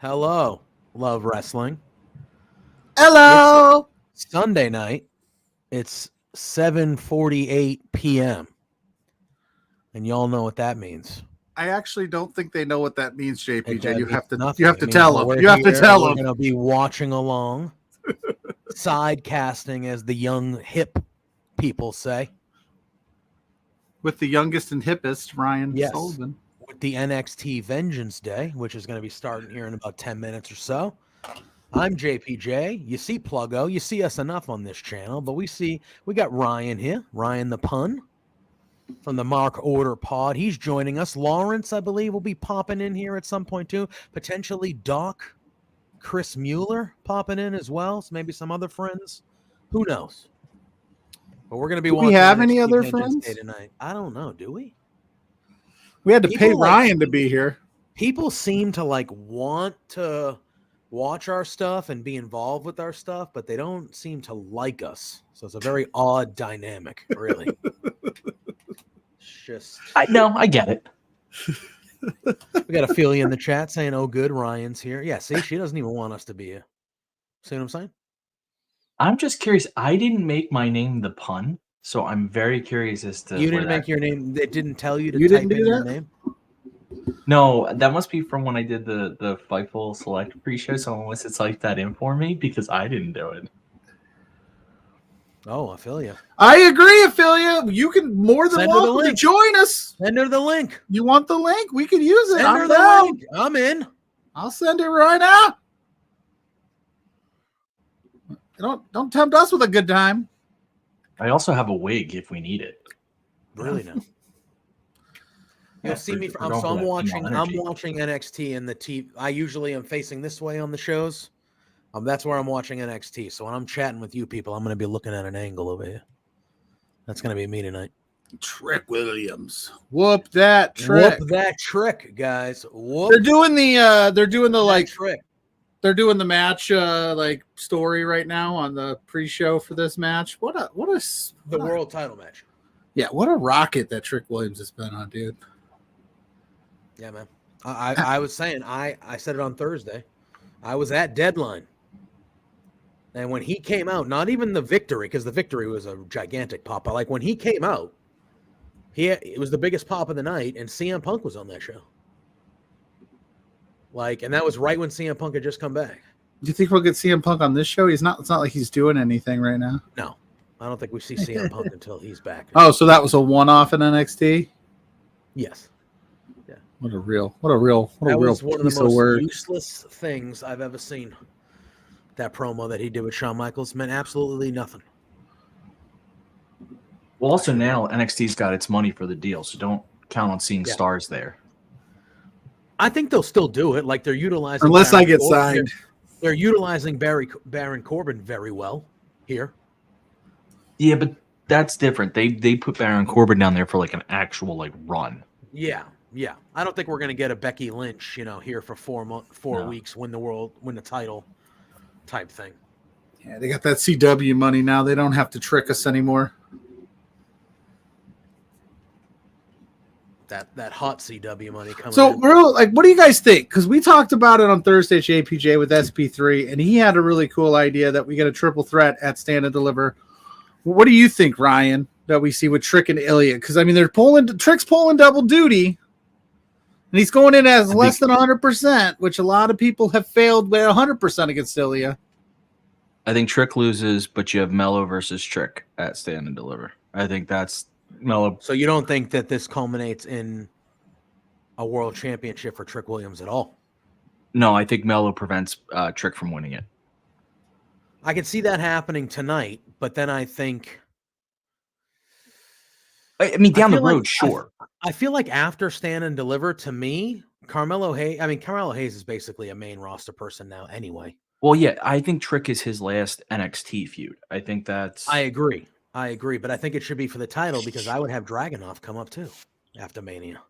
Hello, Love Wrestling. Hello. It's Sunday night. It's 7:48 p.m. And y'all know what that means. I actually don't think they know what that means, JPJ. You have to Nothing. tell them. You have to tell them. We're going to be watching along, sidecasting, as the young hip people say. With the youngest and hippest, Ryan Yes. Sullivan. With the NXT Vengeance Day, which is going to be starting here in about 10 minutes or so. I'm JPJ. You see Pluggo. You see us enough on this channel, but we got Ryan here, Ryan the Pun from the Mark Order Pod. He's joining us. Lawrence, I believe, will be popping in here at some point too. Potentially Doc, Chris Mueller popping in as well. So maybe some other friends. Who knows? But we're going to be watching. Do we have NXT any other Vengeance friends Day tonight? I don't know. Do we? We had to pay Ryan to be here. People seem to want to watch our stuff and be involved with our stuff, but they don't seem to like us. So it's a very odd dynamic, really. I get it. We got Ophelia in the chat saying, "Oh, good, Ryan's here." Yeah, see, she doesn't even want us to be here. See what I'm saying? I'm just curious. I didn't make my name the Pun, so I'm very curious as to. You didn't make your name. They didn't tell you to You type didn't do in your that? name. No, that must be from when I did the Fightful Select pre-show. So unless it's like that in for me, because I didn't do it. Oh, Ophelia. I agree, Ophelia. You can more than Send her the welcome to link. join us. Send her the link. You want the link? We can use it. Send her I'm the down. link. I'm in. I'll send it right now. Don't tempt us with a good time. I also have a wig if we need it. Really now. You'll see me. I'm watching NXT and the TV. I usually am facing this way on the shows. That's where I'm watching NXT. So when I'm chatting with you people, I'm going to be looking at an angle over here. That's going to be me tonight. Trick Williams. Whoop that trick. Whoop that trick, guys. Whoop. They're doing the that like trick. they're doing the match like story right now on the pre-show for this match. The world title match. Yeah, what a rocket that Trick Williams has been on, dude. Yeah, man. I was saying, I said it on Thursday. I was at Deadline. And when he came out, not even the victory, because the victory was a gigantic pop, but like when he came out, it was the biggest pop of the night, and CM Punk was on that show. Like, and that was right when CM Punk had just come back. Do you think we'll get CM Punk on this show? It's not like he's doing anything right now. No, I don't think we see CM Punk until he's back. Oh, so that was a one-off in NXT? Yes. Yeah. What a real That was one of piece the of most work. useless things I've ever seen. That promo that he did with Shawn Michaels meant absolutely nothing. Well, also now NXT's got its money for the deal, so don't count on seeing stars there. I think they'll still do it. Like they're utilizing. Unless I get signed. They're utilizing Baron Corbin very well here. Yeah, but that's different. They put Baron Corbin down there for like an actual like run. Yeah. I don't think we're gonna get a Becky Lynch, here for 4 weeks, win the title, type thing. Yeah, they got that CW money now. They don't have to trick us anymore. That hot CW money coming. So, in. what do you guys think? Because we talked about it on Thursday, JPJ, with SP3, and he had a really cool idea that we get a triple threat at Stand and Deliver. What do you think, Ryan, that we see with Trick and Ilya? Because, I mean, Trick's pulling double duty, and he's going in as less than 100%, which a lot of people have failed with 100% against Ilya. I think Trick loses, but you have Mello versus Trick at Stand and Deliver. I think that's Mello. So you don't think that this culminates in a world championship for Trick Williams at all? No, I think Mello prevents Trick from winning it. I could see that happening tonight, but then I think... I mean, down the road, sure. I feel like after Stand and Deliver, to me, Carmelo Hayes is basically a main roster person now anyway. Well, yeah, I think Trick is his last NXT feud. I think that's... I agree, but I think it should be for the title because I would have Dragunov come up too after Mania.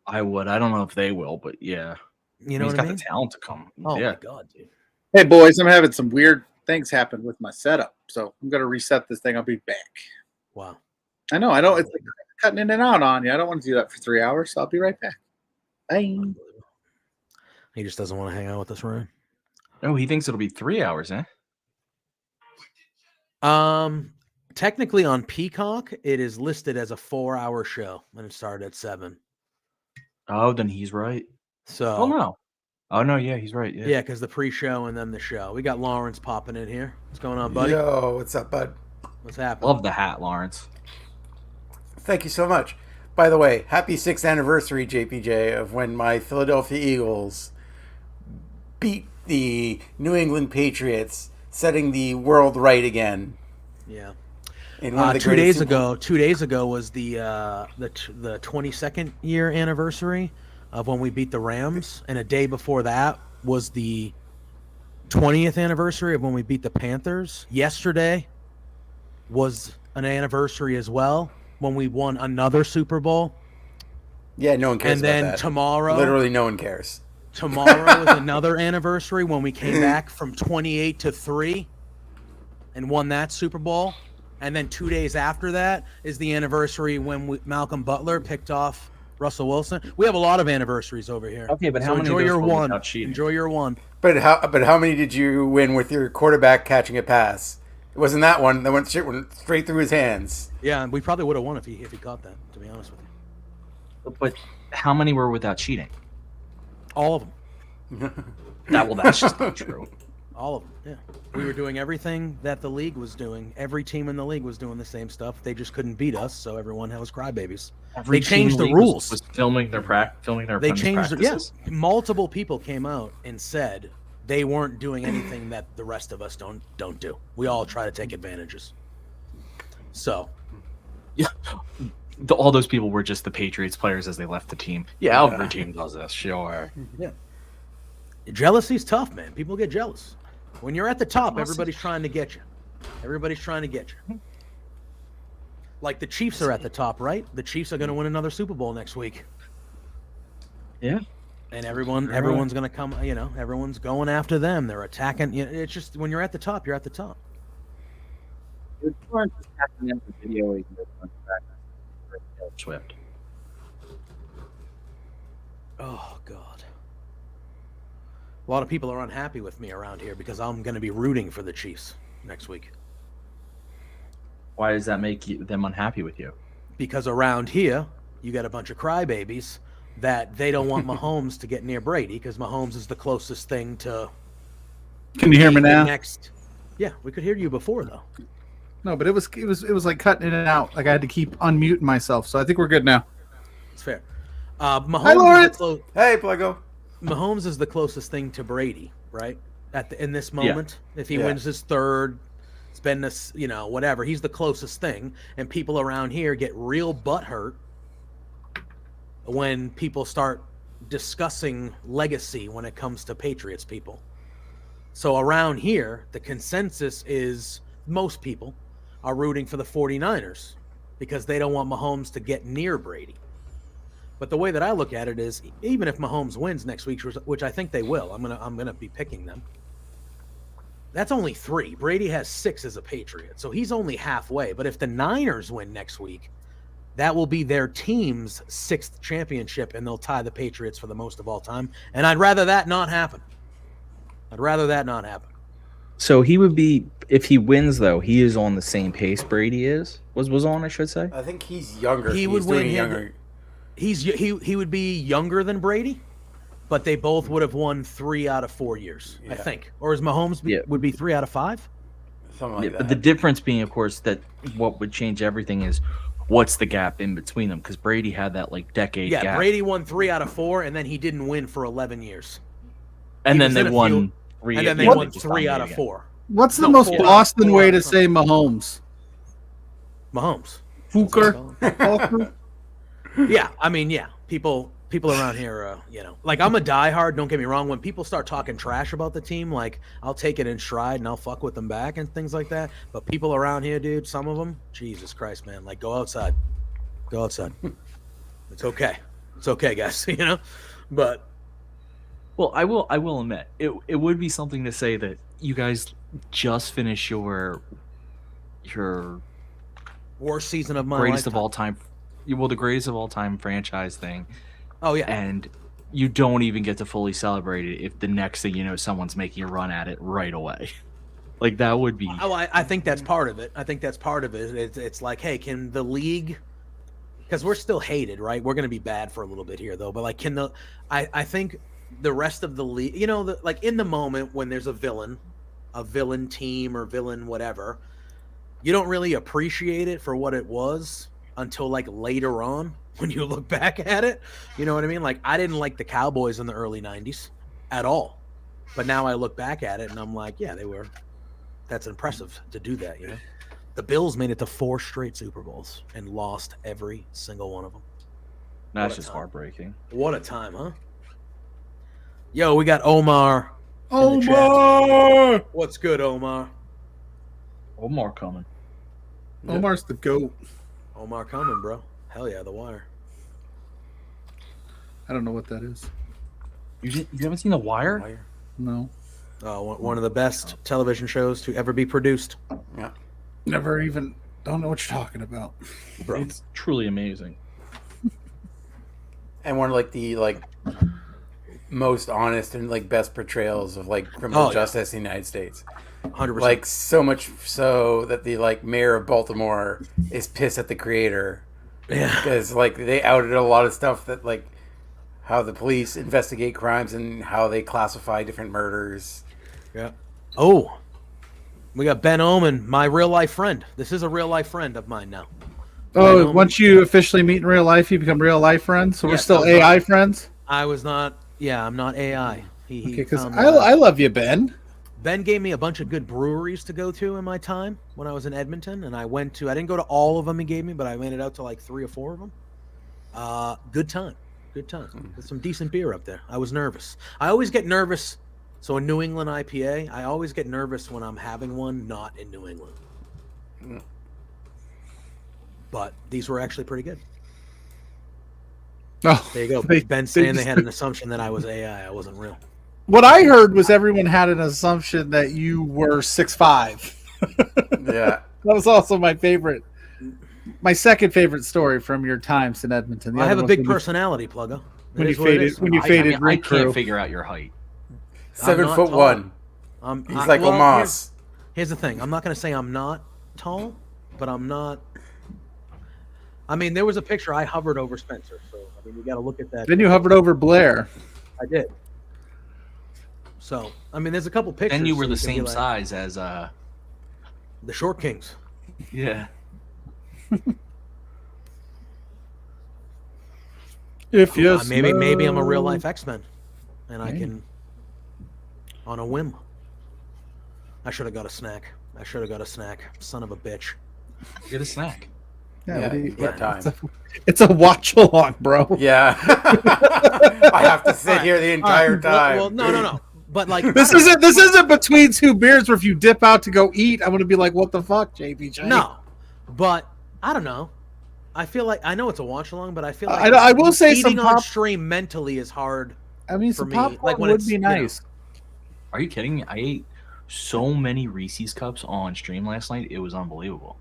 I would. I don't know if they will, but yeah. You know he's what I got mean? the talent to come. Oh yeah. my God, dude. Hey, boys, I'm having some weird things happen with my setup, so I'm going to reset this thing. I'll be back. Wow. I know. It's like cutting in and out on you. I don't want to do that for 3 hours, so I'll be right back. Bye. He just doesn't want to hang out with us, Ryan. Oh, he thinks it'll be 3 hours, eh? Technically on Peacock, it is listed as a 4-hour show, and it started at 7. Oh, then he's right. So, no, yeah, he's right. Yeah, because the pre-show and then the show. We got Lawrence popping in here. What's going on, buddy? Yo, what's up, bud? What's happening? Love the hat, Lawrence. Thank you so much. By the way, happy 6th anniversary, JPJ, of when my Philadelphia Eagles beat the New England Patriots, setting the world right again. Yeah. In one of the 2 days ago was the 22nd year anniversary of when we beat the Rams, and a day before that was the 20th anniversary of when we beat the Panthers. Yesterday was an anniversary as well when we won another Super Bowl. Yeah, no one cares. And then about that. tomorrow, literally no one cares. Tomorrow is another anniversary when we came back from 28-3 and won that Super Bowl. And then 2 days after that is the anniversary when Malcolm Butler picked off Russell Wilson. We have a lot of anniversaries over here. Okay, but so how many enjoy of those your were one? without cheating? Enjoy your one. But how many did you win with your quarterback catching a pass? It wasn't that one. That went straight through his hands. Yeah, and we probably would have won if he caught that, to be honest with you. But how many were without cheating? All of them. That's just not true. All of them, yeah. We were doing everything that the league was doing. Every team in the league was doing the same stuff. They just couldn't beat us, so everyone was crybabies. Every they changed the team rules. Was filming their They changed it. practices. Yeah, multiple people came out and said they weren't doing anything that the rest of us don't do. We all try to take advantages. So, yeah, all those people were just the Patriots players as they left the team. Yeah, every team does this, sure. Yeah, jealousy's tough, man. People get jealous. When you're at the top, everybody's trying to get you. Everybody's trying to get you. Like the Chiefs are at the top, right? The Chiefs are going to win another Super Bowl next week. Yeah. And everyone's going to come, everyone's going after them. They're attacking. It's just when you're at the top, you're at the top. It was more just catching in the video. Swift. Oh, God. A lot of people are unhappy with me around here because I'm going to be rooting for the Chiefs next week. Why does that make them unhappy with you? Because around here, you got a bunch of crybabies that they don't want Mahomes to get near Brady because Mahomes is the closest thing to. Can you hear me now? Yeah, we could hear you before though. No, but it was like cutting in and out. Like I had to keep unmuting myself. So I think we're good now. It's fair. Hi, Mahomes Lawrence. Hey, Pluggo. Mahomes is the closest thing to Brady, right? In this moment, if he wins his third, it's been this, whatever. He's the closest thing, and people around here get real butthurt when people start discussing legacy when it comes to Patriots people. So around here, the consensus is most people are rooting for the 49ers because they don't want Mahomes to get near Brady. But the way that I look at it is, even if Mahomes wins next week, which I think they will, I'm gonna be picking them. That's only 3. Brady has 6 as a Patriot, so he's only halfway. But if the Niners win next week, that will be their team's 6th championship, and they'll tie the Patriots for the most of all time. And I'd rather that not happen. So he would be, if he wins though, he is on the same pace Brady was on, I should say. I think he's younger. He would win younger. He would be younger than Brady, but they both would have won 3 out of 4 years, I think. Or is Mahomes would be 3 out of 5? Something like that. But the difference being, of course, that what would change everything is what's the gap in between them, because Brady had that decade gap. Yeah, Brady won 3 out of 4, and then he didn't win for 11 years. And then they won 3. And then they won 3 out of 4. What's the most Boston way to say Mahomes? Mahomes. Fuker. Yeah, I mean, people around here, I'm a diehard. Don't get me wrong. When people start talking trash about the team, I'll take it in stride and I'll fuck with them back and things like that. But people around here, dude, some of them, Jesus Christ, man, go outside. It's okay, guys. But Well, I will admit it would be something to say that you guys just finished your worst season of my greatest lifetime. of all time. Well, the greatest of all time franchise thing. Oh yeah, and you don't even get to fully celebrate it if the next thing you know, someone's making a run at it right away. That would be. Oh, I think that's part of it. It's like, hey, can the league? Because we're still hated, right? We're going to be bad for a little bit here, though. But I think the rest of the league, in the moment when there's a villain team or villain whatever, you don't really appreciate it for what it was until later on when you look back at it. You know what I mean? I didn't like the Cowboys in the early 90s at all. But now I look back at it and I'm like, yeah, that's impressive to do that, The Bills made it to 4 straight Super Bowls and lost every single one of them. That's just heartbreaking. What a time, huh? Yo, we got Omar. Omar! What's good, Omar? Omar coming. Omar's the GOAT. Omar coming, bro. Hell yeah, The Wire. I don't know what that is. You haven't seen The Wire? No. One of the best television shows to ever be produced. Yeah. Never even. Don't know what you're talking about. Bro. It's truly amazing. And one of the most honest and best portrayals of criminal justice in the United States. 100%. So much so that the mayor of Baltimore is pissed at the creator. Yeah. Because they outed a lot of stuff that how the police investigate crimes and how they classify different murders. Yeah. Oh, we got Ben Omen, my real life friend. This is a real life friend of mine now. Oh, once you officially meet in real life, you become real life friends. So we're still AI friends. I was not. Yeah, I'm not AI. Because I love you, Ben. Ben gave me a bunch of good breweries to go to in my time when I was in Edmonton, and I didn't go to all of them he gave me, but I made it out to 3 or 4 of them. Good time. There's some decent beer up there. I was nervous. I always get nervous. So a New England IPA, I always get nervous when I'm having one not in New England. But these were actually pretty good. Oh, There you go. They- Ben they saying they just- had an assumption that I was AI. I wasn't real. What I heard was everyone had an assumption that you were 6'5". Yeah. That was also my second favorite story from your times in Edmonton. The I other have a one's big when you- personality, Pluggo. It when you is what it faded is. when you I faded mean, I Rig can't Crew. figure out your height. 7 not foot tall. 1. He's like well, Omas. Here's the thing. I'm not going to say I'm not tall, but I'm not. I mean, there was a picture I hovered over Spencer, so I mean, you got to look at that. Then you hovered over Blair. I did. So I mean, there's a couple pictures. Then you were so the can be same like, size as the Short Kings. yeah. If yes, Maybe I'm a real life X-Men, and I can on a whim. I should have got a snack. Son of a bitch. Get a snack. Yeah, Yeah, what do you- you got time. It's a watch along, bro. Yeah. I have to sit here the entire All time. right, well, no. But like This isn't between two beers where if you dip out to go eat, I'm gonna be like, what the fuck, JPJ? no. But I don't know. I feel like I know it's a watch along, but I feel like I will say some eating on pop- stream mentally is hard. I mean, for some me, popcorn like when would it's, be you know, nice. Are you kidding me? I ate so many Reese's cups on stream last night. It was unbelievable.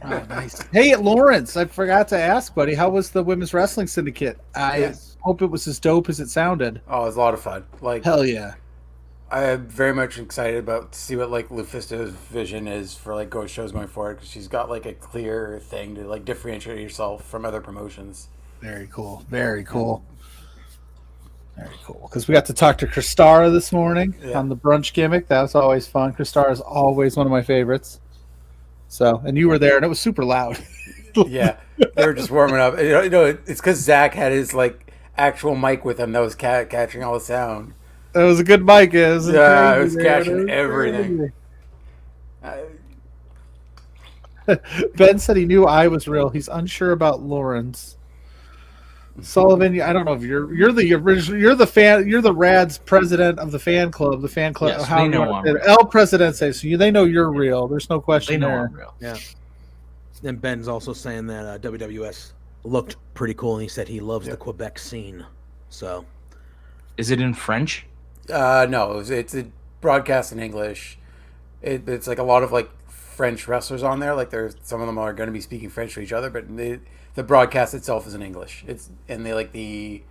Oh, nice. Hey, Lawrence, I forgot to ask, buddy, how was the Women's Wrestling Syndicate? I Yes. hope it was as dope as it sounded. Oh, it was a lot of fun. Like, Hell yeah. I am very much excited about to see what like Lufista's vision is for like shows going forward, because she's got like a clear thing to like differentiate yourself from other promotions. Very cool. Very cool. Very cool. Because we got to talk to Kristara this morning Yeah. on the brunch gimmick. That was always fun. Kristara is always one of my favorites. So, and you were there, and it was super loud. Yeah, they were just warming up. You know, it's because Zach had his like actual mic with him that was catching all the sound. It was a good mic. It was Yeah, crazy, it was man. catching It was everything. crazy. Ben said he knew I was real. He's unsure about Lawrence. Sullivan, I don't know if you're the original. You're the fan. You're the Rad's president of the fan club. The fan club. Yes, how they you know wanna I'm say it. real. El Presidente. So they know you're real. There's no They question know there. I'm real. Yeah. And Ben's also saying that WWS looked pretty cool, and he said he loves the Quebec scene. So Is it in French? No, it's a broadcast in English. It's like a lot of like French wrestlers on there. Like there's some of them are going to be speaking French to each other, but the broadcast itself is in English. It's and they like the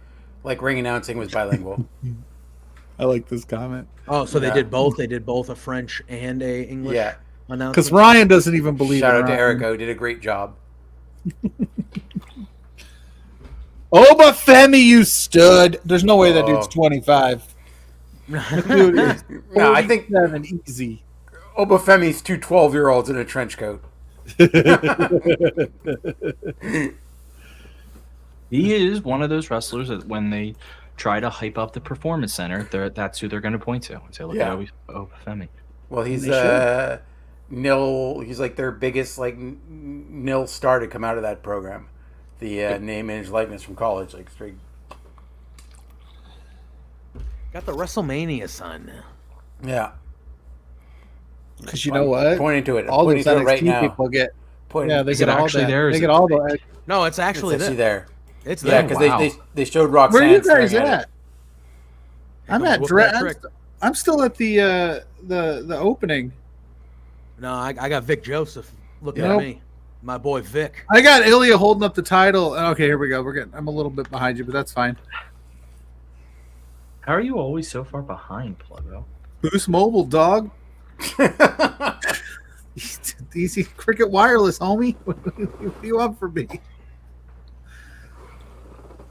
ring announcing was bilingual. I like this comment so Yeah. they did both. They did both a French and a English Yeah. announcement. because Ryan doesn't even believe. Shout in out to Ryan. Erico, did a great job. Obafemi, you stood. There's no way that dude's Oh. 25. Dude is No, I think 47 easy. Obafemi's two 12-year-olds in a trench coat. He is one of those wrestlers that when they try to hype up the performance center, that's who they're going to point to and say, "Look Yeah. at Obafemi." Well, he's They nil. He's like their biggest like nil star to come out of that program. The name, image, likeness from college, like straight. Got the WrestleMania sign now. Yeah, Because you know what? Pointing to it. All Pointing those to it right NXT now. people get. Pointing. Yeah, they Is get it all actually that. there or is They it get all the. No, it's actually It's actually there. there. It's Yeah, there. because Wow. they showed Roxanne. Where are you guys staring at? it. I'm at Whoop Dre- that trick. I'm still at the opening. No, I got Vic Joseph looking Nope. at me. My boy Vic. I got Ilya holding up the title. Okay, here we go. I'm a little bit behind you, but that's fine. How are you always so far behind, Pluggo? Boost Mobile, dog. Easy Cricket Wireless, homie. What do you want from me?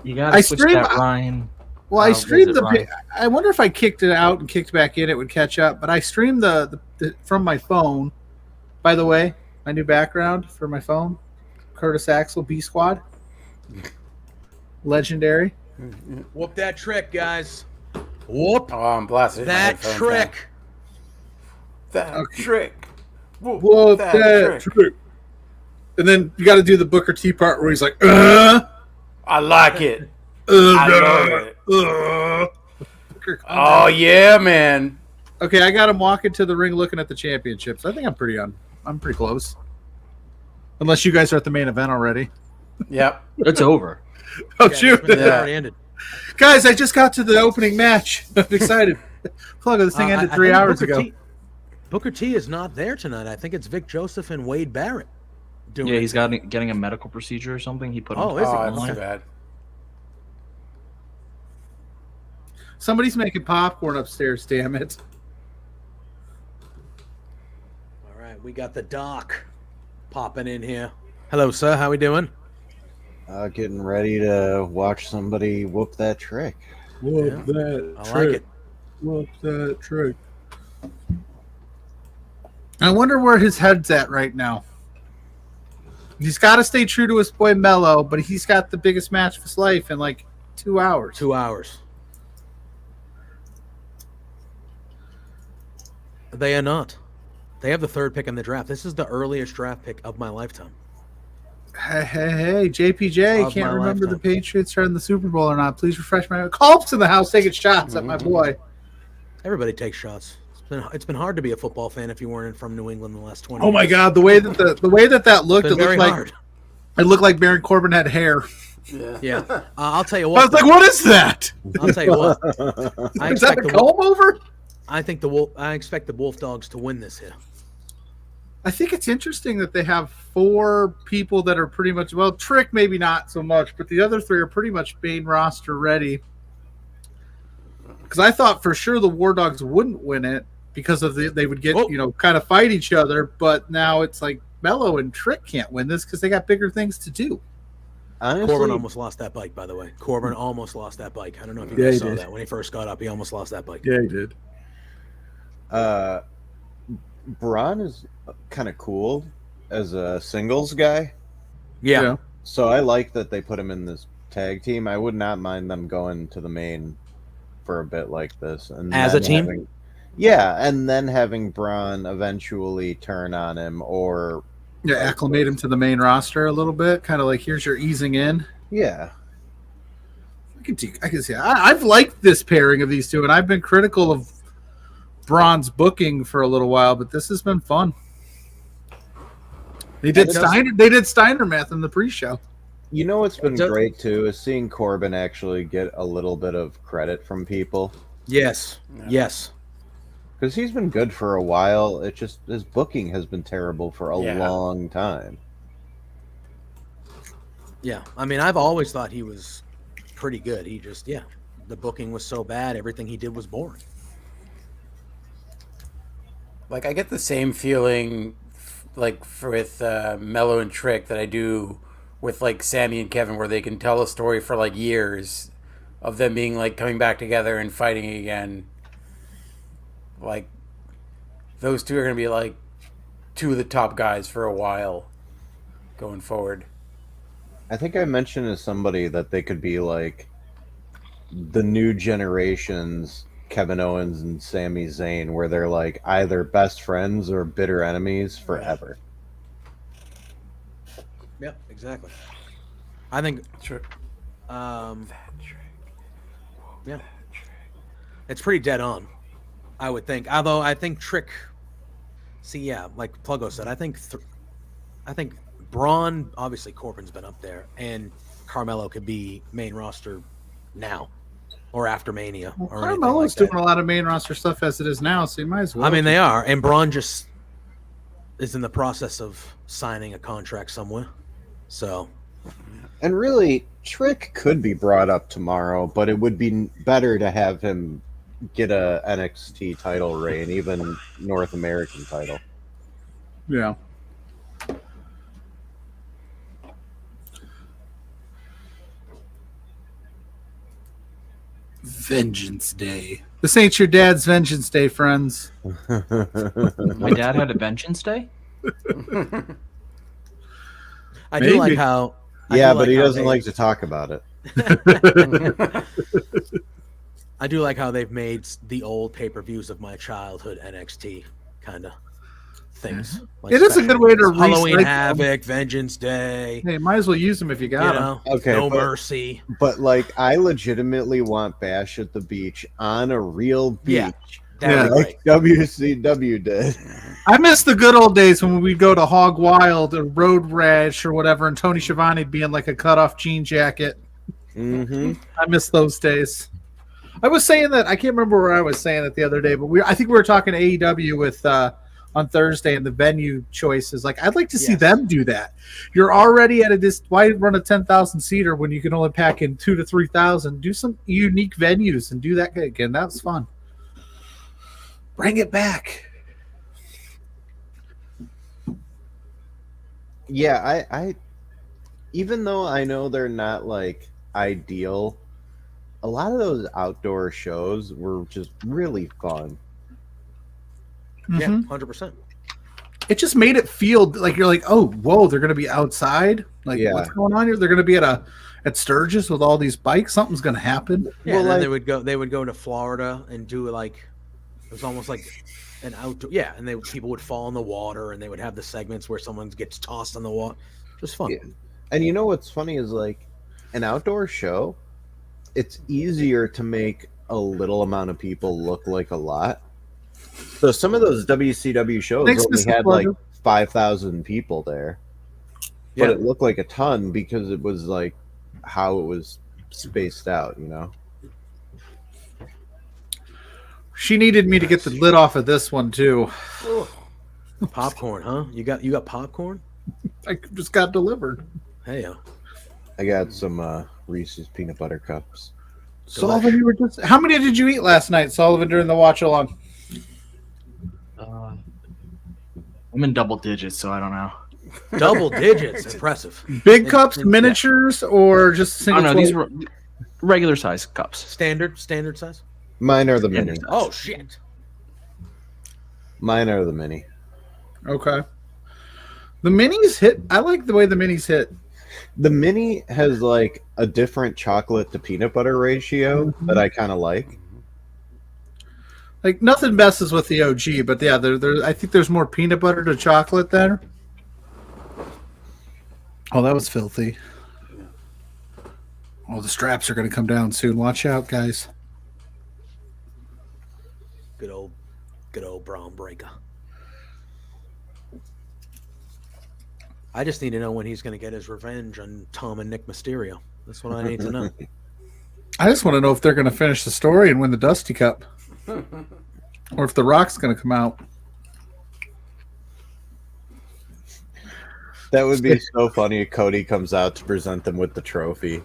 You got to I switch stream- that Ryan. Well, I I'll streamed visit the. Ryan. I wonder if I kicked it out and kicked back in, it would catch up. But I streamed the from my phone. By the way, my new background for my phone, Curtis Axel, B Squad, legendary. Whoop that trick, guys. Whoop Oh, I'm blasted. that trick. That Okay. trick. Whoa, that trick. And then you got to do the Booker T part where he's like, I like it. I love it. Booker comes Oh out. yeah, man. Okay, I got him walking to the ring looking at the championships. I think I'm pretty close. Unless you guys are at the main event already. Yep. It's over. Oh, Yeah, shoot. this match Yeah. already ended. Guys, I just got to the opening match. I'm excited. Plug, this thing ended I 3 think hours Booker ago. Booker T is not there tonight. I think it's Vic Joseph and Wade Barrett doing Yeah, it he's tonight. getting a medical procedure or something. He put Oh, him is he? Oh, that's online. too bad. Somebody's making popcorn upstairs, damn it. All right, we got the doc popping in here. Hello, sir. How we doing? Getting ready to watch somebody whoop that trick. Whoop that I like it. Whoop that trick. I wonder where his head's at right now. He's got to stay true to his boy Mello, but he's got the biggest match of his life in like 2 hours. 2 hours. They are not. They have the third pick in the draft. This is the earliest draft pick of my lifetime. Hey, JPJ, Of can't my remember the lifetime. Patriots are in the Super Bowl or not. Please refresh my. Culp's in the house taking shots at my boy. Everybody takes shots. It's been hard to be a football fan if you weren't from New England in the last 20 Oh my years. God, the way that that looked, It's it been very looked like hard. it looked like Baron Corbin had hair. Yeah. Yeah. I'll tell you I what. was like, what is that? I'll tell you what. I Is that expect a the Wolf, comb over? I expect the Wolf Dogs to win this here. I think it's interesting that they have 4 people that are pretty much, well, Trick maybe not so much, but the other 3 are pretty much main roster ready. Because I thought for sure the War Dogs wouldn't win it because of they would get, Whoa. kind of fight each other. But now it's like Mello and Trick can't win this because they got bigger things to do. Honestly, Corbin almost lost that bike, by the way. Corbin almost lost that bike. I don't know if you Yeah, guys he saw did. that. When he first got up, he almost lost that bike. Yeah, he did. Braun is kind of cool as a singles guy. Yeah. So I like that they put him in this tag team. I would not mind them going to the main for a bit like this. And As then a team? and then having Braun eventually turn on him or... Yeah, acclimate him to the main roster a little bit. Kind of like, here's your easing in. Yeah. I can see. I've liked this pairing of these two, and I've been critical of Braun's booking for a little while, but this has been fun. They did Steiner math in the pre-show. You know what's been does- great, too, is seeing Corbin actually get a little bit of credit from people. Yes. Yes. Because he's been good for a while. It just his booking has been terrible for a long time. Yeah. I mean, I've always thought he was pretty good. He just, the booking was so bad. Everything he did was boring. Like, I get the same feeling, like, with Mello and Trick that I do with, like, Sammy and Kevin, where they can tell a story for, like, years of them being, like, coming back together and fighting again. Like, those two are going to be, like, 2 of the top guys for a while going forward. I think I mentioned to somebody that they could be like the new generation's Kevin Owens and Sami Zayn, where they're like either best friends or bitter enemies forever. Yeah, exactly. I think, Sure. yeah, it's pretty dead on, I would think. Although I think Trick, like Pluggo said, I think Braun, obviously Corbin's been up there, and Carmelo could be main roster now or after Mania. Well, or anything Carmelo's like that. doing a lot of main roster stuff as it is now, so you might as well. I mean, they are, and Braun just is in the process of signing a contract somewhere. So, And really, Trick could be brought up tomorrow, but it would be better to have him get a NXT title reign, even North American title. Yeah. Vengeance Day. This ain't your dad's Vengeance Day, friends. My dad had a Vengeance Day. I do like Maybe. how. Yeah, but he doesn't like to talk about it. I do like how they've made the old pay-per-views of my childhood NXT kind of things. Like It is a good way to Halloween recycle them. Havoc, Vengeance Day. Hey, might as well use them if you You got them. know, Okay, No but- Mercy. But like, I legitimately want Bash at the Beach on a real beach, Yeah, that'd Yeah. be great. like WCW did. I miss the good old days when we'd go to Hog Wild or Road Rash or whatever, and Tony Schiavone'd be in like a cut-off jean jacket. Mm-hmm. I miss those days. I was saying that I can't remember where I was saying it the other day, but I think we were talking AEW with on Thursday and the venue choices. Like, I'd like to see Yes. them do that. You're already at why run a 10,000 seater when you can only pack in 2,000 to 3,000? Do some unique venues and do that again. That was fun. Bring it back. Yeah, I even though I know they're not like ideal, a lot of those outdoor shows were just really fun. Yeah, Mhm. 100%. It just made it feel like you're like, oh, whoa, they're going to be outside. Like, Yeah. what's going on here? They're going to be at Sturgis with all these bikes. Something's going to happen. Yeah, Well, and then like- they would go to Florida and do like it was almost like an outdoor. Yeah, and people would fall in the water, and they would have the segments where someone gets tossed on the water. Just fun. Yeah. And you know what's funny is like an outdoor show, it's easier to make a little amount of people look like a lot. So some of those WCW shows Thanks, only Mr. had like Plugger. 5,000 people there. Yeah. But it looked like a ton because it was like how it was spaced out, you know? She needed me to get the lid off of this one too. Popcorn, huh? You got popcorn? I just got delivered. Hey, I got some Reese's peanut butter cups. Sullivan, you were just. How many did you eat last night, Sullivan, during the watch along? I'm in double digits, so I don't know. double digits, impressive. Big cups, and- miniatures, or just Oh single? no, these were regular size cups. Standard size. Mine are the mini. Oh shit! Mine are the mini. Okay. The minis hit. I like the way the minis hit. The mini has like a different chocolate to peanut butter ratio that I kind of like. Like nothing messes with the OG, but yeah, I think there's more peanut butter to chocolate there. Oh, that was filthy. Oh, the straps are going to come down soon. Watch out, guys. Good old Braun Breaker. I just need to know when he's going to get his revenge on Tom and Nick Mysterio. That's what I need to know. I just want to know if they're going to finish the story and win the Dusty Cup, or if the Rock's going to come out. That would be so funny if Cody comes out to present them with the trophy.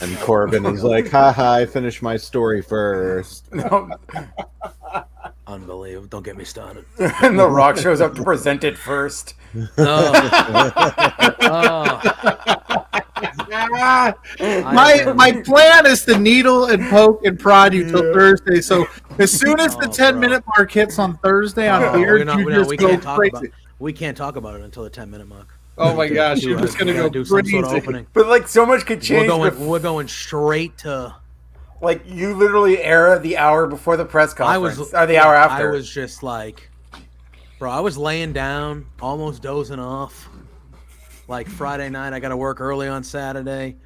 And Corbin is like, haha, I finished my story first. Unbelievable. Don't get me started. And The Rock shows up to present it first. Oh. My plan is to needle and poke and prod you till Thursday. So as soon as the Oh, 10-minute mark hits on Thursday on Oh, Beard, you just we go can't talk about crazy. we can't talk about it until the 10-minute mark. Oh my gosh, Do you're just going to go do some crazy. sort of opening. But like so much could change. We're going straight to. Like you literally air the hour before the press conference, or the hour after. I was just like, bro, I was laying down, almost dozing off. Like Friday night, I got to work early on Saturday,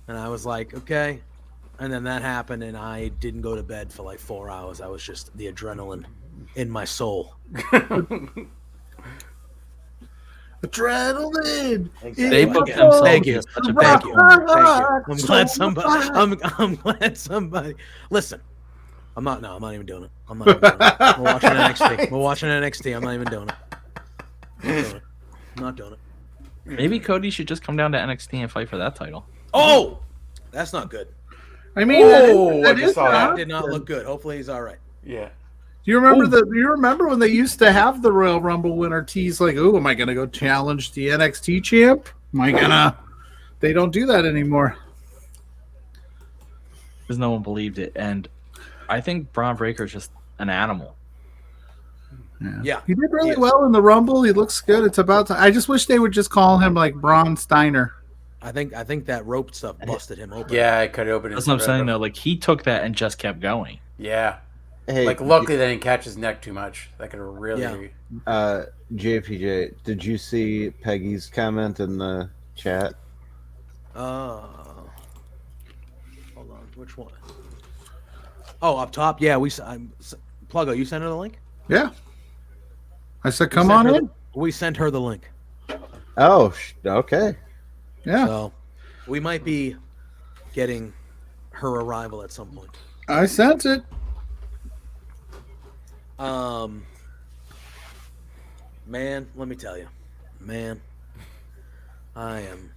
and I was like, okay. And then that happened, and I didn't go to bed for like 4 hours. I was just the adrenaline in my soul. Adrenaline. They booked in themselves Thank you. as such a Thank big you. deal. I'm glad somebody. I'm glad somebody. Listen, I'm not even doing it. I'm not even doing it. We're watching NXT. We're watching NXT. I'm not even doing it. I'm not doing it. Maybe Cody should just come down to NXT and fight for that title. Oh, that's not good. I mean, Oh, that I just is saw That not- did not look good. Hopefully, he's all right. Yeah. Do you remember Do you remember when they used to have the Royal Rumble winner tease like, "Oh, am I going to go challenge the NXT champ? Am I gonna?" They don't do that anymore. Because no one believed it. And I think Braun Breaker is just an animal. Yeah. He did really Yes. well in the Rumble. He looks good. It's about time. I just wish they would just call him like Braun Steiner. I think that rope stuff busted him open. Yeah, I could open it. That's what I'm saying, though. Like, he took that and just kept going. Yeah. Hey, Like, luckily they didn't catch his neck too much. That could have really. Yeah. JPJ, did you see Peggy's comment in the chat? Hold on. Which one? Oh, up top. Yeah, Pluggo, you sent her the link. Yeah. I said, We "Come sent on her in." We sent her the link. Oh, okay. Yeah. So we might be getting her arrival at some point. I sense it. Man, let me tell you, man, I am.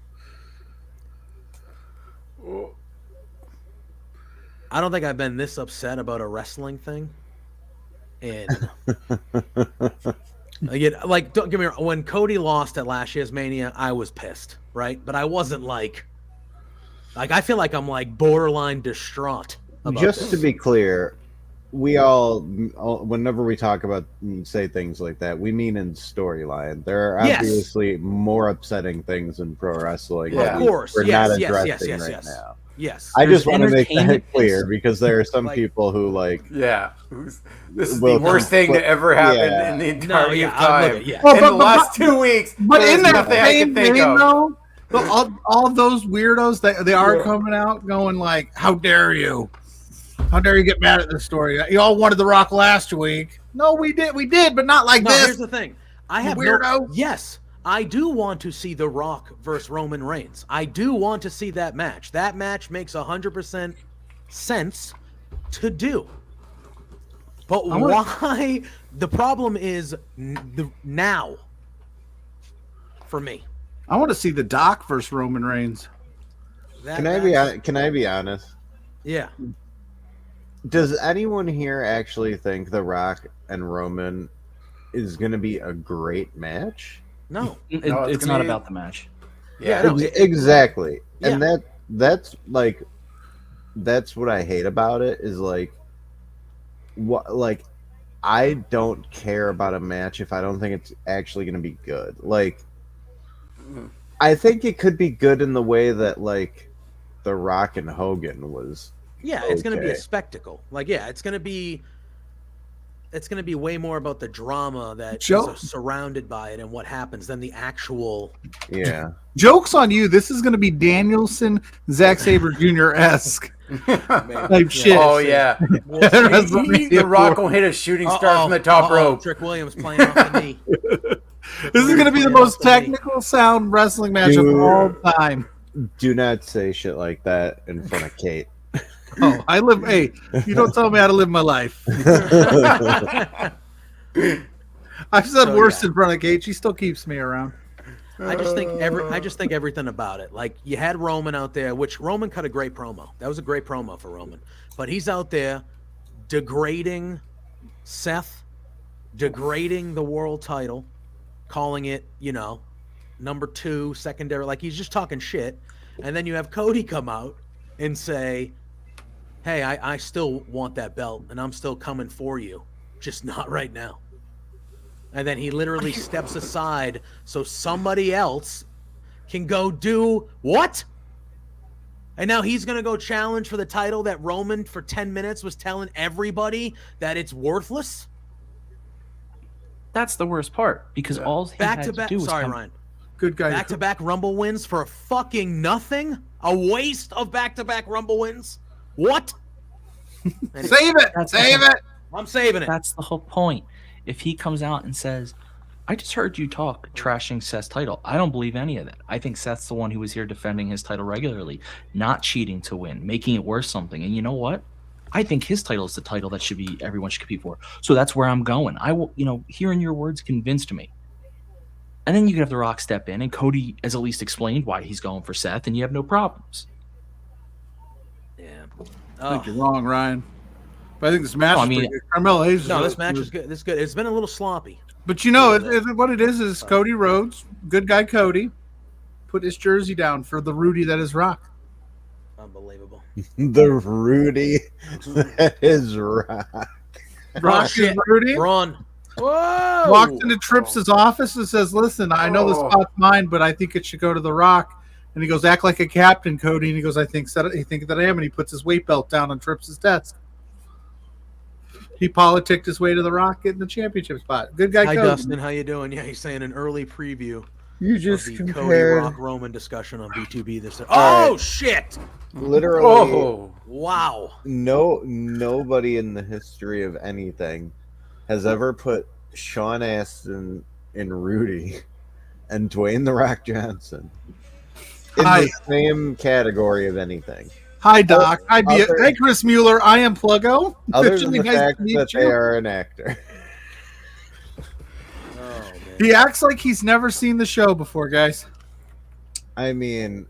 I don't think I've been this upset about a wrestling thing. And like, don't get me wrong. When Cody lost at last year's Mania, I was pissed, right? But I wasn't like I feel like I'm like borderline distraught. About Just this. to be clear, we all, whenever we talk about say things like that, we mean in storyline. There are Yes. obviously more upsetting things in pro wrestling. Yeah. that Of course, we're yes, not yes, addressing yes, right yes. now. Yes. I There's just want to make that entertainment clear things. because there are some Like- people who like. Yeah. This is Well, the worst thing to ever happen yeah. in the entirety of look time. at- yeah. Well, In but- the but- last 2 weeks, But there's in that nothing I same can think vein, of. though, all those weirdos, they are coming out going like, "How dare you? How dare you get mad at this story? You all wanted The Rock last week. No, we did, but not like No, this." here's the thing. I have Weirdo. Yes, I do want to see The Rock versus Roman Reigns. I do want to see that match. That match makes 100% sense to do. But why? The problem is now for me. I want to see the Doc versus Roman Reigns. Can I be honest? Yeah. Does anyone here actually think The Rock and Roman is going to be a great match? No. No, it's It's gonna not be- about the match. Yeah, no, Exactly. And Yeah. that's like that's what I hate about it is like what like I don't care about a match if I don't think it's actually going to be good. Like I think it could be good in the way that like The Rock and Hogan was. Yeah, it's going to be a Okay. spectacle. Like, yeah, it's going to be way more about the drama that Joe- is surrounded by it and what happens than the actual. Yeah. Joke's on you. This is going to be Danielson, Zack Sabre Jr. esque type shit. Oh yeah, We'll see. WrestleMania The Rock 4. will hit a shooting star from the top rope. Trick Williams playing off the knee. This is going to be the most technical sound wrestling match of all time. Do not say shit like that in front of Kate. Oh, hey, you don't tell me how to live my life. I've said So, worse yeah. in front of Kate. She still keeps me around. I just think everything about it. Like, you had Roman out there, which Roman cut a great promo. That was a great promo for Roman. But he's out there degrading Seth, degrading the world title, calling it, number 2, secondary. Like, he's just talking shit. And then you have Cody come out and say, hey, I still want that belt, and I'm still coming for you, just not right now. And then he literally steps aside so somebody else can go do what? And now he's going to go challenge for the title that Roman for 10 minutes was telling everybody that it's worthless? That's the worst part because all he had to Back-to-back, do was sorry, come- Ryan. Good guy. Back-to-back Rumble wins for fucking nothing? A waste of back-to-back Rumble wins? What? Anyway, Save it. That's Save awesome. it. I'm saving it. That's the whole point. If he comes out and says, I just heard you talk trashing Seth's title, I don't believe any of that. I think Seth's the one who was here defending his title regularly, not cheating to win, making it worth something. And you know what? I think his title is the title that everyone should compete for. So that's where I'm going. I will, hearing your words convinced me. And then you can have The Rock step in, and Cody has at least explained why he's going for Seth, and you have no problems. Yeah. I think Oh. you're wrong, Ryan. But I think this match. No, I is mean- pretty good. Carmelo Hayes. No, this match is good. This is good. It's been a little sloppy. But what it is Cody Rhodes, good guy Cody, put his jersey down for the Rudy that is Rock. Unbelievable. The Rudy that is Rock. Rock is shit. Rudy. Braun. Whoa! Walked into Trips' office and says, "Listen, I know the spot's mine, but I think it should go to The Rock." And he goes, "Act like a captain, Cody." And he goes, "I think that I am." And he puts his weight belt down on Trips' desk. He politicked his way to The Rock getting the championship spot. Good guy, Hi, Cody. Dustin. How you doing? Yeah, he's saying an early preview You of just the Cody compared Rock Roman discussion on B2B this. All Oh right. shit! literally Oh, Wow. nobody in the history of anything has ever put Sean Astin and Rudy and Dwayne The Rock Johnson in Hi. the same category of anything. Hi, Doc. Hi, Other- Hi, Chris Mueller. I am Pluggo. Other than Officially the nice fact to meet that you. they are an actor. Oh man. He acts like he's never seen the show before, guys. I mean,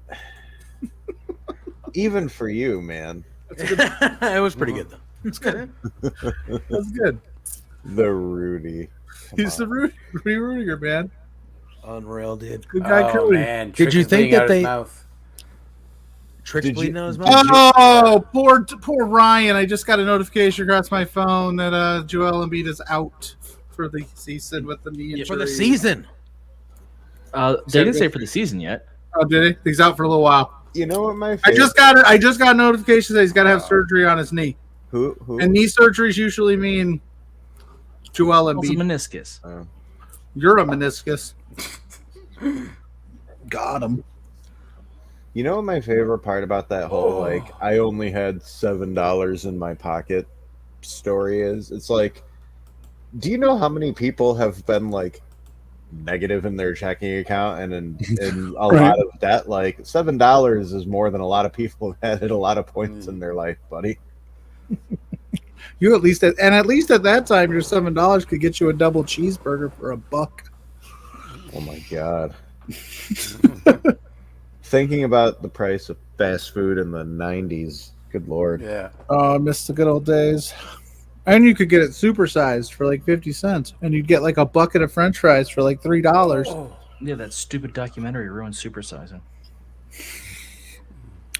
even for you, man. It was pretty good though. It's good. That's good. The Rudy. Come He's the on. Rudy Rudiger, man. Unreal, dude. Good guy, Oh Cody. man, Did Trick you is think bleeding that out his they- mouth. Trick's Did you- bleeding out his did mouth. you- Oh, poor Ryan. I just got a notification across my phone that Joel Embiid is out for the season with the knee injury. For the season. They didn't say for the season yet. Oh, did he? He's out for a little while. You know what my I favorite... just got it. I just got a notification that he's got to have surgery on his knee. Who? And knee surgeries usually mean Joel Also Embiid. meniscus. You're a meniscus. Got him. You know what my favorite part about that whole like I only had $7 in my pocket story is? It's like, do you know how many people have been like negative in their checking account and in a Right. lot of debt? Like $7 is more than a lot of people have had at a lot of points in their life, buddy. You at least at that time, your $7 could get you a double cheeseburger for $1. Oh my god. Thinking about the price of fast food in the 90s, good lord. Yeah. Oh, I missed the good old days. And you could get it supersized for like 50 cents, and you'd get like a bucket of French fries for like $3. Yeah, that stupid documentary ruined supersizing.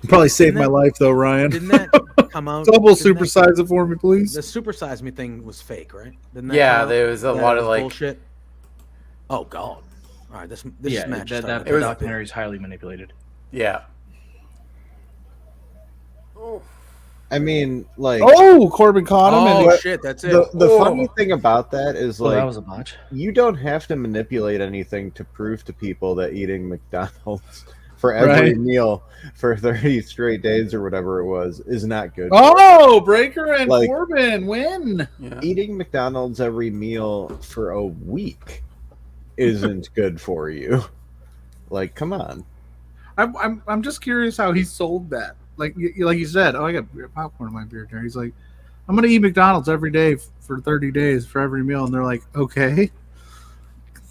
Probably saved my Didn't life though, Ryan. Didn't that come out? Double didn't that- supersize it for me, please. The supersize me thing was fake, right? Didn't that Yeah, come out? there was a That lot of was like bullshit. Oh god! All right, this Yeah, match. that started. It was- documentary is highly manipulated. yeah. I mean, like Oh, Corbin caught him. Oh And shit! That's it. the Oh. funny thing about that is Well, like that was a botch. you don't have to manipulate anything to prove to people that eating McDonald's for every Right. meal for 30 straight days or whatever it was is not good. oh, Breaker and Like- Corbin win. Yeah. Eating McDonald's every meal for a week isn't good for you. Like, come on. I'm just curious how he sold that. Like you said, oh, I got popcorn in my beer jar. He's like, I'm gonna eat McDonald's every day for 30 days for every meal, and they're like, okay.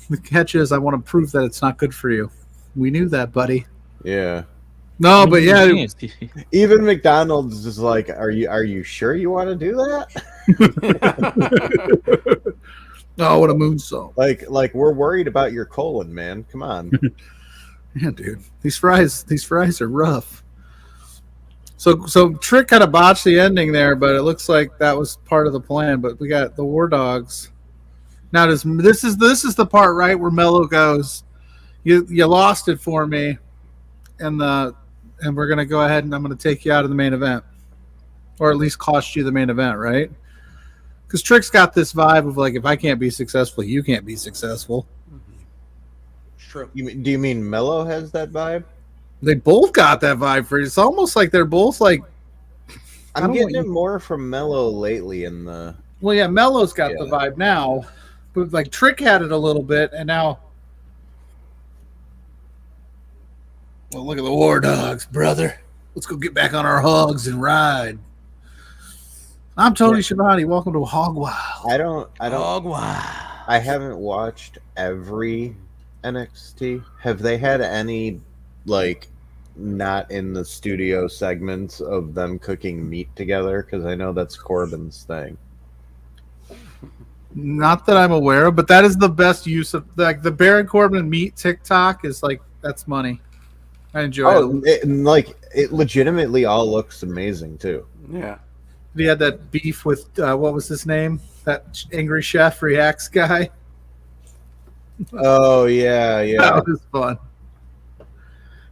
The catch is, I want to prove that it's not good for you. We knew that, buddy. Yeah. No, but yeah, Even McDonald's is like, are you sure you want to do that? oh, what a moonsault. Like we're worried about your colon, man. Come on. Yeah, dude. These fries are rough. So Trick kind of botched the ending there, but it looks like that was part of the plan. But we got the War Dogs. Now this is the part right where Mello goes, you lost it for me, and we're gonna go ahead and I'm gonna take you out of the main event, or at least cost you the main event, right? Because Trick's got this vibe of like, if I can't be successful, you can't be successful. It's true. Do you mean Mello has that vibe? They both got that vibe for it. It's almost like they're both like, I I'm don't getting want it more from Mello lately in the well, yeah, Mello's got Yeah. the vibe now, but like Trick had it a little bit, and now. Well, look at the War Dogs, brother. Let's go get back on our hogs and ride. I'm Tony Schiavone. Welcome to Hog Wild. I don't Dog wow. I haven't watched every NXT. Have they had any like not in the studio segments of them cooking meat together? Because I know that's Corbin's thing. Not that I'm aware of, but that is the best use of like the Baron Corbin meat TikTok is like that's money. I enjoy it. It legitimately all looks amazing too. Yeah. He had that beef with what was his name? That angry chef reacts guy. Oh yeah, yeah. That was fun.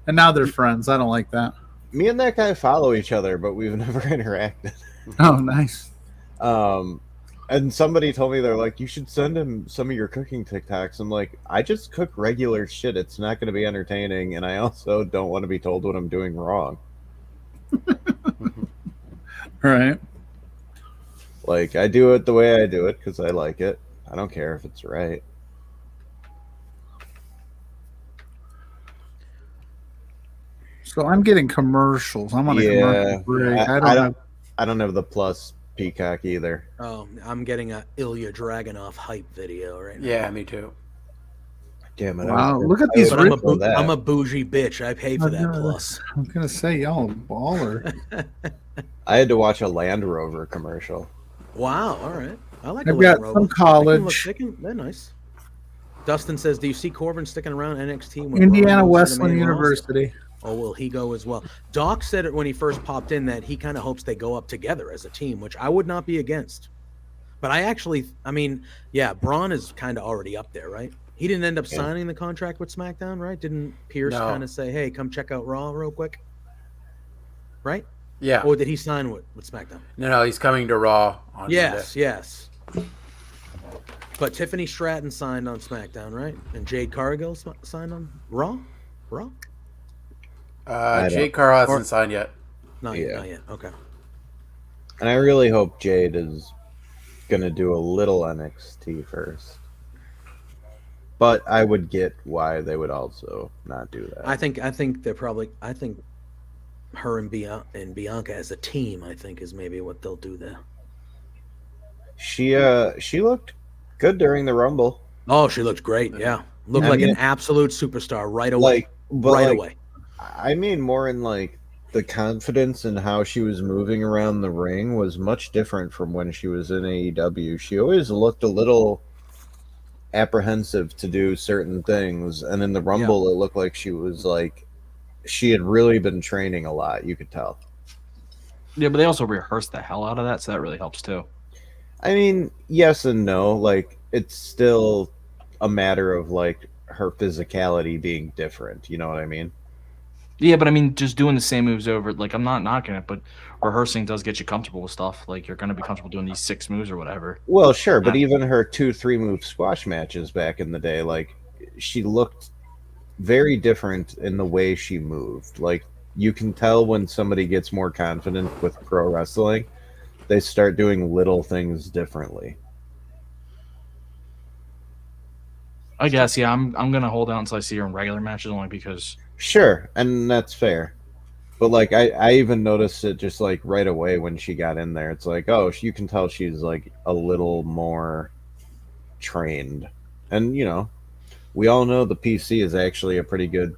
And now they're friends. I don't like that. Me and that guy follow each other, but we've never interacted. Oh, nice. And somebody told me they're like, you should send him some of your cooking TikToks. I'm like, I just cook regular shit. It's not going to be entertaining, and I also don't want to be told what I'm doing wrong. Right. Like, I do it the way I do it because I like it. I don't care if it's right. So I'm getting commercials. I'm on a commercial break. I don't have the Plus Peacock either. Oh, I'm getting a Ilya Dragunov hype video right now. Yeah, me too. Damn it! Wow, look at these But I'm a bougie bitch. I pay for that Plus. I'm gonna say y'all baller. I had to watch a Land Rover commercial. Wow. All right. I like. I've got some college. They're nice. Dustin says, "Do you see Corbin sticking around NXT?" When Indiana Wesleyan University. Oh, will he go as well? Doc said it when he first popped in that he kind of hopes they go up together as a team, which I would not be against. But I mean, yeah, Braun is kind of already up there, right? He didn't end up signing the contract with SmackDown, right? Didn't Pierce kind of say, "Hey, come check out Raw real quick"? Right? Yeah. Or did he sign with SmackDown? No, he's coming to Raw on Monday. Yes. But Tiffany Stratton signed on SmackDown, right? And Jade Cargill signed on Raw? Jade Cargill hasn't signed yet. Not yet. Okay. And I really hope Jade is going to do a little NXT first. But I would get why they would also not do that. I think they're probably. I think her and Bianca as a team, I think, is maybe what they'll do there. She looked good during the Rumble. Oh, she looked great. Yeah, looked like an absolute superstar right away. Away. I mean, more in like the confidence and how she was moving around the ring was much different from when she was in AEW. She always looked a little apprehensive to do certain things, and in the Rumble, it looked like she was like she had really been training a lot. You could tell. Yeah, but they also rehearsed the hell out of that, so that really helps too. I mean, yes and no. Like, it's still a matter of like her physicality being different. You know what I mean? Yeah, but I mean, just doing the same moves over. Like, I'm not knocking it, but rehearsing does get you comfortable with stuff. Like, you're going to be comfortable doing these 6 moves or whatever. Well, sure, but even her 2-3 move squash matches back in the day, like, she looked very different in the way she moved. Like, you can tell when somebody gets more confident with pro wrestling, they start doing little things differently. I guess, yeah, I'm gonna hold out until I see her in regular matches, only because. Sure, and that's fair. But like I even noticed it just like right away when she got in there. It's like, oh, you can tell she's like a little more trained. And you know, we all know the PC is actually a pretty good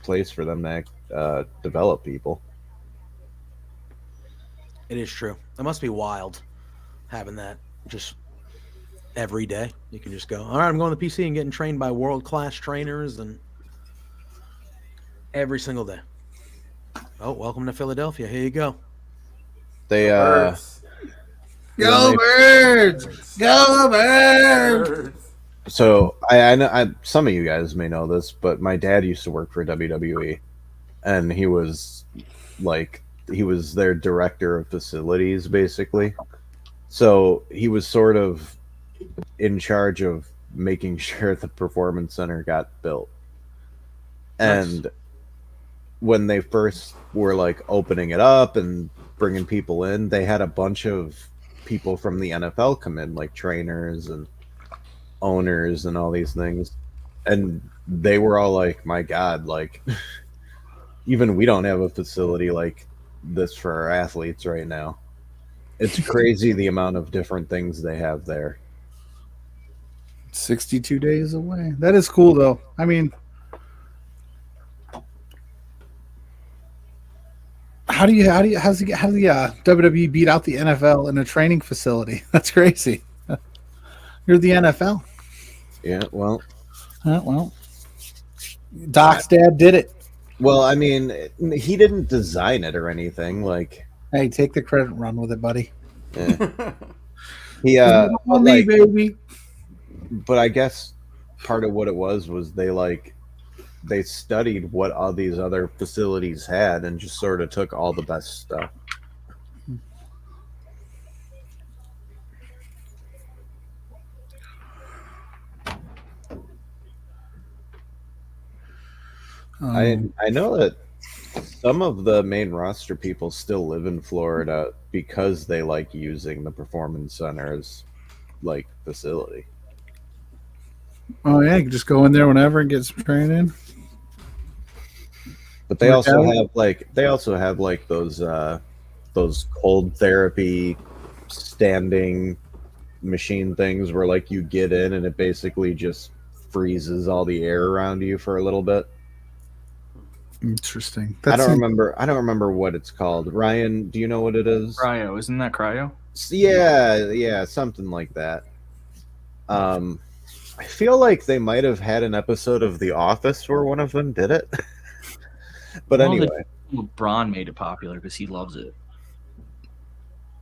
place for them to develop people. It is true. It must be wild having that just every day. You can just go, all right, I'm going to the PC and getting trained by world-class trainers and every single day. Oh, welcome to Philadelphia. Here you go. They Birds. Go Birds! Go Birds! So I know some of you guys may know this, but my dad used to work for WWE, and he was their director of facilities, basically. So he was sort of in charge of making sure the performance center got built. And when they first were like opening it up and bringing people in, they had a bunch of people from the NFL come in, like trainers and owners and all these things. And they were all like, my God, like even we don't have a facility like this for our athletes right now. It's crazy the amount of different things they have there. 62 days away. That is cool though. I mean, how do the WWE beat out the NFL in a training facility? That's crazy. You're the NFL. Yeah, well, Doc's dad did it. Well, I mean, he didn't design it or anything. Like, hey, take the credit and run with it, buddy. Yeah. He baby. But I guess part of what it was they studied what all these other facilities had and just sort of took all the best stuff. I know that some of the main roster people still live in Florida because they like using the performance center's like facility. Oh yeah, you can just go in there whenever and get some training. But they also have like those cold therapy standing machine things where like you get in and it basically just freezes all the air around you for a little bit. Interesting. I don't remember what it's called. Ryan, do you know what it is? Cryo, isn't that cryo? Yeah, something like that. I feel like they might have had an episode of The Office where one of them did it. But Well, anyway. LeBron made it popular because he loves it.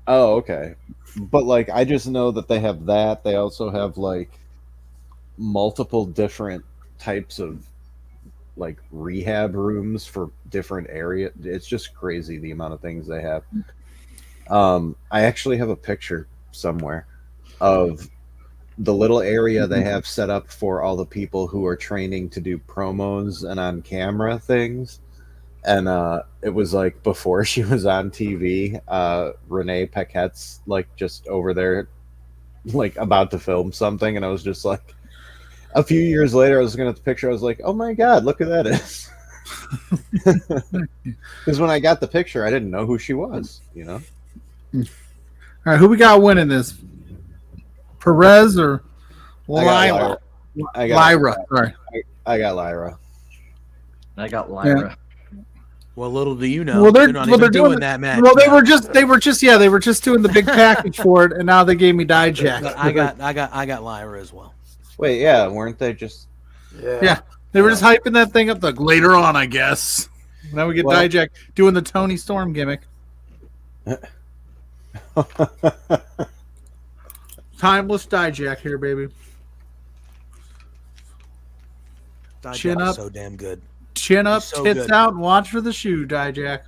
Oh, okay. But like I just know that they have that. They also have like multiple different types of like rehab rooms for different areas. It's just crazy the amount of things they have. I actually have a picture somewhere of the little area they have set up for all the people who are training to do promos and on camera things. And it was like before she was on TV, Renee Paquette's like just over there, like about to film something, and I was just like, a few years later, I was looking at the picture, I was like, oh my god, look who that is. Because when I got the picture, I didn't know who she was, you know. All right, who we got winning this? Perez or Lyra? Lyra. Sorry. I got Lyra. I got Lyra. Yeah. Well, little do you know, Well, they're not even doing that match. Well, they were just doing the big package for it, and now they gave me Dijak. But I got Lyra as well. Wait, yeah, weren't they just? Yeah, they were just hyping that thing up like later on, I guess. Now we get Dijak doing the Tony Storm gimmick. Timeless Dijak here, baby. Chin up. So damn good. Chin up, so tits good. out, and watch for the shoe, Dijak.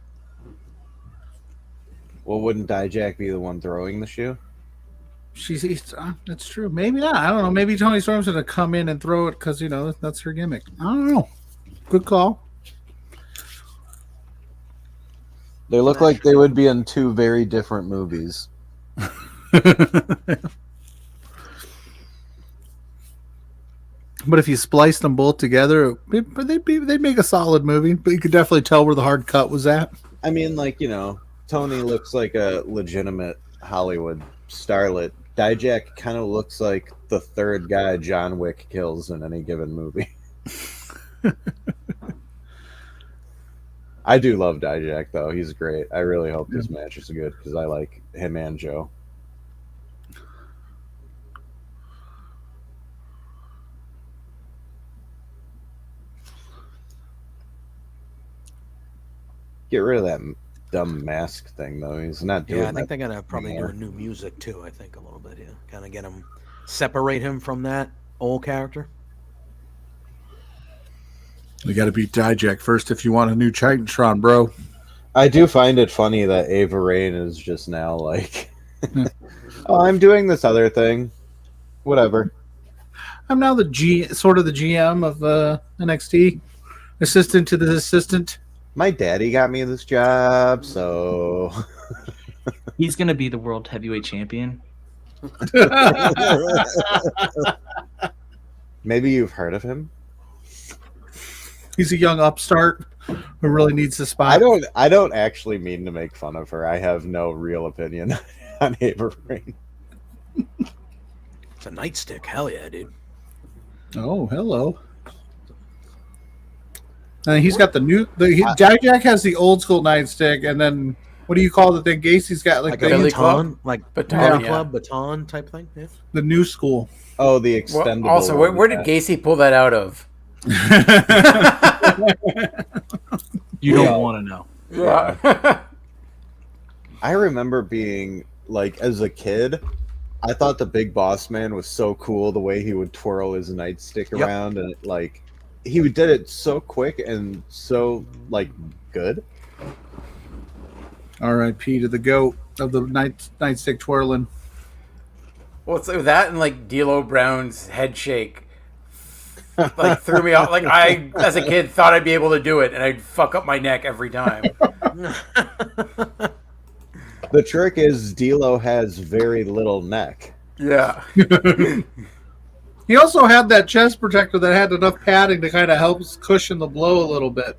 Well, wouldn't Dijak be the one throwing the shoe? That's true. Maybe not. I don't know. Maybe Tony Storm's going to come in and throw it because, that's her gimmick. I don't know. Good call. They look like they would be in two very different movies. But if you spliced them both together, they'd make a solid movie. But you could definitely tell where the hard cut was at. I mean, like, Tony looks like a legitimate Hollywood starlet. Dijak kind of looks like the third guy John Wick kills in any given movie. I do love Dijak, though. He's great. I really hope this match is good because I like him and Joe. Get rid of that dumb mask thing, though. He's not doing that. Yeah, I think they're gonna probably do a new music too. I think a little bit here, kind of get him, separate him from that old character. You got to beat Dijak first if you want a new Titantron, bro. I do find it funny that Ava Rain is just now like, oh, I'm doing this other thing. Whatever. I'm now the GM of NXT, assistant to the assistant. My daddy got me this job, so He's going to be the world heavyweight champion. Maybe you've heard of him. He's a young upstart who really needs the spot. I don't actually mean to make fun of her. I have no real opinion on Ava Rain. It's a nightstick. Hell yeah, dude. Oh, hello. He's got the new. Dijak has the old school nightstick, and then what do you call the thing? Gacy's got like a the baton, like baton, club, baton type thing. Yeah. The new school. Oh, the extendable. Well, also, where did Gacy pull that out of? You don't want to know. Yeah. I remember being like, as a kid, I thought the Big Boss Man was so cool the way he would twirl his nightstick around, and like he did it so quick and so like good. R.I.P. to the goat of the nightstick twirling. Well, it's like that and like D'Lo Brown's head shake, like threw me off. Like I, as a kid, thought I'd be able to do it, and I'd fuck up my neck every time. The trick is D'Lo has very little neck. Yeah. He also had that chest protector that had enough padding to kind of help cushion the blow a little bit.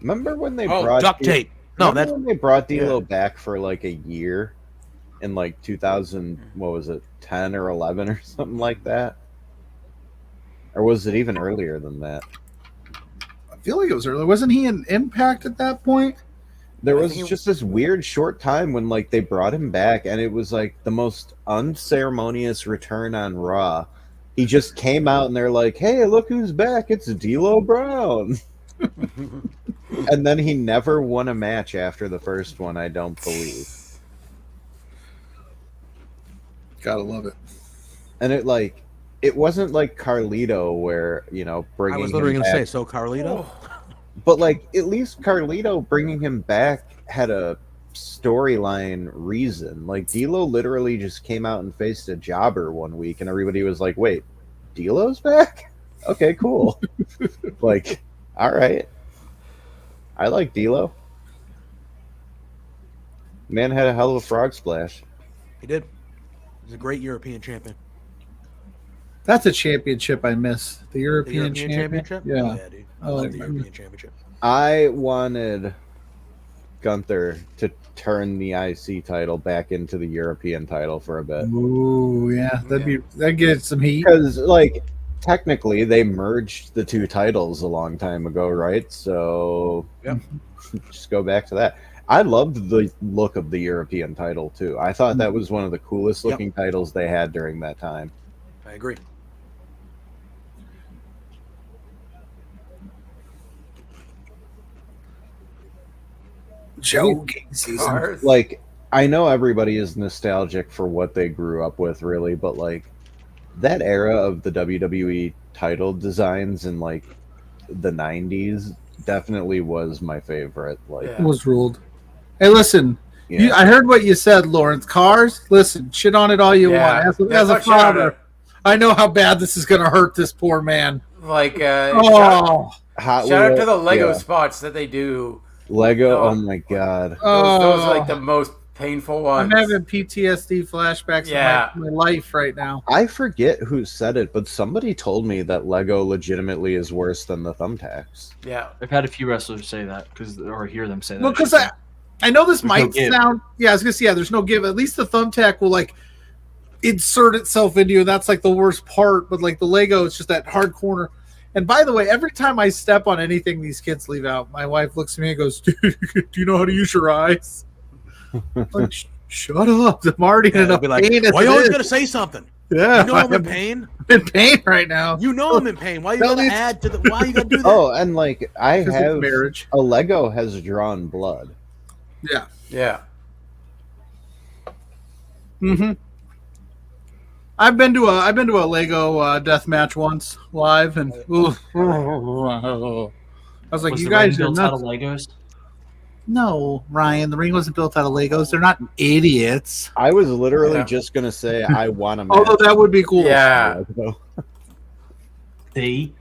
Remember when they Oh, brought duct tape. No, remember that's when they brought D'Lo back for like a year in like 2000, what was it, 10 or 11 or something like that? Or was it even earlier than that? I feel like it was early. Wasn't he in Impact at that point? There I was think just this weird short time when like they brought him back and it was like the most unceremonious return on Raw. He just came out and they're like, "Hey, look who's back. It's D'Lo Brown." And then he never won a match after the first one, I don't believe. Gotta love it. And it wasn't like Carlito where, you know, I bringing was literally him going to back. say, so Carlito? But like at least Carlito bringing him back had a storyline reason. Like D'Lo literally just came out and faced a jobber one week and everybody was like, "Wait, D'Lo's back? Okay, cool." Like, all right. I like D'Lo. Man had a hell of a frog splash. He did. He's a great European champion. That's a championship I miss. The The European, European championship. Championship? Yeah. Yeah, dude. I Oh, love the I European Championship. I wanted Gunther to turn the IC title back into the European title for a bit. Ooh, yeah. That'd get some heat. Because, like, technically they merged the two titles a long time ago, right? So, Yep. just go back to that. I loved the look of the European title, too. I thought that was one of the coolest looking titles they had during that time. I agree. Joe season. Cars. Like, I know everybody is nostalgic for what they grew up with, really, but, like, that era of the WWE title designs in, like, the 90s definitely was my favorite. Like, It was ruled. Hey, listen. yeah. I heard what you said, Lawrence. Cars, listen, shit on it all you want. As a Fuck shit on father, it. I know how bad this is going to hurt this poor man. Like, Oh, Hot shout out Wheel- to the Lego yeah. spots that they do. Lego, Oh. oh my god. Those are like the most painful I'm ones. having PTSD flashbacks Yeah. of my life right now. I forget who said it, but somebody told me that Lego legitimately is worse than the thumbtacks. Yeah. I've had a few wrestlers say that or hear them say that. Well, I because should say. I know this There's might no give. sound. Yeah, I was gonna say, yeah, there's no give. At least the thumbtack will like insert itself into you. That's like the worst part. But like the Lego, it's just that hard corner. And by the way, every time I step on anything these kids leave out, my wife looks at me and goes, "Dude, do you know how to use your eyes?" I'm like, shut up! I'm already in Yeah, enough be like, pain. as why you it always is." got to say something? Yeah, You know I'm in I'm pain. in pain right now. You know I'm in pain. Why you Tell got me to it's- add to the? Why you got to do that? Oh, and like I 'Cause it's have marriage. a Lego has drawn blood. Yeah. Yeah. Mm-hmm. I've been to a Lego death match once live, and ooh, I was like, Was you the ring guys are built out nuts. of Legos? No, Ryan, the ring wasn't built out of Legos. They're not idiots. I was literally Yeah. just gonna say I want a match. Although that would be cool. Yeah. Lego. They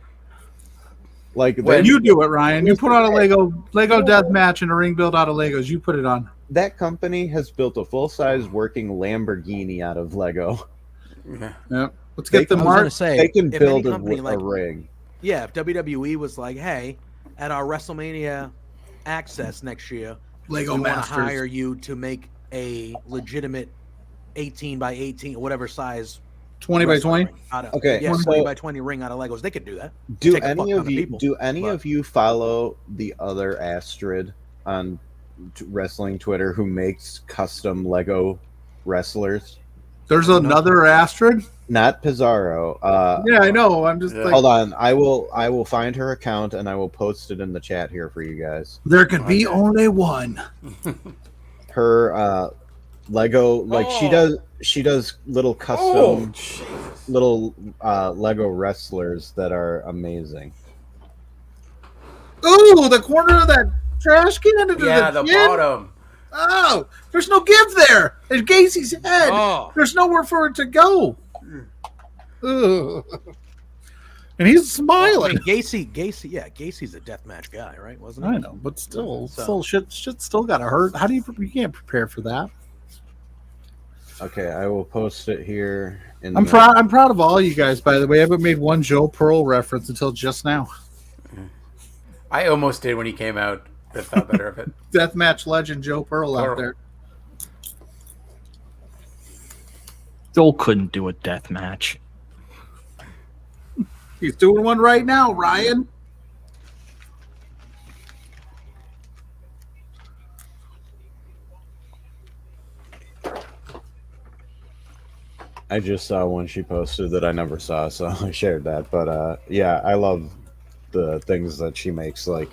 Like When- You do it, Ryan. You put on a Lego death match and a ring built out of Legos. You put it on. that company has built a full-size working Lamborghini out of Lego. Yeah. Let's get the I was gonna mark. say They can if build any a, company a like ring. yeah, if WWE was like, hey, at our WrestleMania Access next year, Lego we want to Masters. hire you to make a legitimate 18 by 18 or whatever size 20 by wrestling 20. ring out of, Okay, yeah, so- 20 by 20 ring out of Legos. They could do that. Do Take a fuck any ton of of you people, do any but- of you follow the other Astrid on wrestling Twitter who makes custom Lego wrestlers? There's another Astrid. Not Pizarro. Yeah, I know. I'm just Yeah. like, Hold on. I will find her account and I will post it in the chat here for you guys. there can be Okay. only one. Her Lego like Oh. she does little Oh, custom little Lego wrestlers that are amazing. Ooh, the corner of that trash can into yeah, the the chin? bottom. Oh, there's no give there. There's Gacy's head. Oh, There's nowhere for it to go. Ugh. And he's I smiling. mean, Gacy's a deathmatch guy, right? Wasn't he? I know, but still, So- shit still gotta hurt. How do you can't prepare for that? Okay, I will post it here in I'm the- proud. I'm proud of all you guys. By the way, I haven't made one Joe Pearl reference until just now. I almost did when he came out. that thought better of it. Deathmatch legend Joe Pearl out Pearl. there. Joel couldn't do a death match. He's doing one right now, Ryan. I just saw one she posted that I never saw, so I shared that. But yeah, I love the things that she makes. Like,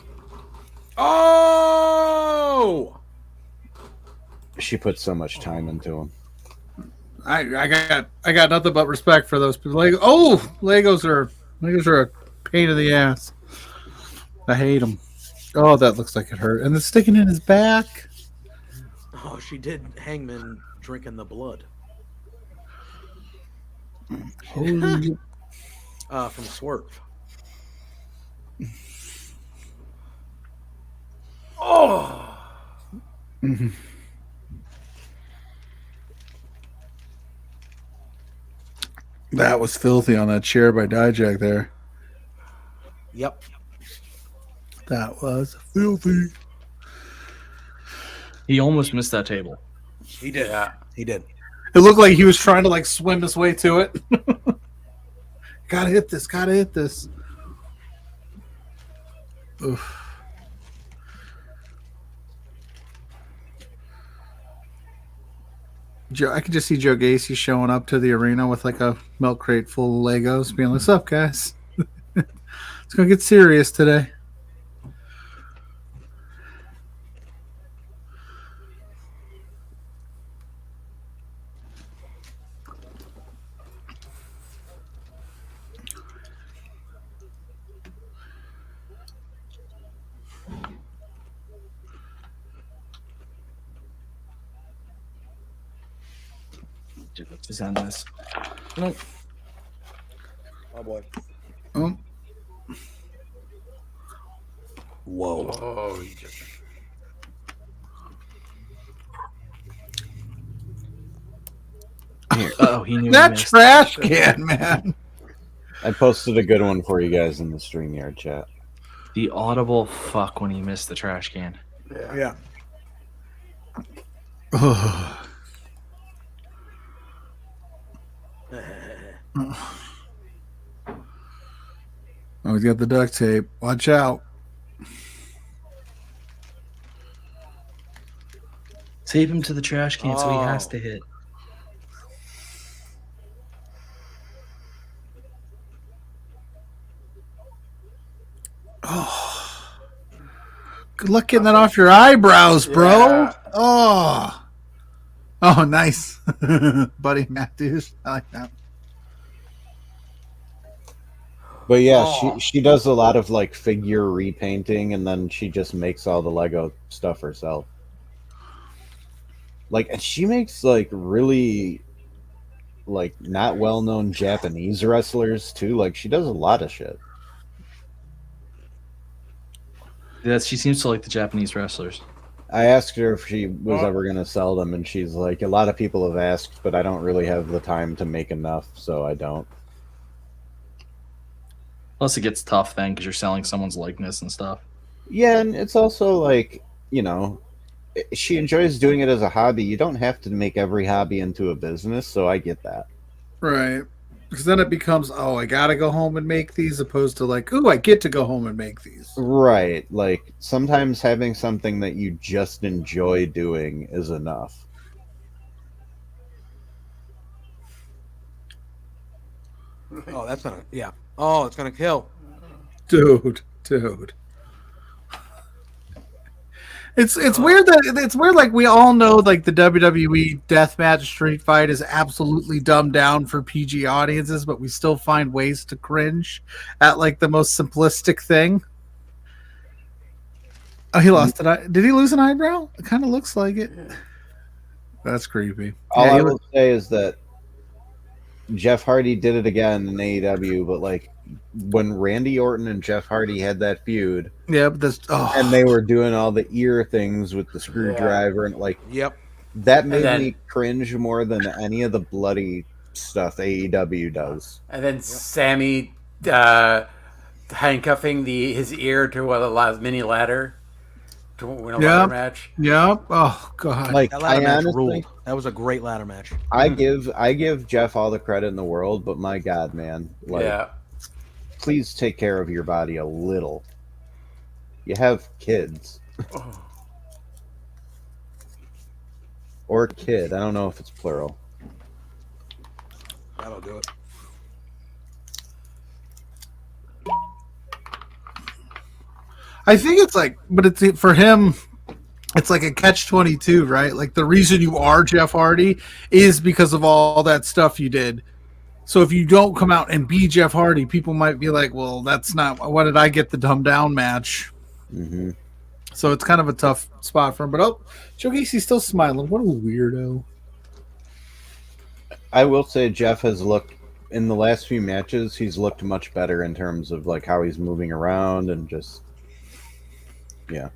Oh, she puts so much time into them. I got nothing but respect for those people. Legos are a pain in the ass. I hate them. Oh, that looks like it hurt. And it's sticking in his back. Oh, she did Hangman drinking the blood. Holy From Swerve. Oh, That was filthy on that chair by Dijak there. Yep. That was filthy. He almost missed that table. He did. yeah. He did. It looked like he was trying to like swim his way to it. Gotta hit this. Oof. I could just see Joe Gacy showing up to the arena with like a milk crate full of Legos, being like, "What's up, guys? It's gonna get serious today." Just end this. Nope. Oh boy. Oh, Whoa. Oh, he just. Oh, he knew he that missed. trash can, man. I posted a good one for you guys in the StreamYard chat. The audible fuck when he missed the trash can. Yeah. Oh, he's got the duct tape. Watch out. Save him to the trash can so he has Oh. to hit. Good luck getting that off your eyebrows, bro. Yeah. Oh, nice. Buddy Matthews. I like that. But yeah, Oh. she does a lot of like figure repainting, and then she just makes all the Lego stuff herself. Like, and she makes like really like not well known Japanese wrestlers too. Like, she does a lot of shit. She seems to like the Japanese wrestlers. I asked her if she was ever going to sell them, and she's like, a lot of people have asked, but I don't really have the time to make enough, so I don't. Plus, it gets tough then because you're selling someone's likeness and stuff. Yeah, and it's also like, she enjoys doing it as a hobby. You don't have to make every hobby into a business, so I get that. Right. Because then it becomes, I got to go home and make these, opposed to like, I get to go home and make these. Right. Like, sometimes having something that you just enjoy doing is enough. Oh, that's gonna. Yeah. Oh, it's gonna kill. Dude. It's weird like we all know like the WWE deathmatch street fight is absolutely dumbed down for PG audiences, but we still find ways to cringe at like the most simplistic thing. Oh, he lost an eye. Did he lose an eyebrow? It kind of looks like it. That's creepy. All Yeah, I he will say is that Jeff Hardy did it again in AEW, but like when Randy Orton and Jeff Hardy had that feud, but this. and they were doing all the ear things with the screwdriver, and like Yep. that made then- me cringe more than any of the bloody stuff AEW does. And then Sammy handcuffing his ear to a mini ladder to win a ladder match. Yep. Oh god. Like That ladder I match honestly, ruled. That was a great ladder match. I give Jeff all the credit in the world, but my God, man, like, Yeah. please take care of your body a little. You have kids. Oh. Or kid. I don't know if it's plural. That'll do it. I think it's like, but it's for him. It's like a catch-22, right? Like the reason you are Jeff Hardy is because of all that stuff you did. So if you don't come out and be Jeff Hardy, people might be like, "Well, that's not. Why did I get the dumb down match?" Mm-hmm. So it's kind of a tough spot for him. But Joe Gacy's still smiling. What a weirdo. I will say Jeff has looked in the last few matches. He's looked much better in terms of like how he's moving around and just yeah.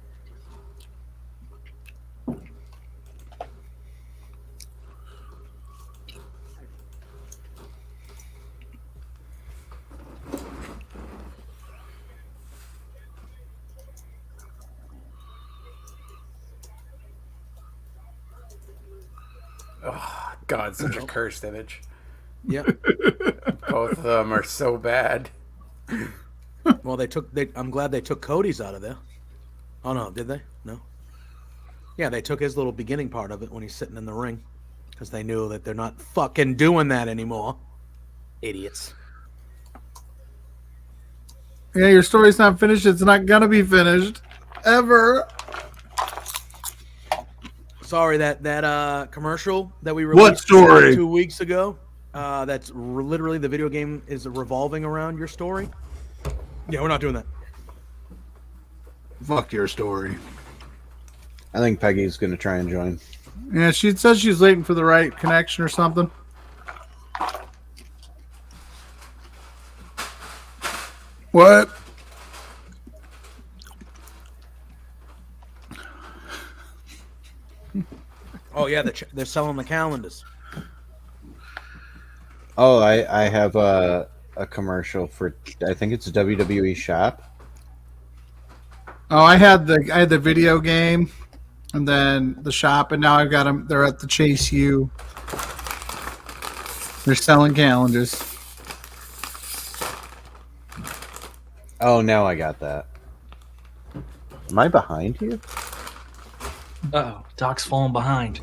Oh, God, such a cursed image. Yep. Both of them are so bad. Well, I'm glad they took Cody's out of there. Oh no, did they? No. Yeah, they took his little beginning part of it when he's sitting in the ring, because they knew that they're not fucking doing that anymore. Idiots. Yeah, your story's not finished. It's not gonna be finished ever. Sorry, that commercial that we released What story? 2 weeks ago. That's literally the video game is revolving around your story. Yeah, we're not doing that. Fuck your story. I think Peggy's gonna try and join. Yeah, she says she's waiting for the right connection or something. What? Oh yeah, they're selling the calendars. Oh, I have a commercial for I think it's a WWE shop. Oh, I had the video game, and then the shop, and now I've got them. They're at the Chase U. They're selling calendars. Oh, now I got that. Am I behind you? Oh, Doc's falling behind.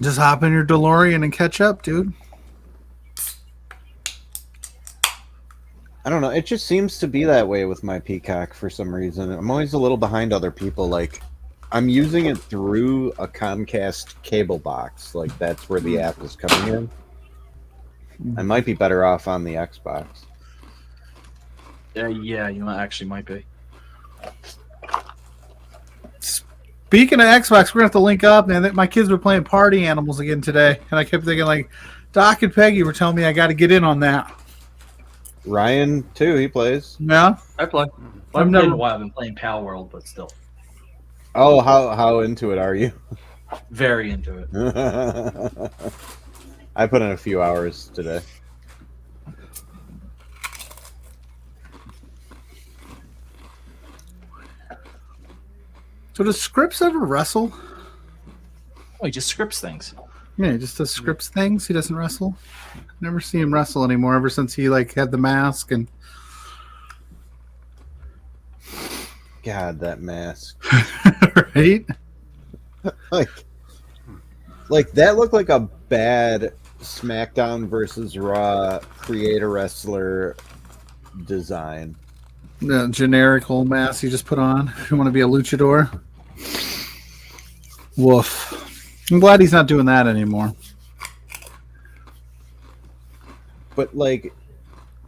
Just hop in your DeLorean and catch up, dude. I don't know. It just seems to be that way with my Peacock for some reason. I'm always a little behind other people. Like, I'm using it through a Comcast cable box. Like, that's where the app is coming in. I might be better off on the Xbox. Yeah, you actually might be. Speaking of Xbox, we're gonna have to link up, man. My kids were playing Party Animals again today, and I kept thinking like, Doc and Peggy were telling me I got to get in on that. Ryan too. He plays. Yeah, I play. I've I've never- played in a while. I've been playing Pal World, but still Oh, how into it are you? very into it. I put in a few hours today. So does Scripps ever wrestle? Oh, he just scripts things. Yeah, he just does Scripps things. He doesn't wrestle. Never see him wrestle anymore ever since he had the mask and. God, that mask. Right? Like that looked like a bad SmackDown versus Raw creator wrestler design. The generic old mask you just put on. If you want to be a luchador. Woof. I'm glad he's not doing that anymore. But like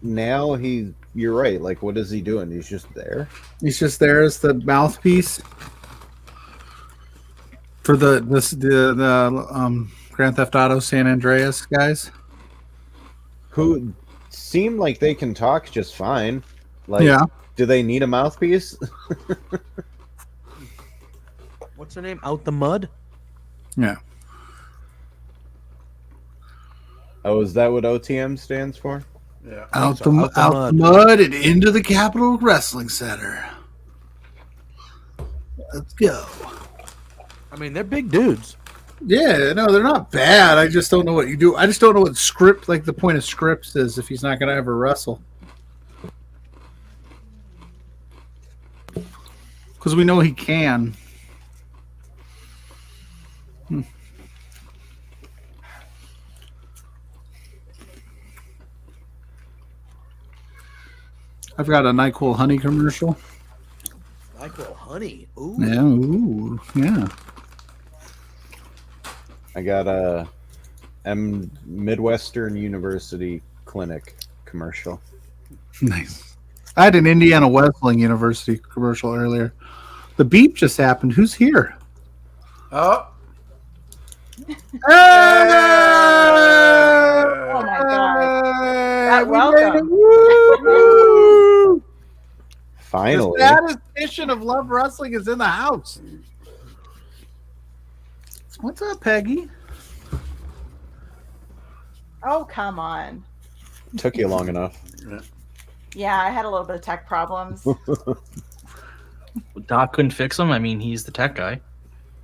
now you're right. Like what is he doing? He's just there. He's just there as the mouthpiece for the Grand Theft Auto San Andreas guys. Who seem like they can talk just fine. Like Yeah. do they need a mouthpiece? What's her name? Out the Mud? Yeah. Oh, is that what OTM stands for? Yeah. Out So, the out the mud and into the Capitol Wrestling Center. Let's go. I mean, they're big dudes. Yeah, no, they're not bad. I just don't know what you do. I just don't know what script, like the point of scripts is if he's not going to ever wrestle. Because we know he can. I've got a NyQuil honey commercial. NyQuil honey. Ooh. Yeah, ooh, yeah. I got a Midwestern University Clinic commercial. Nice. I had an Indiana Wesleyan University commercial earlier. The beep just happened. Who's here? Oh, Oh my God. Welcome. Finally. The status edition of Love Wrestling is in the house. What's up, Peggy? Oh, come on. Took you long enough. Yeah, I had a little bit of tech problems. Doc couldn't fix him. I mean, he's the tech guy.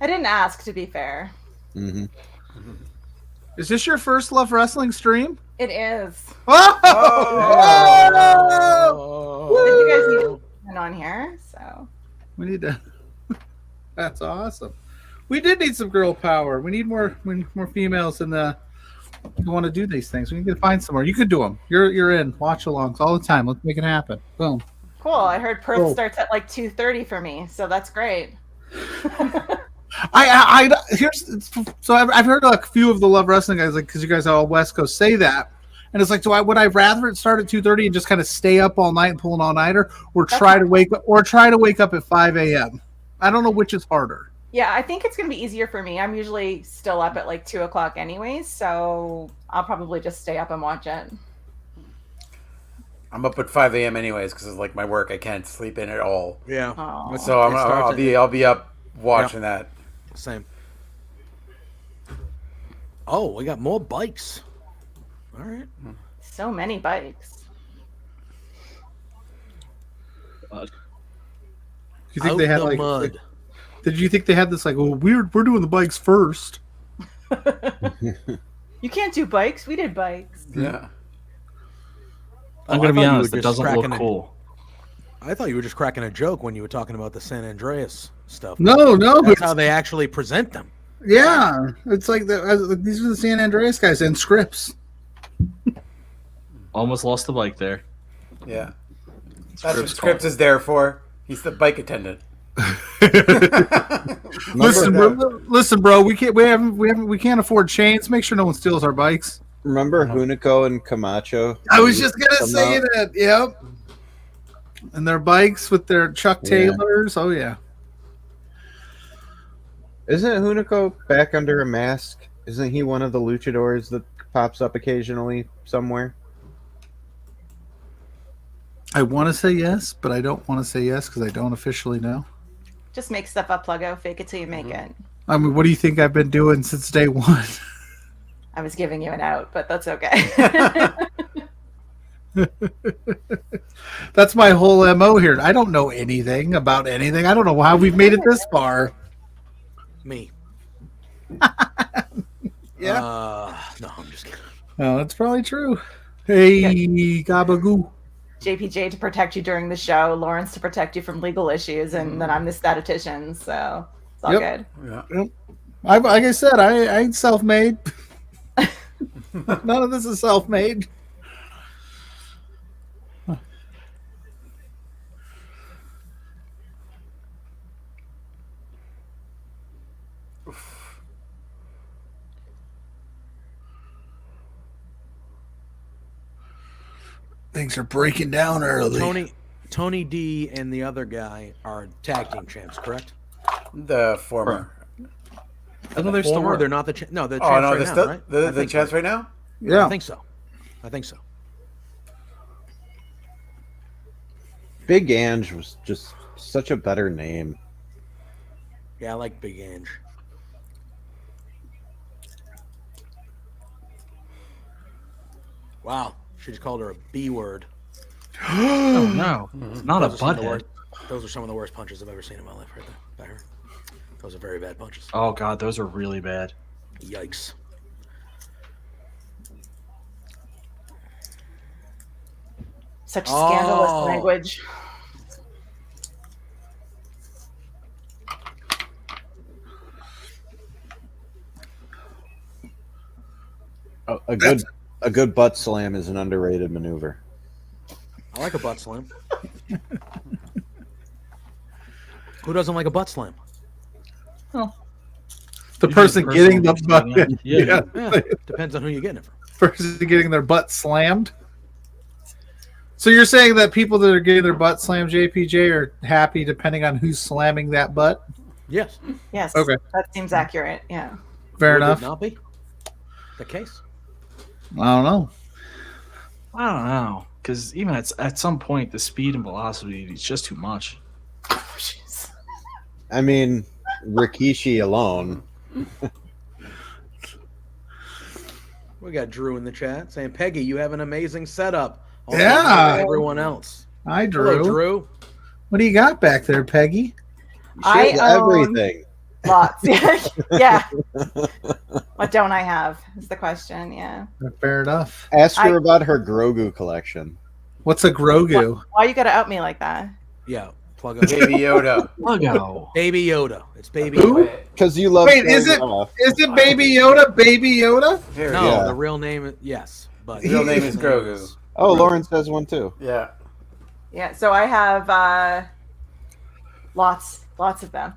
I didn't ask, to be fair. Mm-hmm. Is this your first Love Wrestling stream? It is. Oh! But you guys need to turn on here, so. We need to. That's awesome. We did need some girl power. We need more females in the who want to do these things. We need to find somewhere. You could do them. You're in watch alongs all the time. Let's make it happen. Boom. Cool. I heard Perth Cool. starts at like 2:30 for me, so that's great. I here's so I've heard a few of the Love Wrestling guys, like, because you guys all West Coast say that, and it's like, would I rather it start at 2:30 and just kind of stay up all night and pull an all nighter, or try to wake up at 5 a.m. I don't know which is harder. Yeah, I think it's going to be easier for me. I'm usually still up at like 2 o'clock anyways, so I'll probably just stay up and watch it. I'm up at 5 a.m. anyways because it's like my work. I can't sleep in at all. Yeah. Oh. So I'll be up watching that. Same. Oh, we got more bikes. All right. So many bikes. You think they had the like? mud. Did you think they had this like? Oh, we're doing the bikes first. You can't do bikes. We did bikes. Yeah. I'm Oh, gonna I be thought you honest, were it just doesn't look cracking cool. I thought you were just cracking a joke when you were talking about the San Andreas stuff. No, That's it's, how they actually present them. yeah, it's like these are the San Andreas guys and scripts. Almost lost the bike there. Yeah. That's what Scripps Scripps is there for. He's the bike attendant. Listen, bro. We can't afford chains. Make sure no one steals our bikes. Remember Hunico and Camacho? I was just gonna Come say out? that. Yep. And their bikes with their Chuck Yeah. Taylors. Oh yeah. Isn't Hunico back under a mask? Isn't he one of the luchadors that pops up occasionally somewhere? I want to say yes, but I don't want to say yes because I don't officially know. Just make stuff up, Pluggo. Fake it till you make it. I mean, what do you think I've been doing since day one? I was giving you an out, but that's okay. That's my whole MO here. I don't know anything about anything. I don't know how we've made it this far. Me. Yeah. No, I'm just kidding. Oh, that's probably true. Hey, Gabagoo. JPJ to protect you during the show, Lawrence to protect you from legal issues, and then I'm the statistician, so it's all Yep. good. Yeah. Like I said, I ain't self-made. None of this is self-made. Things are breaking down early. Tony D and the other guy are tag team champs, correct? The former. I thought they're still Former, were. they're not the no, they're Oh champs no, right they're now, still right? the I think champs so. right now. Yeah. I think so. I think so. Big Ange was just such a better name. Yeah, I like Big Ange. Wow, she just called her a B word. Oh no, not a Closest thing to butthead. word. Those are some of the worst punches I've ever seen in my life, right there. By her. Those are very bad punches. Oh god, those are really bad. Yikes. Such scandalous Oh. language. A good butt slam is an underrated maneuver. I like a butt slam. Who doesn't like a butt slam? The person getting the butt, Yeah. Yeah, depends on who you're getting it from. person getting their butt slammed. So you're saying that people that are getting their butt slammed, JPJ, are happy depending on who's slamming that butt? Yes. Yes. Okay. That seems accurate. Yeah. Fair Would enough. it not be the case? I don't know. I don't know, because even at some point, the speed and velocity is just too much. Jeez. I mean, Rikishi alone. We got Drew in the chat saying, Peggy, you have an amazing setup. Also, Yeah. everyone else. Hi, Hello, Drew. Drew. What do you got back there, Peggy? I Shit, own everything. lots. Yeah. What don't I have is the question. Yeah. Fair enough. Ask her about her Grogu collection. What's a Grogu? Why you gotta out me like that? Yeah, plug up. Baby Yoda. Pluggo. Baby Yoda. It's Baby Who? Yoda. Because you love. Wait, is showing it- off. Is it Baby Yoda? Baby Yoda? Here, No, Yeah. the real name is, yes. But His real name is Grogu. Oh, Lawrence has one too. Yeah. Yeah. So I have lots of them.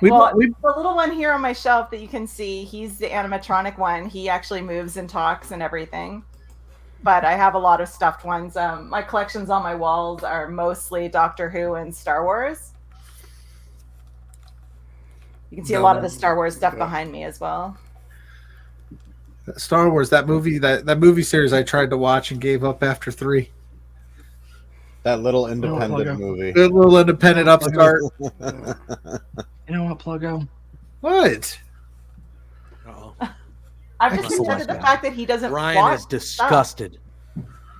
We- The little one here on my shelf that you can see, he's the animatronic one. He actually moves and talks and everything. But I have a lot of stuffed ones. My collections on my walls are mostly Doctor Who and Star Wars. You can see a lot of the Star Wars stuff behind me as well. Star Wars, that movie, that movie series I tried to watch and gave up after 3. That little independent Pluggo. movie. Good little independent upstart. You know what, Pluggo? What? Uh-oh. I've Must just have accepted the watched fact that he doesn't Ryan watch is disgusted.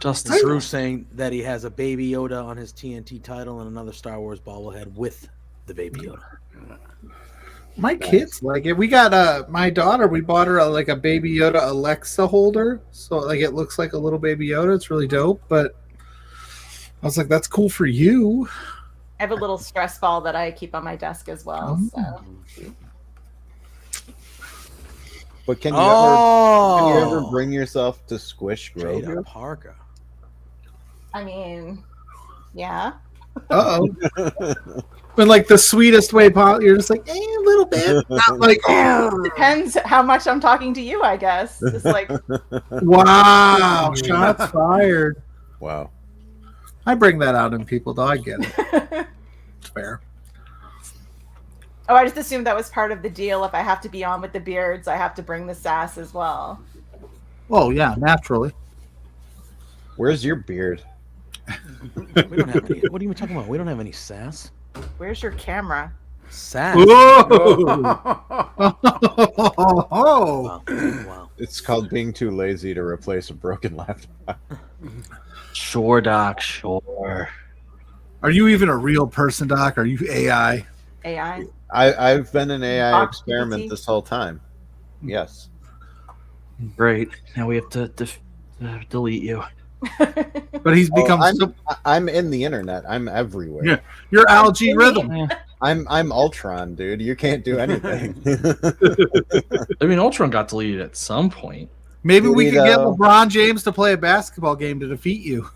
Justice. Drew saying that he has a Baby Yoda on his TNT title and another Star Wars bobblehead with the Baby Yoda. My kids like it. We got my daughter. We bought her like a Baby Yoda Alexa holder, so like it looks like a little Baby Yoda. It's really dope. But I was like, "That's cool for you." I have a little stress ball that I keep on my desk as well. So. But can you ever Oh, bring yourself to squish Jada Grogu? Parker. I mean, yeah. Uh oh. But like the sweetest way possible, you're just like a little bit, not like Depends how much I'm talking to you, I guess. Just like wow, shots fired. Wow. I bring that out in people, though. I get it. It's fair. oh, I just assumed that was part of the deal. If I have to be on with the beards, I have to bring the sass as well. Oh yeah, naturally. Where's your beard? We don't have any. What are you talking about? We don't have any sass. Where's your camera? Sass. Whoa! Wow. Wow. It's called being too lazy to replace a broken laptop. Sure, Doc. Sure. Are you even a real person, Doc? Are you AI? AI. I've been an AI Doc experiment GPT? this whole time. Yes. Great. Now we have to delete you. But he's become I'm in the internet. I'm everywhere. Yeah. Your algae rhythm. Yeah. I'm Ultron, dude. You can't do anything. I mean, Ultron got deleted at some point. Maybe we could get Burrito. LeBron James to play a basketball game to defeat you.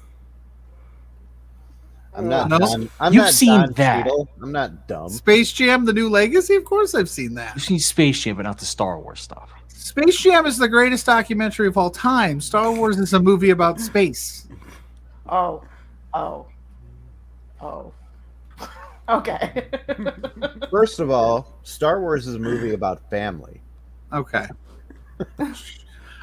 I'm not. No. Don, I'm You've not seen Don that. Cheadle. I'm not dumb. Space Jam: The New Legacy. Of course, I've seen that. You've seen Space Jam, but not the Star Wars stuff. Space Jam is the greatest documentary of all time. Star Wars is a movie about space. Oh. Okay. First of all, Star Wars is a movie about family. Okay.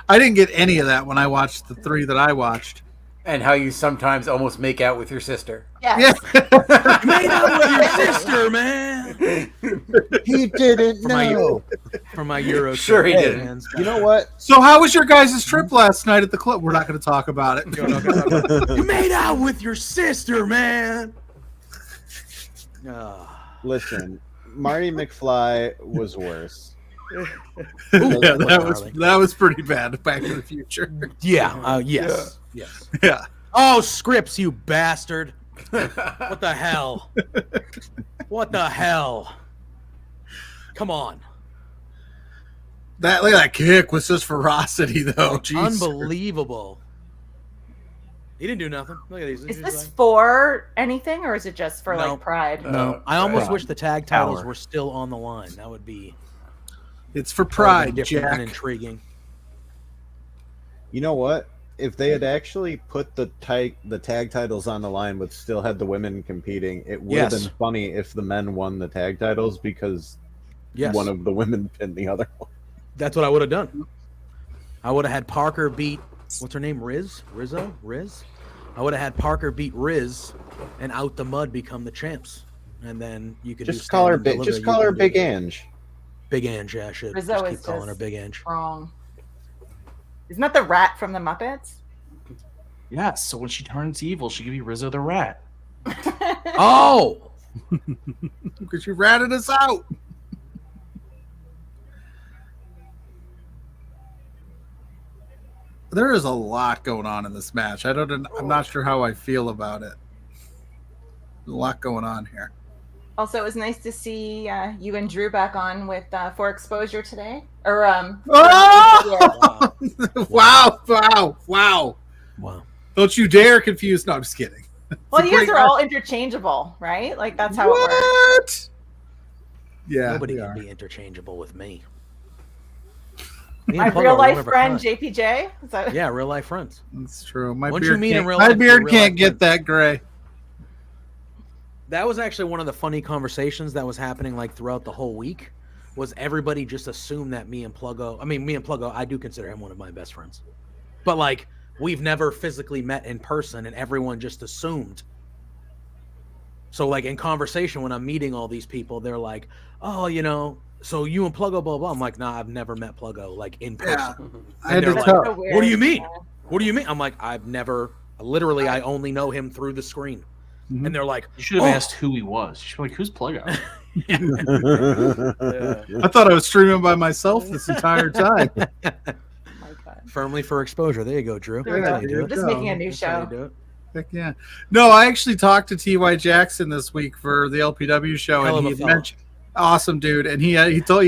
I didn't get any of that when I watched the 3 that I watched. And how you sometimes almost make out with your sister. Yes. You made out with your sister, man. He didn't know. For my Euro. Sure he trip, did. man. You know what? So how was your guys' trip last night at the club? We're not going to talk about it. You made out with your sister, man. Listen, Marty McFly was worse. that was pretty bad. Back to the Future. Yeah. Yes. Yes. Yeah. Oh, Scripps, you bastard! What the hell? What the hell? Come on! Look at that kick with such ferocity, though. Jeez. Unbelievable. He didn't do nothing. Look at these. Is this for anything, or is it just for No. like pride? No, I almost Pride. wish the tag titles Power. were still on the line. That would be It's for pride, different and Jack. intriguing. You know what? If they had actually put the tag titles on the line but still had the women competing, it would have Yes. been funny if the men won the tag titles because Yes, one of the women pinned the other one. that's what I would have done. I would have had Parker beat what's her name, Riz. I would have had Parker beat Riz, and Out the Mud become the champs, and then you could Just call her Big. Just call her Big Ange. Big Ange. Yeah, I should Rizzo just is keep calling just her Big Ange. Wrong. Isn't that the rat from the Muppets? Yes. So when she turns evil, she could be Rizzo the Rat. Oh, Because you ratted us out. There is a lot going on in this match. I'm not sure how I feel about it. There's a lot going on here. Also, it was nice to see you and Drew back on with For Exposure today. Or Oh! yeah. Wow. wow. Don't you dare confuse. No, I'm just kidding. Well, a you guys great are all interchangeable, right? Like that's how it works. What? Yeah. Nobody we can are. be interchangeable with me. My real life friend JPJ. Is that... Yeah, real life friends. That's true. My Once you beard meet in can't, real my life, beard you're real can't life get friends. that gray. That was actually one of the funny conversations that was happening like throughout the whole week. Was everybody just assumed that me and Pluggo, I do consider him one of my best friends. But like we've never physically met in person and everyone just assumed. So like in conversation when I'm meeting all these people, they're like, "Oh, so you and Pluggo, blah blah." I'm like, "Nah, I've never met Pluggo like in person." Yeah. I And had to they're tell. like, So "What do you weird. mean? What do you mean?" I'm like, "I've never. Literally, I only know him through the screen." Mhm. And they're like, You should have "Oh." asked who he was. You should be like, who's Pluggo? I thought I was streaming by myself this entire time. Oh my God. Firmly for exposure. There you go, Drew. There you That's go, how you do dude. it. Just making a new That's how you show. do it. Heck yeah. No, I actually talked to T.Y. Jackson this week for the LPW show, Hell of and a he fella. mentioned, awesome dude, and he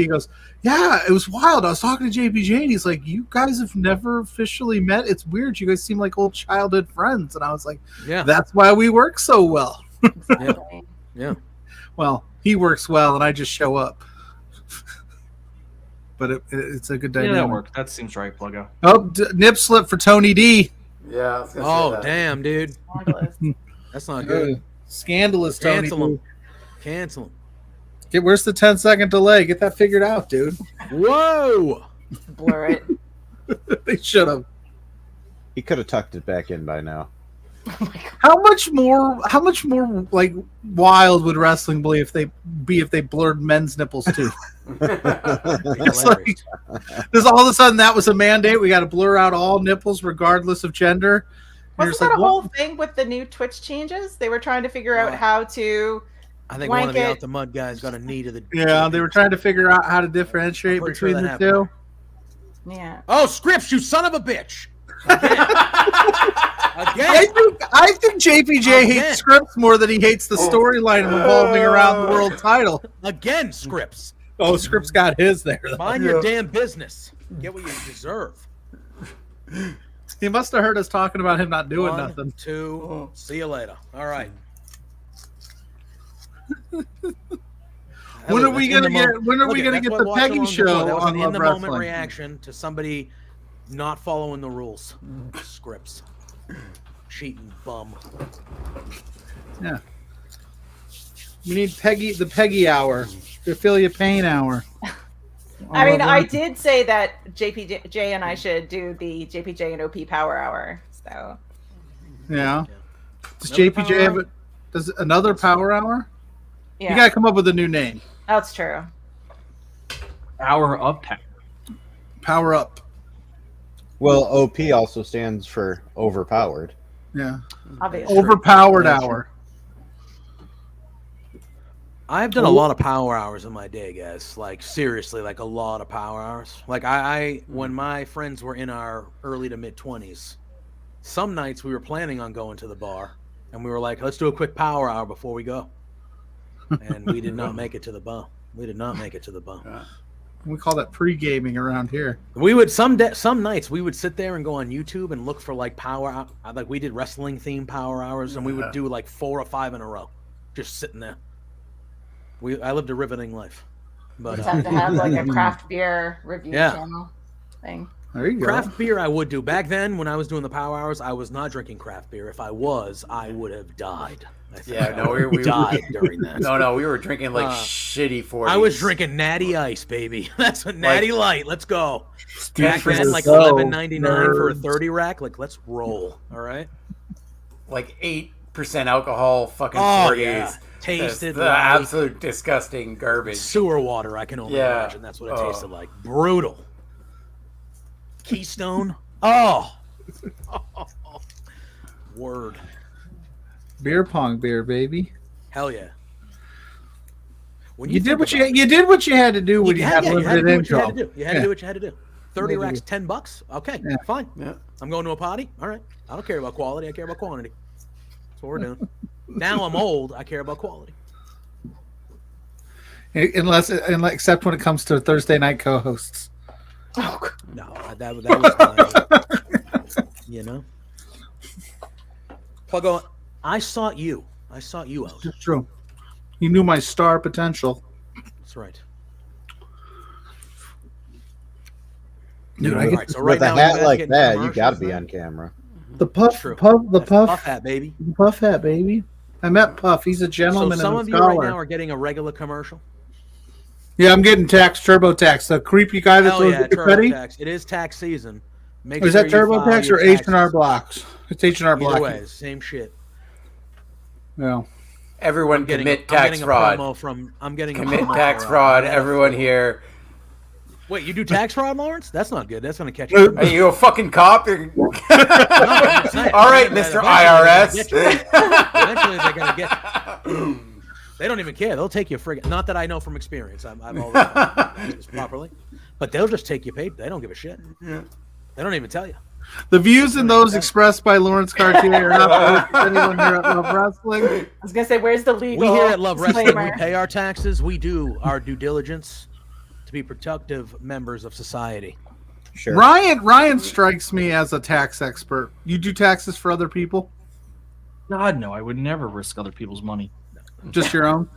goes, yeah, it was wild. I was talking to JPJ, and he's like, you guys have never officially met. It's weird. You guys seem like old childhood friends, and I was like, Yeah. that's why we work so well. Exactly. Yeah. Well, he works well, and I just show up. But it's a good Yeah, dynamic. that worked. That seems right, Pluggo. Oh, nip slip for Tony D. Yeah. I was gonna say Oh, that. damn, dude. Marvelous. That's not good. Scandalous, Tony Cancel D. him. Cancel him. Where's the 10-second delay? Get that figured out, dude. Whoa. Blur it. They should have. He could have tucked it back in by now. Oh my God. How much more like wild would wrestling be if they blurred men's nipples too? It's like, there's all of a sudden that was a mandate. We got to blur out all nipples regardless of gender. And you're Wasn't just that like, a what? whole thing with the new Twitch changes? They were trying to figure out how to. I think one of the Blanket. Out the Mud guys got a knee to the. Yeah, they were trying to figure out how to differentiate I'm pretty sure between that the happened. two. Yeah. Oh, Scripps, you son of a bitch. Again. I think JPJ Again. hates scripts more than he hates the storyline revolving around the world title. Again, Scripps. Oh, Scripps got his there. though. Mind your damn business. Get what you deserve. He must have heard us talking about him not doing One, nothing. two. See you later. All right. When are we gonna get the Peggy show That was on an Love in-the-moment Wrestling? reaction to somebody not following the rules. Scripts. Cheating bum. Yeah. We need the Peggy hour, the Philia Payne hour. I mean, I did say that JPJ and I should do the JPJ and OP Power Hour. So Yeah. Yeah. Does Another JPJ power have hour? it? Does another power hour? Yeah, You gotta come up with a new name. that's true. Hour of power. Power up. Well, OP also stands for overpowered. Yeah. Obviously. Overpowered hour. I've done a lot of power hours in my day, guys. Like seriously, like a lot of power hours. Like I when my friends were in our early to mid 20s, some nights we were planning on going to the bar, and we were like, let's do a quick power hour before we go. And we did not make it to the bar. We did not make it to the bar. We call that pre-gaming around here. We would some nights we would sit there and go on YouTube and look for like like we did wrestling themed power hours, and we would do like 4 or 5 in a row, just sitting there. I lived a riveting life, but Just have to have like a craft beer review Yeah. channel thing. There you go. craft beer I would do. Back then when I was doing the power hours, I was not drinking craft beer. If I was, I would have died. I think Yeah, I no, would we have died during that. No, we were drinking like shitty 40s. I was drinking Natty Ice, baby. That's what Natty Light. Let's go. Back for then, like so $11.99 for a nerds. 30 rack. Like, let's roll. All right. like 8% alcohol fucking Oh 40s. yeah, tasted the like absolute disgusting garbage. sewer water. I can only Yeah. imagine. That's what it Oh. tasted like. Brutal. Keystone. Oh. Word. Beer pong beer, baby. Hell yeah. When You did think what about you did what you had to do when you had yeah, you had to limited do what you had income. to do. You had to do what you had to do. 30 Yeah. racks, $10. Okay, Yeah. fine. Yeah. I'm going to a party. All right. I don't care about quality. I care about quantity. That's what we're doing. Now I'm old. I care about quality. Except when it comes to Thursday night co-hosts. No, that was my, you know. Pluggo, I sought you. I sought you out. It's true. You knew my star potential. That's right. Dude, I All get right, so right With a now, you hat guys like getting that, you commercials got to be then? on camera. the puff, True. the That's puff, Puff hat, baby. the puff hat, baby. I met Puff. He's a So gentleman some and of a you right scholar. now are getting a regular commercial. Yeah, I'm getting TurboTax. The creepy guy that Hell throws yeah, confetti. TurboTax. It is tax season. Make Is sure that you file TurboTax your or H&R taxes. Blocks? It's H&R Either Block. way, same shit. Yeah. Everyone I'm getting, commit I'm tax getting fraud. a promo from. I'm getting Commit a promo tax for, fraud. Meta. Everyone here. Wait, you do tax fraud, Lawrence? That's not good. That's going to catch you. Are you a fucking cop? No, I'm just saying. All right, Eventually Mr. they're gonna IRS. get you. Eventually, they're going to get you. They don't even care. They'll take you friggin'. Not that I know from experience. I've always done this properly, but they'll just take you paid. They don't give a shit. Yeah. They don't even tell you. The views and those expressed by Lawrence Cartier are not for anyone here at Love Wrestling. I was gonna say, where's the legal? We here at Love Wrestling, we disclaimer? pay our taxes. We do our due diligence to be productive members of society. Sure. Ryan strikes me as a tax expert. You do taxes for other people? God, no, I would never risk other people's money. Just your own?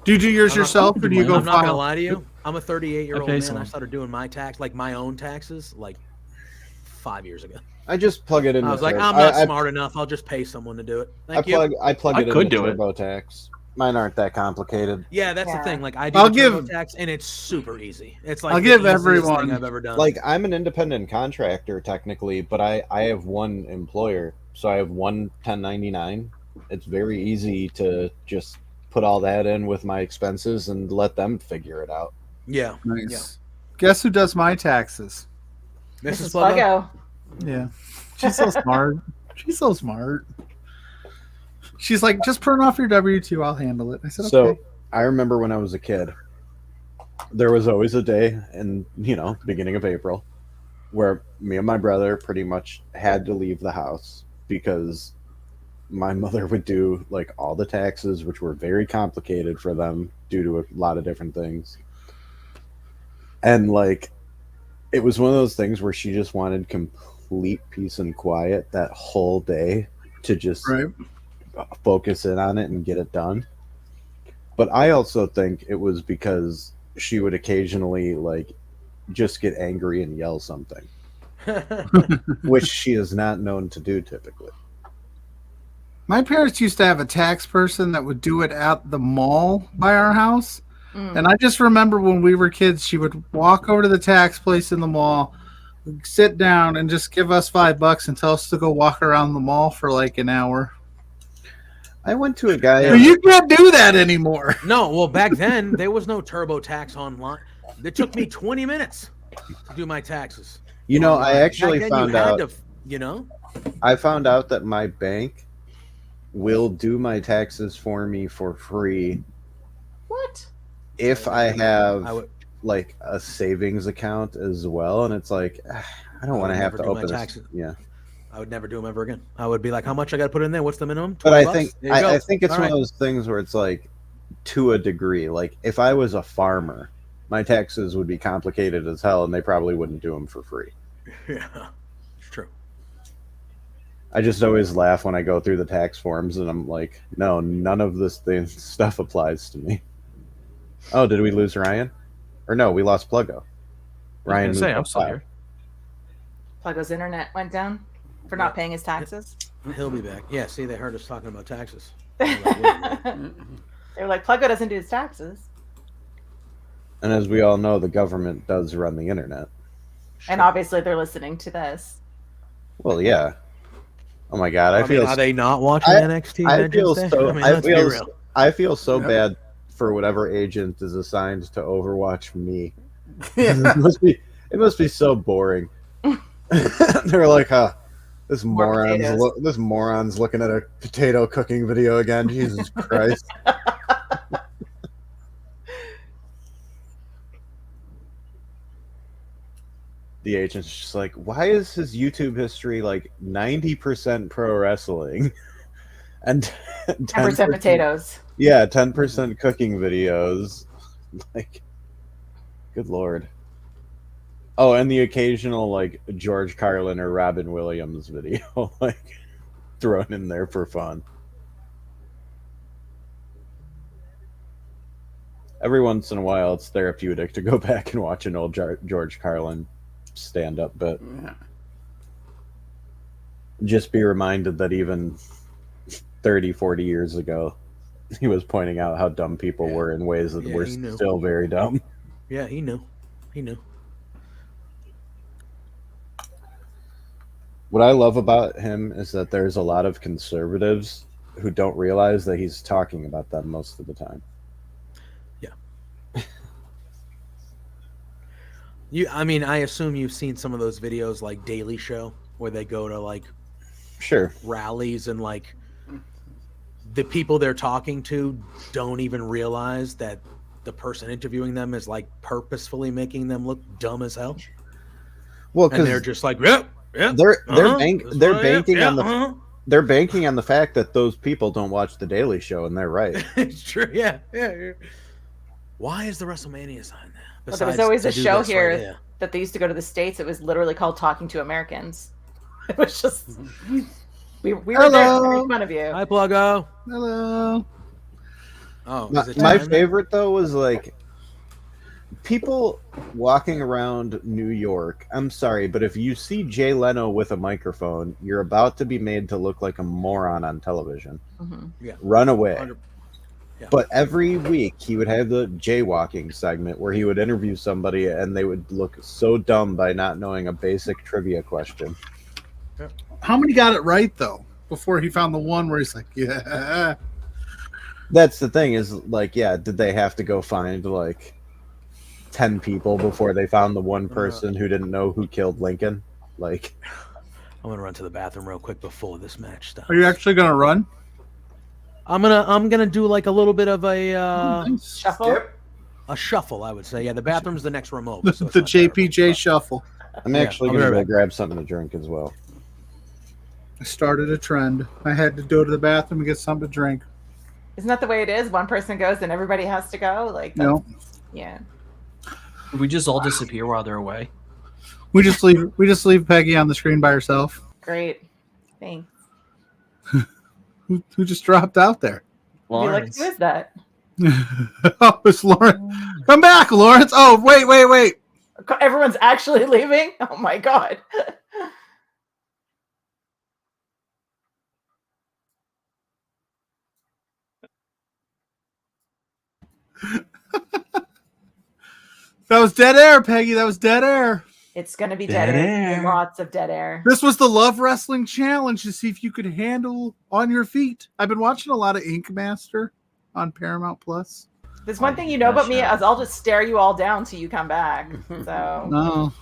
Do you do yours I'm not- yourself, or do you go I'm not gonna file? lie to you. I'm a 38-year-old Okay, man. so- I started doing my tax, like my own taxes, like 5 years ago. I just plug it in. I was like, Tur- I'm not I- smart enough. I'll just pay someone to do it. I Thank you. plug I it could into do it. TurboTax. Mine aren't that complicated. Yeah, that's the Yeah. thing. Like I do I'll the give- tax, and it's super easy. It's like I'll the give easiest everyone- thing I've ever done. Like I'm an independent contractor technically, but I have one employer, so I have one 1099. It's very easy to just put all that in with my expenses and let them figure it out. yeah, Nice. Yeah. Guess who does my taxes? Mrs. Mrs. Pluggo. Pluggo. Yeah. She's so smart. She's so smart. She's like, just print off your W-2. I'll handle it. I said, So okay. I remember when I was a kid, there was always a day in, beginning of April where me and my brother pretty much had to leave the house because my mother would do like all the taxes, which were very complicated for them due to a lot of different things. And like, it was one of those things where she just wanted complete peace and quiet that whole day to just Right. focus in on it and get it done. But I also think it was because she would occasionally like just get angry and yell something, which she is not known to do typically. My parents used to have a tax person that would do it at the mall by our house. Mm. And I just remember when we were kids, she would walk over to the tax place in the mall, sit down and just give us $5 and tell us to go walk around the mall for like an hour. I went to a guy. Yeah. You can't do that anymore. No, well, back then there was no TurboTax online. It took me 20 minutes to do my taxes. You know, online. I actually Back then, found you had out. to, you know. I found out that my bank will do my taxes for me for free What? if I have I would- like a savings account as well. And it's like, I don't I want to would have never to do my open this. taxes. Yeah. I would never do them ever again. I would be like, how much I got to put in there? What's the minimum? But I $20? think There you go. I think it's All one right. of those things where it's like, to a degree, like if I was a farmer, my taxes would be complicated as hell, and they probably wouldn't do them for free. Yeah, it's true. I just always laugh when I go through the tax forms, and I'm like, no, none of this stuff applies to me. Oh, did we lose Ryan? Or no, we lost Pluggo. Ryan moved I'm up still top. here. Pluggo's internet went down for not paying his taxes. He'll be back. Yeah, see, they heard us talking about taxes. They were like, Pluggo doesn't do his taxes. And as we all know, the government does run the internet. And obviously they're listening to this. Well, yeah. Oh my God, I mean, feel are they not watching I- NXT I Vengeance feel Day? so. I mean, I let's be feel. real. I feel so Yep. bad for whatever agent is assigned to Overwatch me. Yeah. It must be so boring. They're like, this More potatoes. this moron's looking at a potato cooking video again. Jesus Christ. The agent's just like, why is his YouTube history like 90% pro wrestling and 10% potatoes. Yeah, 10% cooking videos. Like, good lord. Oh, and the occasional like George Carlin or Robin Williams video, like thrown in there for fun. Every once in a while, it's therapeutic to go back and watch an old George Carlin stand-up bit. Yeah. Just be reminded that even 30, 40 years ago, he was pointing out how dumb people were in ways that were he knew. still very dumb. Yeah, he knew. He knew. What I love about him is that there's a lot of conservatives who don't realize that he's talking about them most of the time. I mean, I assume you've seen some of those videos like Daily Show where they go to like Sure. rallies and like the people they're talking to don't even realize that the person interviewing them is like purposefully making them look dumb as hell. Well, And they're because just like, yeah, they're uh-huh, they're that's banking yeah, on the uh-huh. they're banking on the fact that those people don't watch the Daily Show, and they're right. It's true. Yeah. Why is the WrestleMania sign there? Well, there was Besides always to a do show this here right here. that they used to go to the States. It was literally called Talking to Americans. It was just we were there to make fun of you. Hi, Pluggo. Hello. Oh, My, is it my time? favorite though was like people walking around New York. I'm sorry, but if you see Jay Leno with a microphone, you're about to be made to look like a moron on television. Mhm. Run away. 100 Yeah. But every week he would have the jaywalking segment where he would interview somebody and they would look so dumb by not knowing a basic trivia question. How many got it right though? Before he found the one where he's like, yeah. That's the thing is like, yeah, did they have to go find like 10 people before they found the one person who didn't know who killed Lincoln? Like, I'm gonna run to the bathroom real quick before this match starts. Are you actually gonna run? I'm gonna do like a little bit of Shuffle. Skip. a shuffle. I would say. Yeah, the bathroom's the next remote. The, so it's the not terrible. JPJ shuffle. I'm Yeah, actually I'll be going to right go back. grab something to drink as well. I started a trend. I had to go to the bathroom and get something to drink. Isn't that the way it is? One person goes and everybody has to go. Like, that's, No, yeah. Did we just all disappear while they're away? we just leave Peggy on the screen by herself. Great. Thanks. Who just dropped out there? You're like, Lawrence. who is that? Oh, it's Lawrence. Come back, Lawrence. Oh, wait. Everyone's actually leaving? Oh my god. That was dead air, Peggy. That was dead air. It's going to be Dead dead air. air. Lots of dead air. This was the Love Wrestling Challenge to see if you could handle on your feet. I've been watching a lot of Ink Master on Paramount Plus. There's one thing you know about me is I'll just stare you all down till you come back. So No.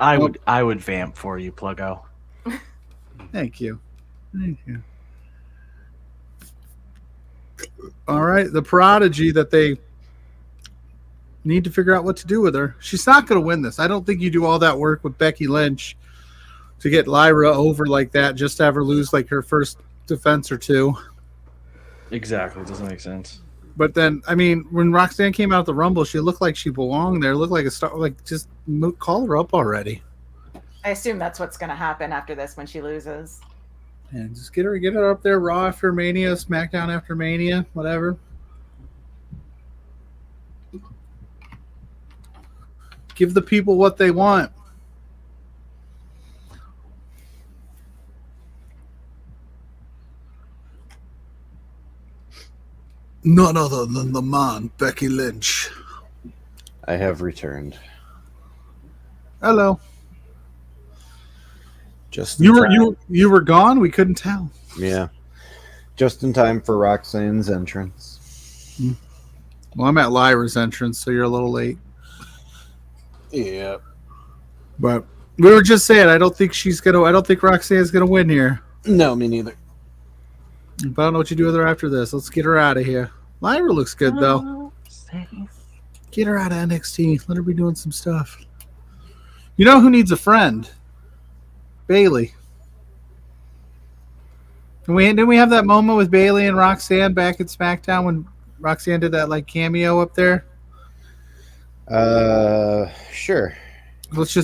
I would vamp for you, Pluggo. Thank you. Thank you. All right. The Prodigy that they need to figure out what to do with her. She's not going to win this. I don't think you do all that work with Becky Lynch to get Lyra over like that just to have her lose like her first defense or two. Exactly. It doesn't make sense. But then, I mean, when Roxanne came out the Rumble, she looked like she belonged there. Looked like a star. Like, just call her up already. I assume that's what's going to happen after this when she loses. And just get her up there. Raw after Mania, SmackDown after Mania, whatever. Give the people what they want. None other than the man, Becky Lynch. I have returned. Hello. Just You were gone? We couldn't tell. Yeah. Just in time for Roxanne's entrance. Well, I'm at Lyra's entrance, so you're a little late. Yeah. But we were just saying, I don't think Roxanne's gonna win here. No, me neither. But I don't know what you do with her after this. Let's get her out of here. Lyra looks good though. Get her out of NXT. Let her be doing some stuff. You know who needs a friend? Bailey. Didn't we have that moment with Bailey and Roxanne back at SmackDown when Roxanne did that like cameo up there? Sure.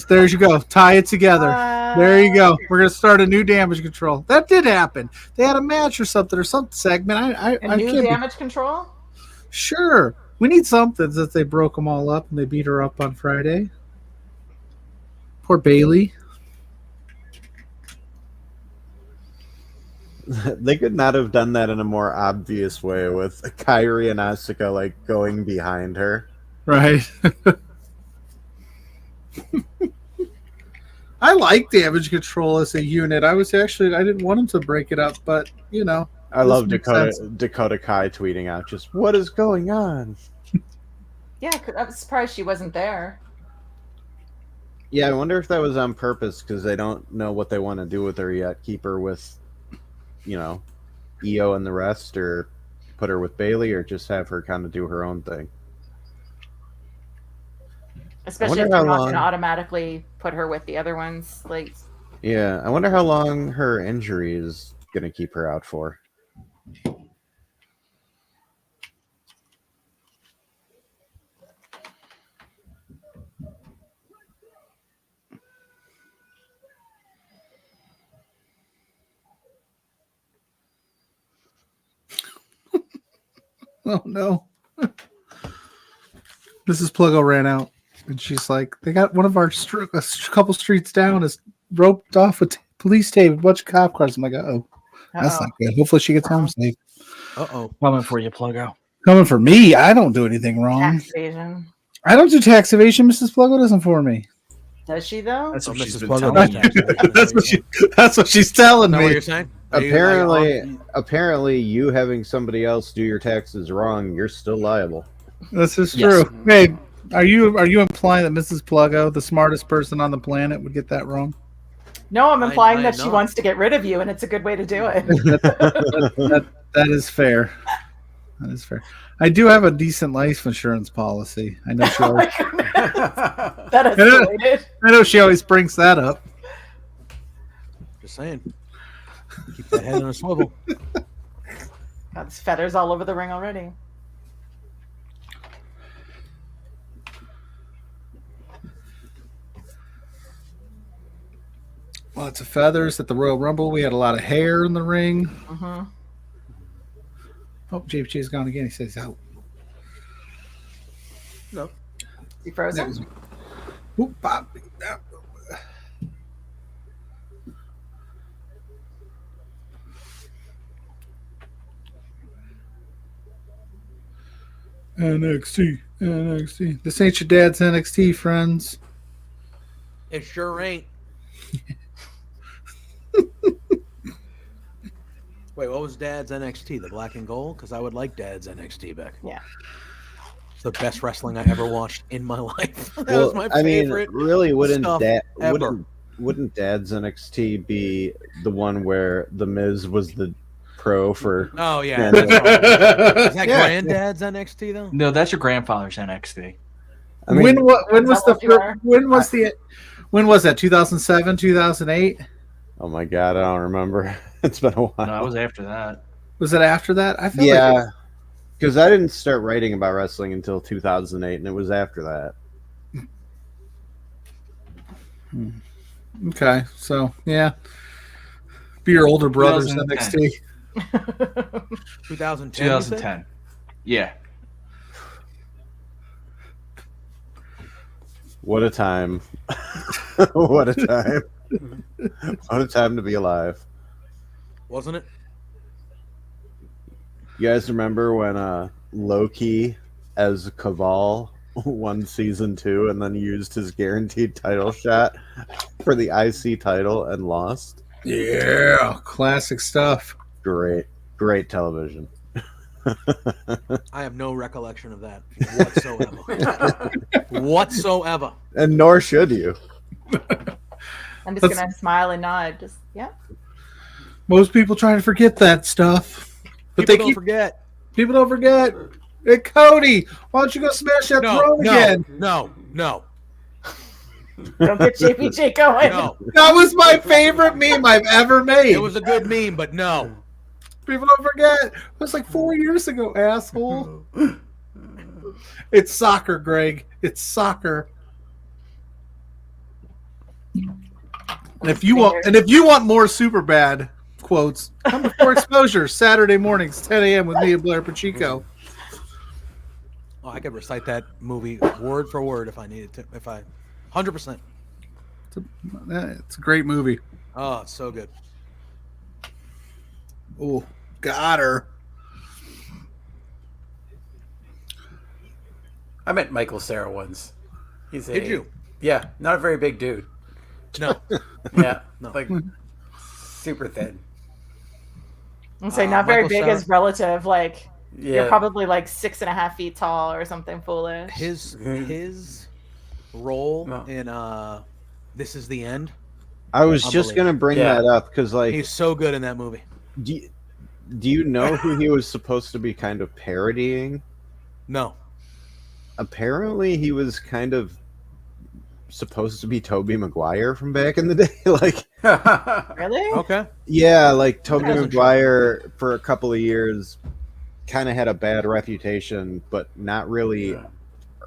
There you go. Tie it together. There you go. We're gonna start a new Damage Control. That did happen. They had a match or some segment. A new Damage Control? Sure. We need something that they broke them all up and they beat her up on Friday. Poor Bailey. They could not have done that in a more obvious way with Kairi and Asuka like going behind her. Right. I like Damage Control as a unit. I didn't want him to break it up, but you know. I love Dakota Kai tweeting out just what is going on. Yeah, I was surprised she wasn't there. Yeah, I wonder if that was on purpose because they don't know what they want to do with her yet. Keep her with, Io and the rest, or put her with Bailey, or just have her kind of do her own thing. Especially if they're not going to automatically put her with the other ones. Yeah, I wonder how long her injury is going to keep her out for. Oh no. Mrs. Pluggo ran out. And she's like, they got one of our a couple streets down is roped off with police tape, a bunch of cop cars. I'm like, uh-oh. That's not good. Hopefully she gets home safe. Uh-oh. Coming for you, Pluggo. Coming for me. I don't do anything wrong. Tax evasion. I don't do tax evasion. Mrs. Pluggo doesn't for me. Does she though? That's what she's Mrs. been Pluggo telling me. That's what she's telling Is that me. what you're saying? Apparently, you having somebody else do your taxes wrong, you're still liable. This is Yes. true. Hey, are you implying that Mrs. Pluggo, the smartest person on the planet, would get that wrong? No, I'm implying I that am she not. wants to get rid of you, and it's a good way to do it. That is fair. That is fair. I do have a decent life insurance policy. I know she Oh always, my goodness. That escalated. I know she always brings that up. Just saying. Keep that head on a swivel. Got his feathers all over the ring already. Lots of feathers at the Royal Rumble. We had a lot of hair in the ring. Mm-hmm. Oh, JPJ's gone again. He says out. No. Is he frozen? Oop, pop. NXT NXT. This ain't your dad's NXT, friends. It sure ain't. Wait, what was Dad's NXT? The black and gold? Because I would like Dad's NXT back. Yeah. It's the best wrestling I ever watched in my life. That was my favorite. I mean, really, wouldn't stuff ever. wouldn't Dad's NXT be the one where the Miz was the pro for? Oh yeah. Yeah. That's right. Is that Yeah. Granddad's NXT though? No, that's your grandfather's NXT. I mean, when was the That's what you are. when was that? 2007, 2008? oh my god, I don't remember. It's been a while. No, I was after that. Was it after that? I feel like Yeah, because I didn't start writing about wrestling until 2008, and it was after that. okay. So yeah, be your older brother's 2010. NXT. 2010. 2010. Yeah. What a time! What a time! What a time to be alive. Wasn't it? You guys remember when Loki as Caval won season 2 and then used his guaranteed title shot for the IC title and lost? Yeah, classic stuff. Great television. I have no recollection of that whatsoever. Whatsoever. And nor should you. I'm just gonna smile and nod. Just yeah. Most people try to forget that stuff, but People don't forget. people don't forget. Hey, Cody, why don't you go smash that throne again? No. Don't get JPJ going. No. That was my favorite meme I've ever made. It was a good meme, but no. People don't forget. It was like 4 years ago, asshole. It's soccer, Greg. It's soccer. And if you want more super bad quotes, come before exposure Saturday mornings, 10 a.m. with me and Blair Pacheco. Oh, I could recite that movie word for word if I needed to. 100%. It's a great movie. Oh, it's so good. Oh, got her. I met Michael Cera once. Did you? Yeah, not a very big dude. No. Yeah, No. like super thin. And say not very Michael big Cera- as relative. Like Yeah, you're probably like 6.5 feet tall or something foolish. His role No. in This Is the End. I was just going to bring Yeah. that up because, like, He's so good in that movie. do you know who he was supposed to be kind of parodying? No. Apparently, he was kind of supposed to be Tobey Maguire from back in the day. Like, Really? Okay. yeah, like Tobey That doesn't Maguire for a couple of years kind of had a bad reputation, but not really.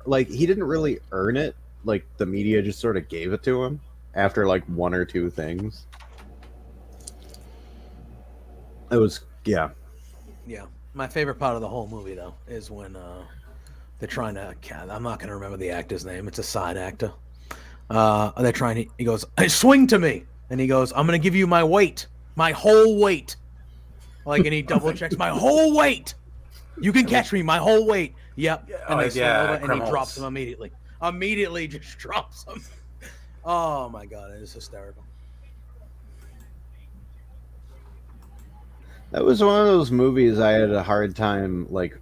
Like, he didn't really earn it. Like, the media just sort of gave it to him after like one or two things. It was, yeah. Yeah. My favorite part of the whole movie, though, is when they're trying to. I'm not going to remember the actor's name. It's a side actor. They're trying to. He goes, "Hey, swing to me," and he goes, "I'm going to give you my weight, my whole weight." Like, and he double checks my whole weight. You can catch me, my whole weight. Yep. And they swing over, and he criminals. drops him immediately. Immediately, just drops him. Oh my god, it is hysterical. That was one of those movies I had a hard time like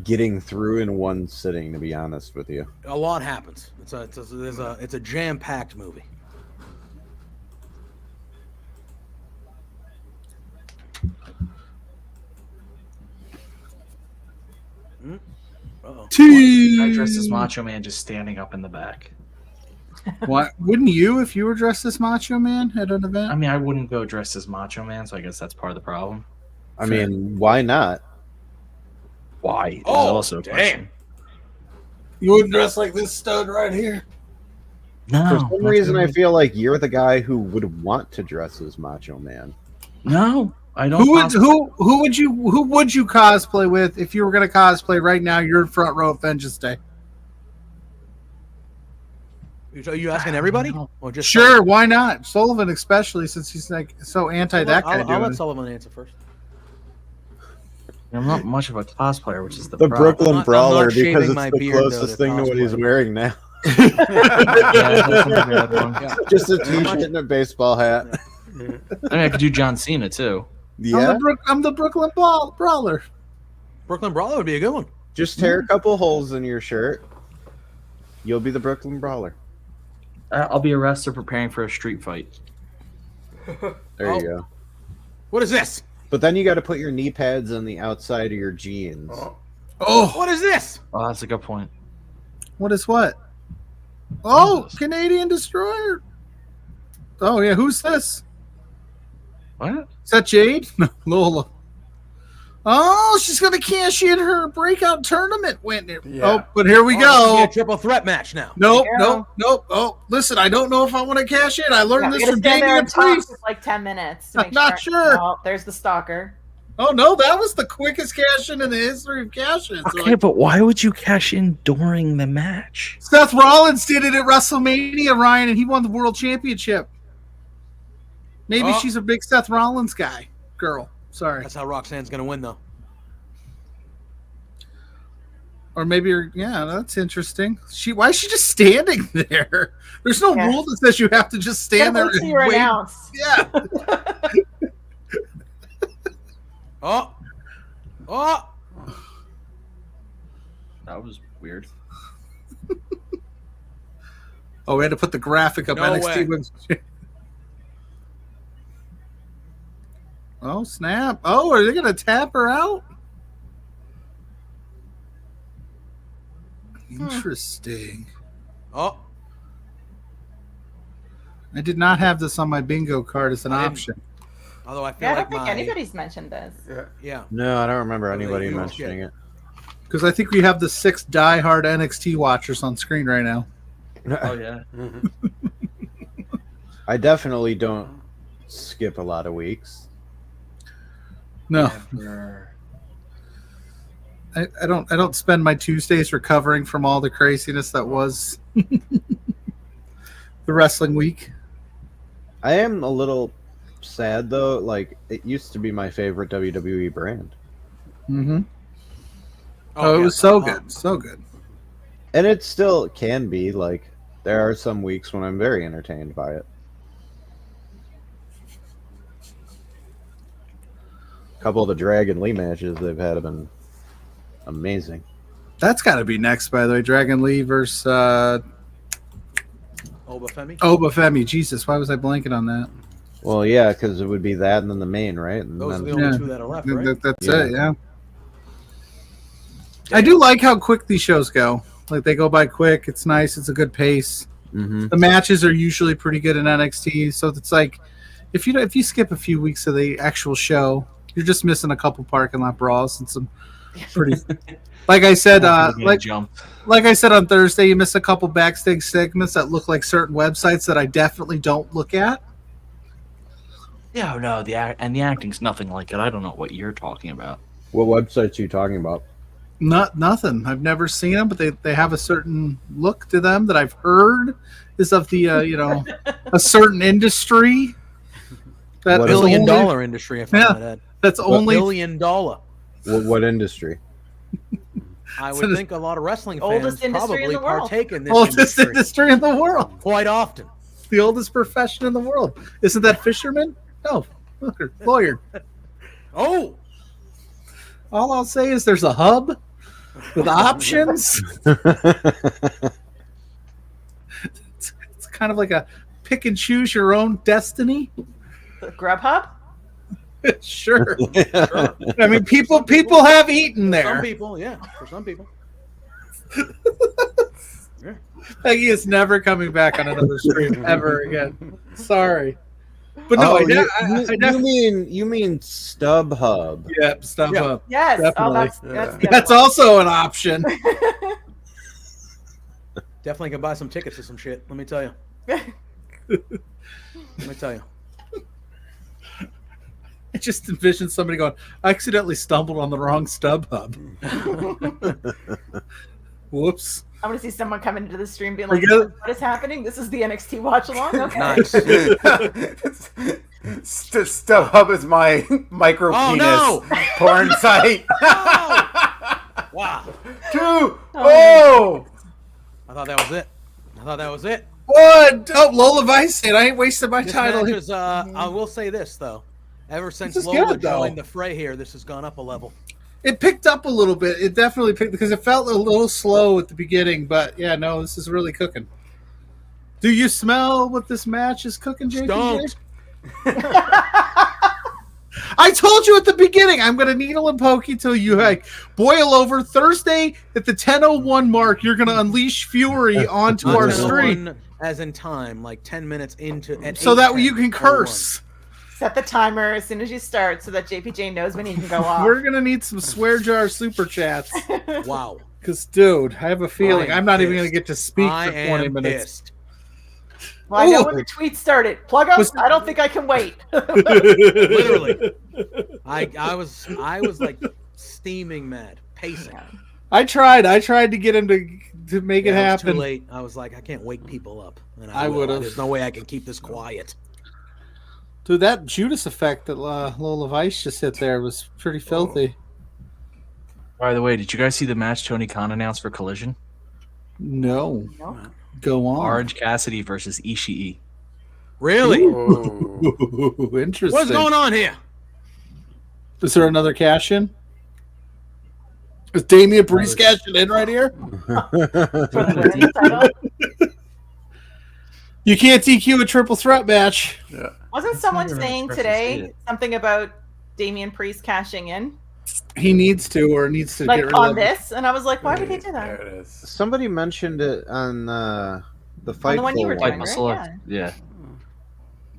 getting through in one sitting, to be honest with you. A lot happens. It's a jam-packed movie. Uh-oh. I dressed as Macho Man just standing up in the back. What wouldn't you if you were dressed as Macho Man at an event? I mean, I wouldn't go dressed as Macho Man, so I guess that's part of the problem. I mean, why not? Why? There's Oh, also a damn. question. You wouldn't dress like this stud right here. No. For some that's reason, I really- feel like you're the guy who would want to dress as Macho Man. No, I don't. Who would you cosplay with if you were going to cosplay right now? You're in front row of Vengeance Day. Are you asking everybody? Or just Sure, why not? Sullivan, especially since he's like so anti that guy I'll doing let it. Sullivan answer first. I'm not much of a cosplayer, which is the The problem. Brooklyn I'm not Brawler shaving because it's my the beard, though, closest to thing to what he's cosplay. wearing now. Yeah, that's not a bad one. Yeah. Just a t-shirt and a baseball hat. I mean, I could do John Cena too. Yeah, I'm the Brooklyn Brawler. Brooklyn Brawler would be a good one. just tear a couple holes in your shirt. You'll be the Brooklyn Brawler. I'll be arrested preparing for a street fight. There you go. What is this? But then you got to put your knee pads on the outside of your jeans. Oh, What is this? Oh, that's a good point. what is what? Oh, Jesus. Canadian Destroyer. Oh yeah, who's this? What? Is that Jade? No, Lola. Oh, she's gonna cash in her breakout tournament win. Yeah. Oh, but here we Oh, this is go. a triple threat match now. Nope, Yeah. nope. Oh, listen, I don't know if I want to cash in. I Yeah, learned we this gotta from stand there Damian and talk Priest. for like 10 minutes. To I'm make not sure. Oh, there's the stalker. Oh no, that was the quickest cash in the history of cash ins. Okay, but why would you cash in during the match? Seth Rollins did it at WrestleMania, Ryan, and he won the world championship. Maybe Oh. she's a big Seth Rollins guy. Girl. Sorry. That's how Roxanne's going to win, though. Or maybe that's interesting. Why is she just standing there? There's no Yeah. rule that says you have to just stand there Wait till and you're wait. announced. Yeah. Oh! Oh! That was weird. Oh, we had to put the graphic up. No NXT way. Women's. Oh, snap. Oh, are they going to tap her out? Interesting. Oh! I did not have this on my bingo card as an I didn't. option. Although I feel Yeah, I like don't think anybody's mentioned this. Yeah. No, I don't remember Oh, anybody you mentioning it. Because I think we have the 6 diehard NXT watchers on screen right now. Oh yeah. I definitely don't skip a lot of weeks. No, Never. I don't spend my Tuesdays recovering from all the craziness that was the wrestling week. I am a little sad though. Like it used to be my favorite WWE brand, Mm-hmm. Oh, it yeah. was so good. So good. and it still can be. Like there are some weeks when I'm very entertained by it. A couple of the Dragon Lee matches they've had have been amazing. That's got to be next, by the way. Dragon Lee versus Obafemi? Obafemi. Jesus, why was I blanking on that? Well, yeah, because it would be that and then the main, right? And Those are then, the only Yeah. two that are left, right? That's Yeah. it, yeah. I do like how quick these shows go. Like, they go by quick. It's nice. It's a good pace. Mhm. The matches are usually pretty good in NXT, so it's like if you skip a few weeks of the actual show, you're just missing a couple parking lot brawls and some pretty. Like I said, Jump. like I said on Thursday, you miss a couple backstage segments that look like certain websites that I definitely don't look at. Yeah, no, the acting's nothing like it. I don't know what you're talking about. What websites are you talking about? Nothing. I've never seen them, but they have a certain look to them that I've heard is of the a certain industry. That What is is $1 billion only- industry, if I Yeah. might add. That's only $1 billion. What industry? I So would this- think a lot of wrestling Oldest fans industry in probably the world. partake in this oldest industry industry in the world. quite often. The oldest profession in the world. Isn't that fisherman? No, lawyer. Oh! All I'll say is there's a hub with options. It's kind of like a pick and choose your own destiny. The Grubhub? Sure. Sure. I mean, people have eaten Some there. people, yeah. For some people. Peggy is never coming back on another stream ever again. Sorry, but no, Oh, I you mean StubHub? Yep, stuff Yeah. up. Yes. Definitely. Oh, that's the other That's one. also an option. Definitely can buy some tickets to some shit, let me tell you. Let me tell you. I just envisioned somebody going, I accidentally stumbled on the wrong StubHub. Whoops. I want to see someone come into the stream being like, Forget it. what is happening? This is the NXT watch along? Okay. Nice. StubHub is my micro penis no! porn site. Wow. Oh! I thought that was it. What? Oh, Lola Vice said, I ain't wasted my This title. match is, I will say this, though. Ever since is Lola good, though. joined the fray here, this has gone up a level. It picked up a little bit. It definitely picked because it felt a little slow at the beginning, but yeah, no, this is really cooking. Do you smell what this match is cooking, JPJ? Don't. I told you at the beginning, I'm going to needle and poke you till you boil over. Thursday at the 10:01 mark, you're going to unleash fury onto our stream. As in time, like 10 minutes into it. So that you can curse. Set the timer as soon as you start so that JPJ knows when he can go off. We're going to need some swear jar super chats. Wow. Because, dude, I have a feeling I'm not even going to get to speak I for 20 am minutes. pissed. Well, I know when the tweet started. Plug up. I don't think I can wait. Literally. I was like steaming mad, pacing. I tried to get him to make it It was happen. too late. I was like, I can't wake people up. And I will. would've. There's no way I can keep this quiet. Dude, that Judas effect that Lola Vice just hit there was pretty filthy. By the way, did you guys see the match Tony Khan announced for Collision? No. Go on. Orange Cassidy versus Ishii. Really? Ooh, interesting. What's going on here? Is there another cash in? Is Damian Priest cashing in right here? You can't DQ a triple threat match. Yeah. Wasn't someone Really saying impressive today to see it. something about Damian Priest cashing in? He needs to, or needs to Like get rid on of this? And I was like, why would he do There that? it is. Somebody mentioned it on the On the one you were Fightful doing, one. right? Select. Yeah.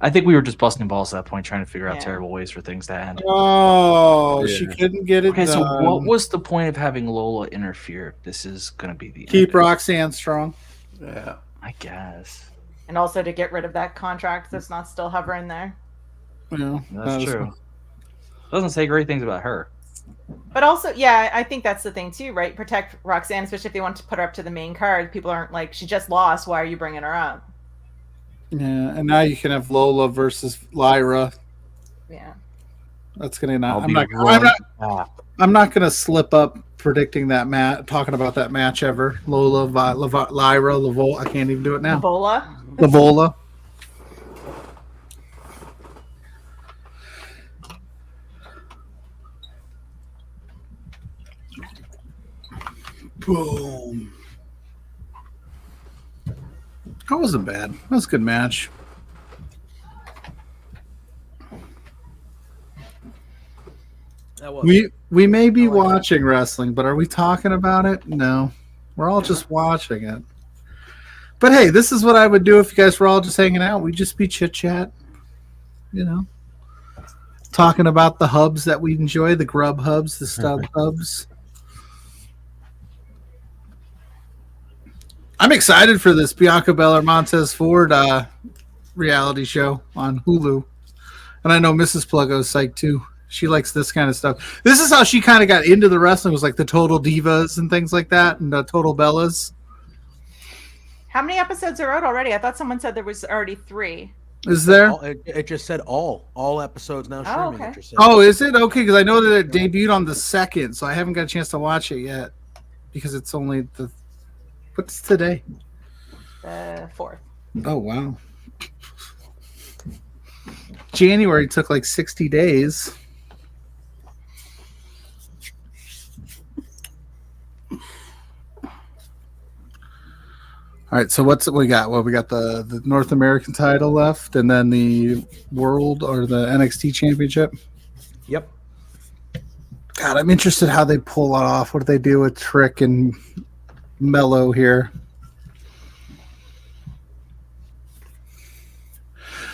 I think we were just busting balls at that point, trying to figure out Yeah. terrible ways for things to end. Oh, Yeah. she couldn't get it Okay, so done. what was the point of having Lola interfere? This is going to be the Keep end. Roxanne strong. Yeah. I guess. And also to get rid of that contract that's not still hovering there. Yeah, That's true. Doesn't say great things about her. But also, yeah, I think that's the thing too, right? Protect Roxanne, especially if they want to put her up to the main card. People aren't like, she just lost. Why are you bringing her up? Yeah, and now you can have Lola versus Lyra. Yeah. That's gonna not. I'll I'm be not. right I'm not gonna slip up predicting that match, talking about that match ever. Lola, Lyra, Lavola. I can't even do it now. Ebola. Lavola. Boom. That wasn't bad. That was a good match. That was We may be watching wrestling, but are we talking about it? No. We're all just watching it. But hey, this is what I would do if you guys were all just hanging out. We'd just be chit chat, you know, talking about the hubs that we enjoy, the grub hubs, the stub hubs. I'm excited for this Bianca Belair Montez Ford reality show on Hulu. And I know Mrs. Pluggo's psyched too. She likes this kind of stuff. This is how she kind of got into the wrestling, was like the Total Divas and things like that, and the Total Bellas. How many episodes are out already? I thought someone said there was already 3. Is there? it just said all episodes now streaming. okay. It just said. Oh, is it? Okay, because I know that it debuted on the 2nd, so I haven't got a chance to watch it yet. Because it's only the... What's today? The 4th. Oh, wow. January took like 60 days. All right, so what's we got? Well, we got the North American title left, and then the World or the NXT Championship. Yep. God, I'm interested how they pull it off. What do they do with Trick and Mello here?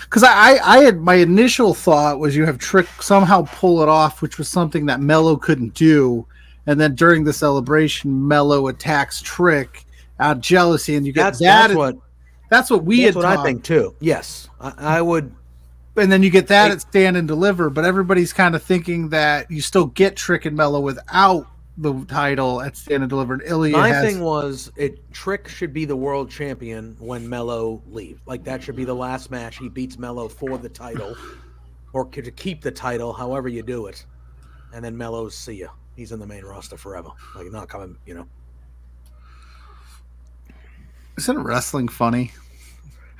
Because I had my initial thought was you have Trick somehow pull it off, which was something that Mello couldn't do, and then during the celebration, Mello attacks Trick out of jealousy, and you get That's what we That's had what I talked. think too. Yes, I would. And then you get that at Stand and Deliver, but everybody's kind of thinking that you still get Trick and Mello without the title at Stand and Deliver. And Ilya My has, thing was, Trick should be the world champion when Mello leaves. Like that should be the last match. He beats Mello for the title, or to keep the title, however you do it, and then Mellows, see ya. He's in the main roster forever. Like, not coming, Isn't wrestling funny?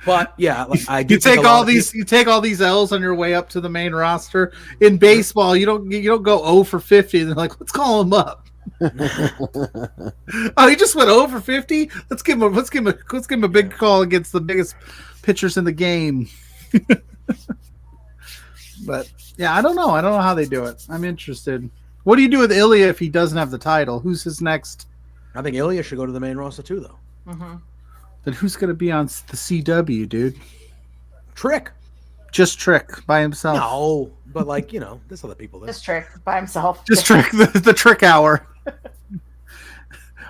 But yeah, like, I do You think take a lot all of these you take all these L's on your way up to the main roster. In baseball, you don't go 0 for 50 and they're like, let's call him up. Oh, he just went 0 for 50? Let's give him a big call against the biggest pitchers in the game. But yeah, I don't know. I don't know how they do it. I'm interested. What do you do with Ilya if he doesn't have the title? Who's his next? I think Ilya should go to the main roster too, though. Mm-hmm. Then who's going to be on the CW, dude? Trick. Just Trick by himself. No, but like, there's other people there. Just Trick by himself. Just Trick, the Trick Hour.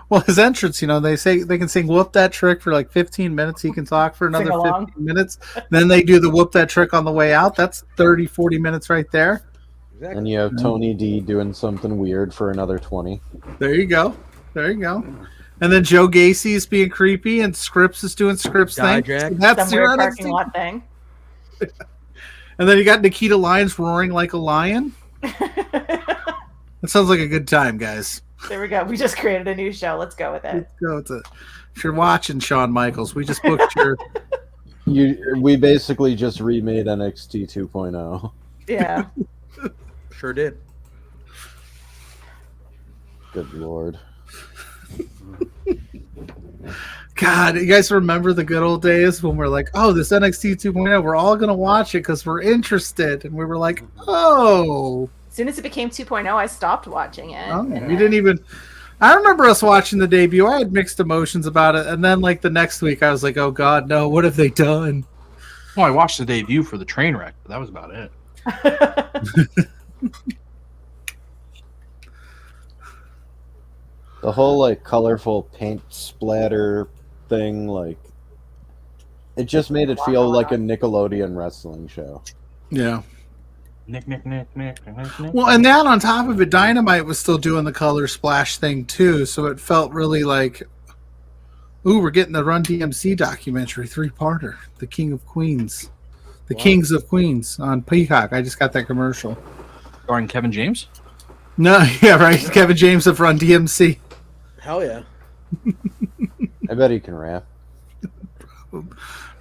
Well, his entrance, they say they can sing "Whoop That Trick" for like 15 minutes. He can talk for another 15 minutes. Then they do the "Whoop That Trick" on the way out. That's 30, 40 minutes right there. Exactly. And you have Tony D doing something weird for another 20. There you go. And then Joe Gacy is being creepy, and Scripps is doing Scripps thing. So that's some your weird parking NXT. lot thing. And then you got Nikita Lyons roaring like a lion. That sounds like a good time, guys. There we go. We just created a new show. Let's go with it. Let's go with it. If you're watching Shawn Michaels, we just booked your. We basically just remade NXT 2.0. Yeah. Sure did. Good lord. God, you guys remember the good old days when we're like, oh, this NXT 2.0, we're all going to watch it because we're interested. And we were like, oh. As soon as it became 2.0, I stopped watching it. Oh, we didn't even. I remember us watching the debut. I had mixed emotions about it. And then, like, the next week, I was like, oh, God, no, what have they done? Well, I watched the debut for the train wreck, but that was about it. The whole, like, colorful paint splatter thing, like, it just made it feel like a Nickelodeon wrestling show. Yeah. Nick. Well, and then on top of it, Dynamite was still doing the color splash thing, too. So it felt really like, ooh, we're getting the Run DMC documentary, 3-parter, The King of Queens. The Kings of Queens on Peacock. I just got that commercial. Starring Kevin James? No, yeah, right. Kevin James of Run DMC. Hell yeah. I bet he can rap.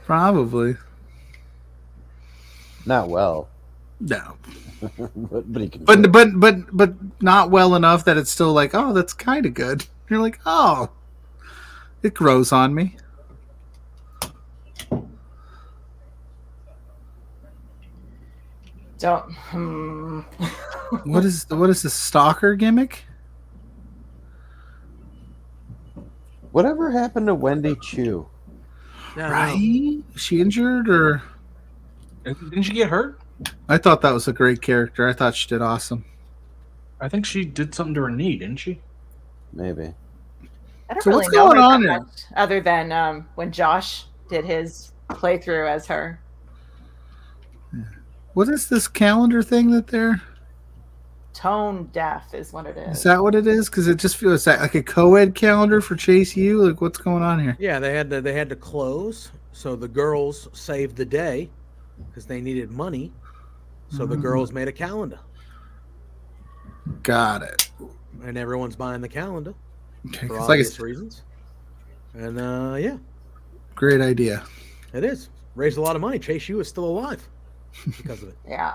Probably. Not well. No. but he can. But not well enough that it's still like, oh, that's kind of good. You're like, oh, it grows on me. Don't. What is the stalker gimmick? Whatever happened to Wendy Chu? Right? Is she injured or? Didn't she get hurt? I thought that was a great character. I thought she did awesome. I think she did something to her knee, didn't she? Maybe. I don't So really what's know going her on that here? much, other than when Josh did his playthrough as her. What is this calendar thing that they're? Tone deaf is what it is. Is that what it is? Because it just feels like a co-ed calendar for Chase U. Like, what's going on here? Yeah, they had to close, so the girls saved the day because they needed money. So the girls made a calendar, Got it. and everyone's buying the calendar Okay, for 'cause like obvious reasons. And yeah, great idea. it is raised a lot of money. Chase U is still alive because of it. Yeah.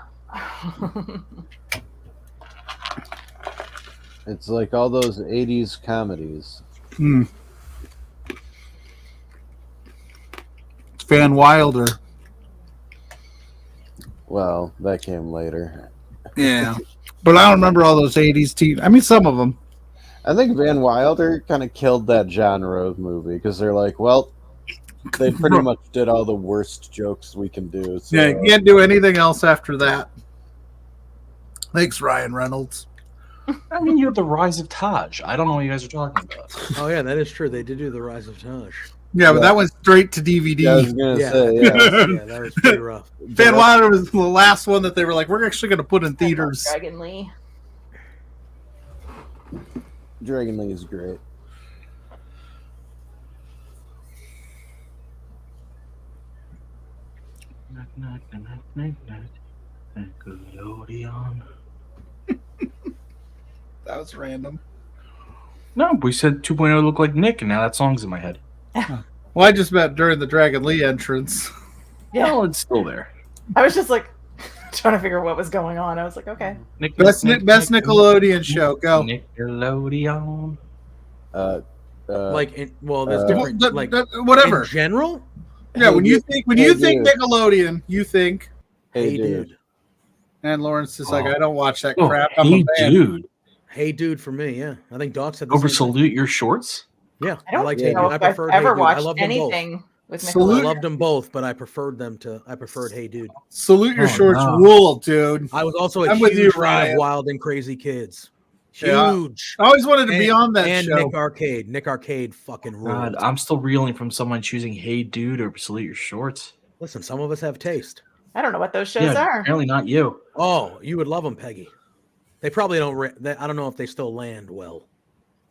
It's like all those 80s comedies. Van Wilder. Well, that came later. Yeah, but I don't remember all those '80s TV. I mean, some of them. I think Van Wilder kind of killed that genre of movie because they're like, well, they pretty much did all the worst jokes we can do. So. Yeah, you can't do anything else after that. Thanks, Ryan Reynolds. I mean, you have the Rise of Taj. I don't know what you guys are talking about. Oh yeah, that is true. They did do the Rise of Taj. Yeah, but that went straight to DVD. Yeah, I was gonna Yeah. say, yeah. Yeah, that was pretty rough. Van Wilder was the last one that they were like, we're actually going to put in theaters. Dragon Lee. Dragon Lee is great. Nickelodeon. That was random. No, we said 2.0 looked like Nick, and now that song's in my head. Well, I just meant during the Dragon Lee entrance. Yeah. Well, it's still there. I was just like trying to figure what was going on. I was like, okay. Best Nickelodeon show. Go. Nickelodeon. There's different whatever. in general. Yeah, when you think dude. Nickelodeon, you think. Hey, dude. And Lawrence is like, I don't watch that Oh, crap. I'm hey, a man. dude. Hey, dude, for me, yeah. I think Doc said the Over same thing. Salute Your Shorts? Yeah, I don't liked Hey Dude. know I if I've preferred ever Hey Dude. I watched loved them both. anything with Salute- I Nickelodeon. loved them both, but I preferred Hey Dude. Salute Your Oh, Shorts no. rule, dude. I was also a I'm with huge you, fan Ryan. of Wild and Crazy Kids. Yeah. Huge. I always wanted to be on that and show. Nick Arcade. Nick Arcade fucking ruled. God, I'm still reeling from someone choosing Hey Dude over Salute Your Shorts. Listen, some of us have taste. I don't know what those shows Yeah, are. apparently not you. Oh, you would love them, Peggy. They probably don't. I don't know if they still land well.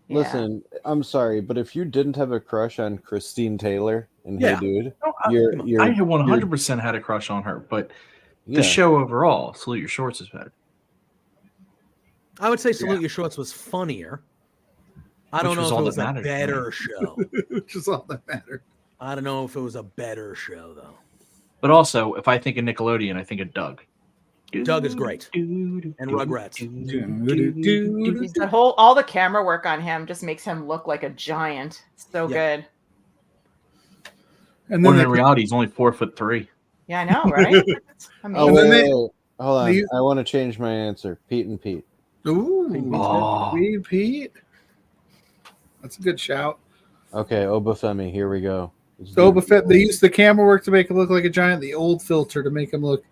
Yeah. Listen, I'm sorry, but if you didn't have a crush on Christine Taylor and Yeah. Hey Dude, No, you're I 100% had a crush on her, but yeah. the show overall, Salute Your Shorts is better. I would say Salute Your Shorts was funnier. I don't Which know was if all it was that a mattered to me. better show. Which is all that mattered. I don't know if it was a better show though. But also, if I think of Nickelodeon, I think of Doug. Doug is great. And Rugrats. That all the camera work on him just makes him look like a giant. So Yeah. good. And When then in reality, he's only 4'3". Yeah, I know, right? It's Oh, amazing. then wait, they- hold on. they- I want to change my answer. Pete and Pete. Ooh, Oh. Pete. That's a good shout. Okay, Obafemi, here we go. So they used the camera work to make him look like a giant, the old filter to make him look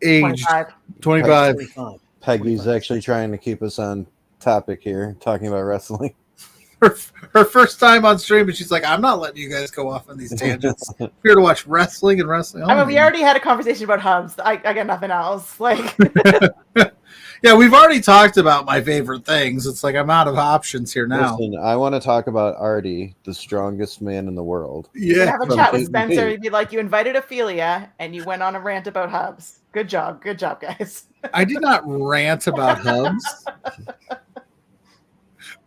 aged. 25. 25. Peggy's actually trying to keep us on topic here, talking about wrestling. Her first time on stream, and she's like, I'm not letting you guys go off on these tangents. We're here to watch wrestling and wrestling. I mean, we already had a conversation about hubs. I got nothing else. Like, Yeah, we've already talked about my favorite things. It's like I'm out of options here now. Listen, I want to talk about Artie, the strongest man in the world. you Yeah. have a from chat with Pete and Spencer. Pete. You'd be like, you invited Ophelia, and you went on a rant about hubs. Good job, guys. I did not rant about hubs.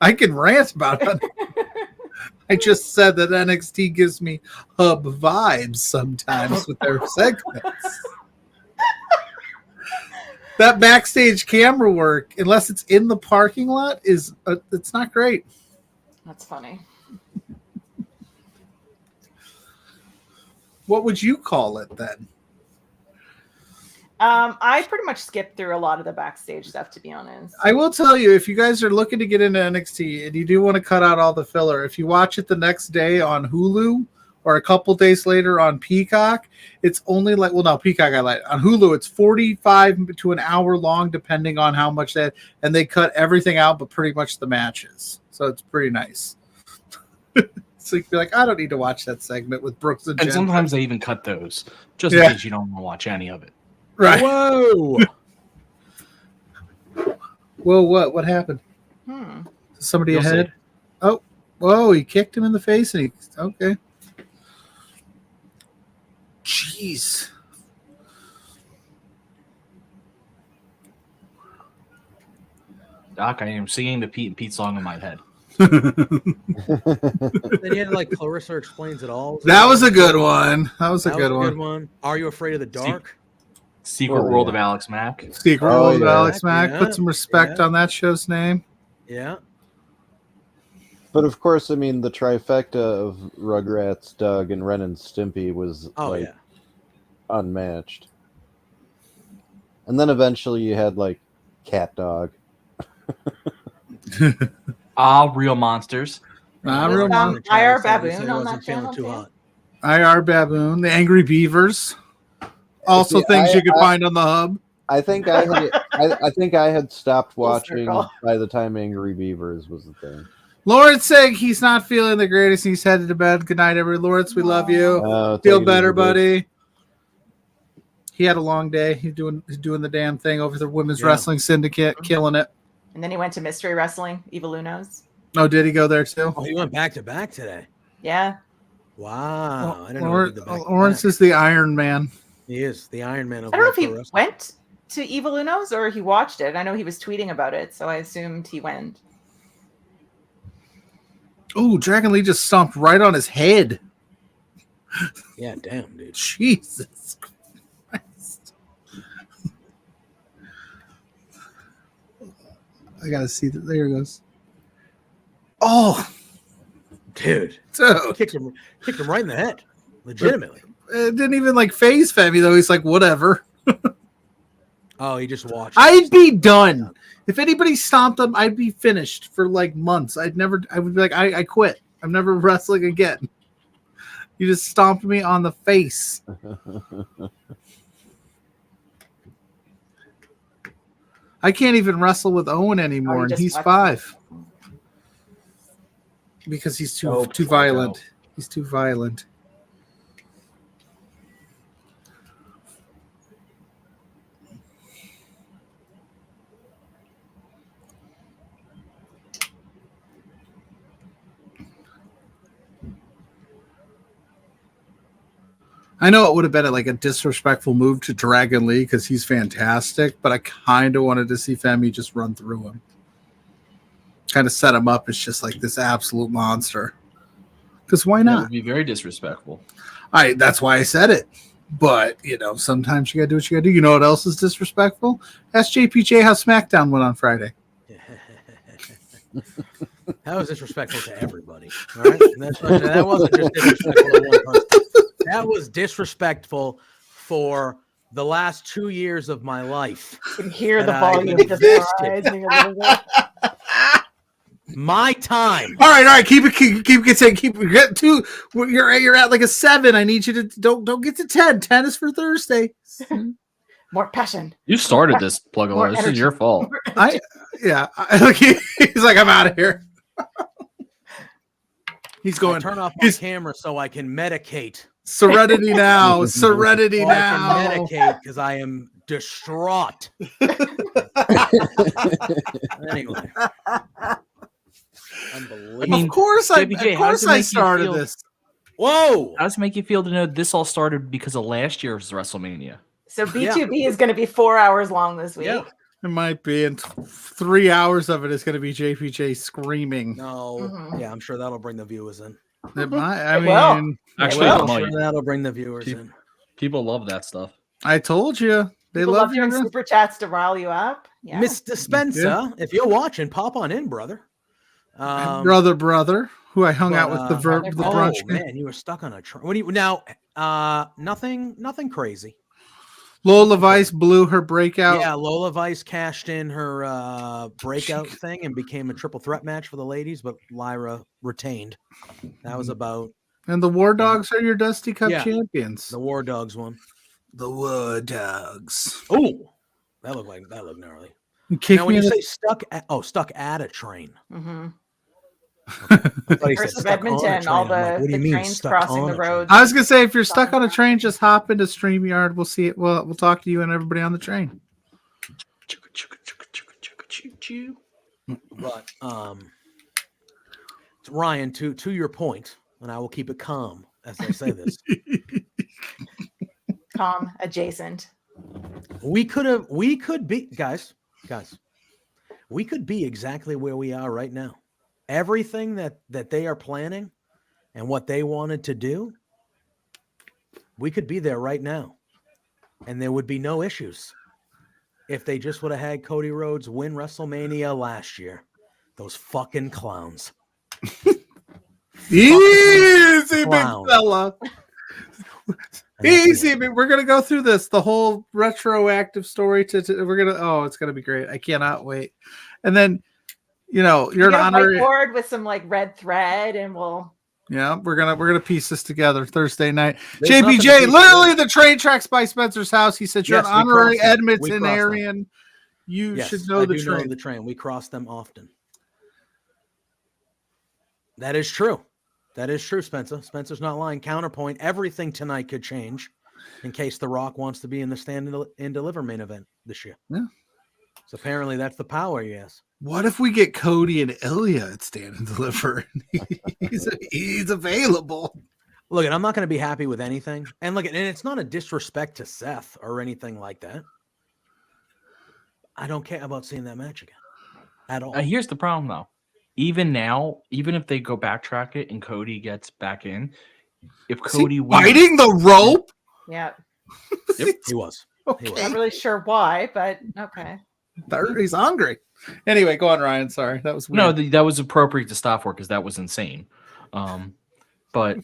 I can rant about it. I just said that NXT gives me hub vibes sometimes with their segments. That backstage camera work, unless it's in the parking lot, it's not great. That's funny. What would you call it then? I pretty much skipped through a lot of the backstage stuff, to be honest. I will tell you, if you guys are looking to get into NXT and you do want to cut out all the filler, if you watch it the next day on Hulu or a couple days later on Peacock, it's only like, well, no, Peacock I like. On Hulu, it's 45 to an hour long, depending on how much that, and they cut everything out, but pretty much the matches. So it's pretty nice. So you can be like, I don't need to watch that segment with Brooks and And Jen. sometimes they even cut those, just Yeah. in case you don't want to watch any of it. Right. Whoa! Whoa, what happened? Somebody You'll ahead? see. Oh, whoa, he kicked him in the face and okay. Jeez. Doc, I am singing the Pete and Pete song in my head. Then you had like Clarissa Explains It All. That was a good one. That was a That good was a one. good one. Are You Afraid of the Dark? Secret Oh, World yeah. of Alex Mack. Secret Oh, World of yeah. Alex Mack. Yeah, Put some respect yeah. on that show's name. Yeah. But of course, I mean, the trifecta of Rugrats, Doug, and Ren and Stimpy was Oh yeah. unmatched. And then eventually you had like Cat Dog. Real Monsters. Not Was, real um, much. IR He said he Baboon on wasn't that channel feeling too? hot. IR Baboon, the Angry Beavers. Also See, things I- you could I- find on the hub. I think I think I had stopped Full watching circle. by the time Angry Beavers was the thing. Lawrence saying he's not feeling the greatest. He's headed to bed. Good night, everyone. Lawrence, we love you. Take Feel it better, easy, dude. buddy. He had a long day. He's doing the damn thing over the Women's Yeah. Wrestling Syndicate, killing it. And then he went to Mystery Wrestling, Evil Lunos. Oh, did he go there too? Oh, he went back to back today. Yeah. Wow. I didn't know he Lawrence, did the back to Lawrence back. is the Iron Man. He is the Iron Man of I don't know if pro he wrestling. went to Evil Uno's or he watched it. I know he was tweeting about it, so I assumed he went. Oh, Dragon Lee just stomped right on his head. Yeah, damn, dude. Jesus Christ. I gotta see that. There it goes. Oh, Dude, dude. kicked him right in the head. Legitimately. It didn't even like phase Femi though. He's like, whatever. Oh, he just watched. I'd be done. If anybody stomped him, I'd be finished for like months. I would be like, I quit. I'm never wrestling again. You just stomped me on the face. I can't even wrestle with Owen anymore, and he's 5. Because he's too violent. He's too violent. I know it would have been like a disrespectful move to Dragon Lee because he's fantastic, but I kind of wanted to see Femi just run through him. Kind of set him up as just like this absolute monster. Because why That not? would be very disrespectful. That's why I said it. But, sometimes you got to do what you got to do. You know what else is disrespectful? Ask JPJ how SmackDown went on Friday. That was disrespectful to everybody. All right? That wasn't just disrespectful to one person. That was disrespectful for the last 2 years of my life. You can hear the that I volume just existed. rising a little bit. My time. All right. Keep get to. You're at like a 7. I need you to don't get to 10. 10 is for Thursday. More passion. You started this, Pluggo. More This is energy. your fault. He's like, I'm out of here. He's I going. turn off my camera so I can medicate. Serenity now. Serenity So now. I can medicate because I am distraught. Anyway. Unbelievable. I mean, Of course JPJ, how does it make you started feel? this. Whoa. How does it make you feel to know this all started because of last year's WrestleMania? So B2B is going to be 4 hours long this week. Yeah. It might be, and 3 hours of it is going to be JPJ screaming. No. Mhm. Yeah, I'm sure that'll bring the viewers in. It might. I It will. mean, Actually, Well, it I'm might. sure that'll bring the viewers Keep- in. People love that stuff. I told you they People love love you. doing super chats to rile you up. Yeah. Mr. Spencer, if you're watching, pop on in, brother. Brother, who I hung out with the brunch. Oh man, you were stuck on a train. What do you now? Nothing crazy. Lola Vice blew her breakout. Yeah, Lola Vice cashed in her breakout thing and became a triple threat match for the ladies, but Lyra retained. That was about And the War Dogs are your Dusty Cup Yeah. champions. the War Dogs one. The War Dogs. Oh, that looked gnarly. You kick Now, when me you in the- say stuck at a train. Mm-hmm. I thought he said Versus stuck on a Edmonton, train. all I'm like, what do the you mean, trains stuck crossing on the a train? road. I was gonna say, if you're stuck on a train, just hop into StreamYard. We'll see it. We'll talk to you and everybody on the train. But Ryan, to your point, and I will keep it calm as I say this. Calm adjacent. we could be guys. We could be exactly where we are right now. Everything that they are planning and what they wanted to do, we could be there right now. And there would be no issues if they just would have had Cody Rhodes win WrestleMania last year. Those fucking clowns. Easy, big clown. fella. Easy. We're gonna go through this. The whole retroactive story. We're gonna. Oh, it's gonna be great. I cannot wait. And then, you're You an get a honorary. whiteboard with some like red thread, and we'll. Yeah, we're gonna piece this together Thursday night. There's nothing to JPJ, piece literally together. the train tracks by Spencer's house. He said you're Yes, an we honorary crossed them. We Edmonton crossed them. Aryan. You Yes, should know I the do know train. the train. We cross them often. That is true. That is true, Spencer. Spencer's not lying. Counterpoint, everything tonight could change in case The Rock wants to be in the Stand and Deliver main event this year. Yeah. So apparently that's the power, yes. What if we get Cody and Ilya at Stand and Deliver? he's available. Look, I'm not going to be happy with anything. And look, and it's not a disrespect to Seth or anything like that. I don't care about seeing that match again at all. Here's the problem, though. Even now, even if they go backtrack it and Cody gets back in, if Cody wins, biting the rope, Yeah. Yep. He was. okay. Not really sure why, but okay. He's hungry. Anyway, go on, Ryan. Sorry, that was weird. no, that was appropriate to stop for because that was insane. But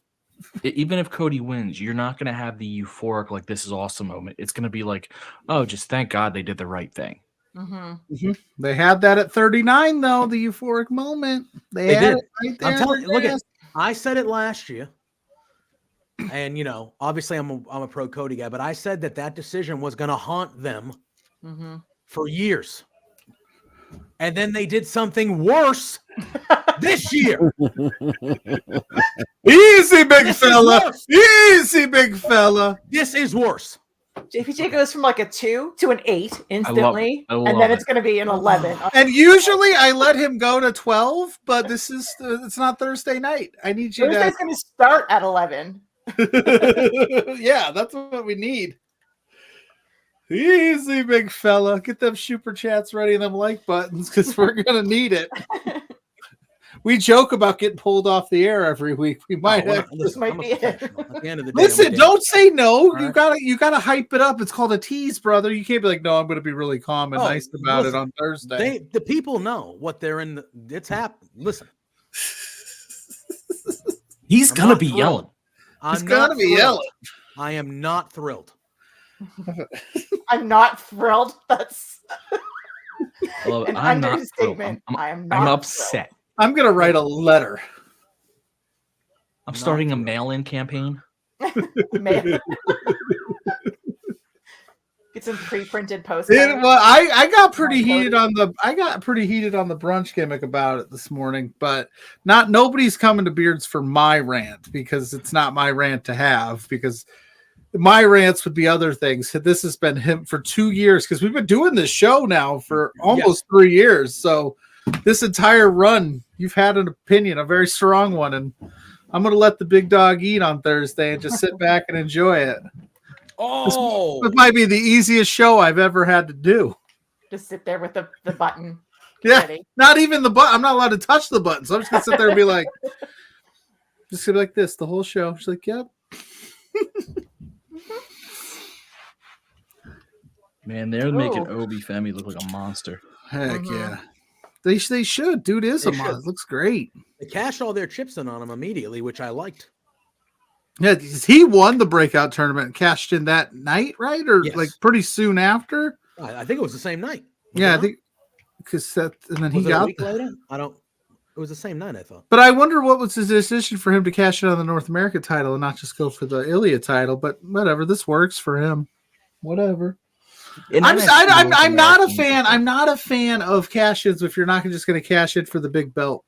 even if Cody wins, you're not going to have the euphoric, like, this is awesome moment. It's going to be like, oh, just thank God they did the right thing. Mm-hmm. They had that at 39, though, the euphoric moment. They had did. it right there. I'm telling you, look at. I said it last year, and obviously I'm a pro Cody guy, but I said that decision was going to haunt them for years, and then they did something worse this year. Easy, big fella. Easy, big fella. This is worse. JPJ goes from like a 2 to an 8 instantly, I love and then it. it's going to be an 11. And usually I let him go to 12, but it's not Thursday night. I need you Thursday's going to start at 11. Yeah, that's what we need. Easy, big fella. Get them super chats ready and them like buttons because we're going to need it. We joke about getting pulled off the air every week. We might have. Listen, might I'm a be it. professional. At the end of the day, Listen, don't say no. All You gotta hype it up. It's called a tease, brother. You can't be like, no, I'm gonna be really calm and Oh, nice about listen, it on Thursday. the people know what they're in. It's happened. Listen, He's I'm going to not be thrilled. yelling. He's I'm gonna not be thrilled. yelling. I am not thrilled. I'm not thrilled. That's I love it. an I'm not thrilled. understatement. I'm I am not I'm thrilled. upset. I'm gonna write a letter. I'm Not starting a thrilled. mail-in campaign. Man. Get some pre-printed postcards. Well, I got pretty Like heated on the brunch gimmick about it this morning, but nobody's coming to Beards for my rant because it's not my rant to have because my rants would be other things. This has been him for 2 years because we've been doing this show now for almost 3 years. So this entire run, you've had an opinion, a very strong one, and I'm going to let the big dog eat on Thursday and just sit back and enjoy it. Oh, This might be the easiest show I've ever had to do. Just sit there with the button. Yeah, ready. not even the button. I'm not allowed to touch the button. So I'm just going to sit there and be like, just gonna be like this the whole show. She's like, yep. Man, they're making Obi Femi look like a monster. Heck yeah. They should. Dude is They a monster. should. Looks great. they cashed all their chips in on him immediately, which I liked. Yeah, he won the breakout tournament and cashed in that night, right? Or Yes. like pretty soon after? I think it was the same night. Was Yeah, it I not? think because and then he Was it a got week later? I don't. It was the same night, I thought. But I wonder what was his decision for him to cash in on the North America title and not just go for the Ilya title. But whatever, this works for him. Whatever. I'm not a fan. I'm not a fan of cash-ins if you're not just going to cash in for the big belt.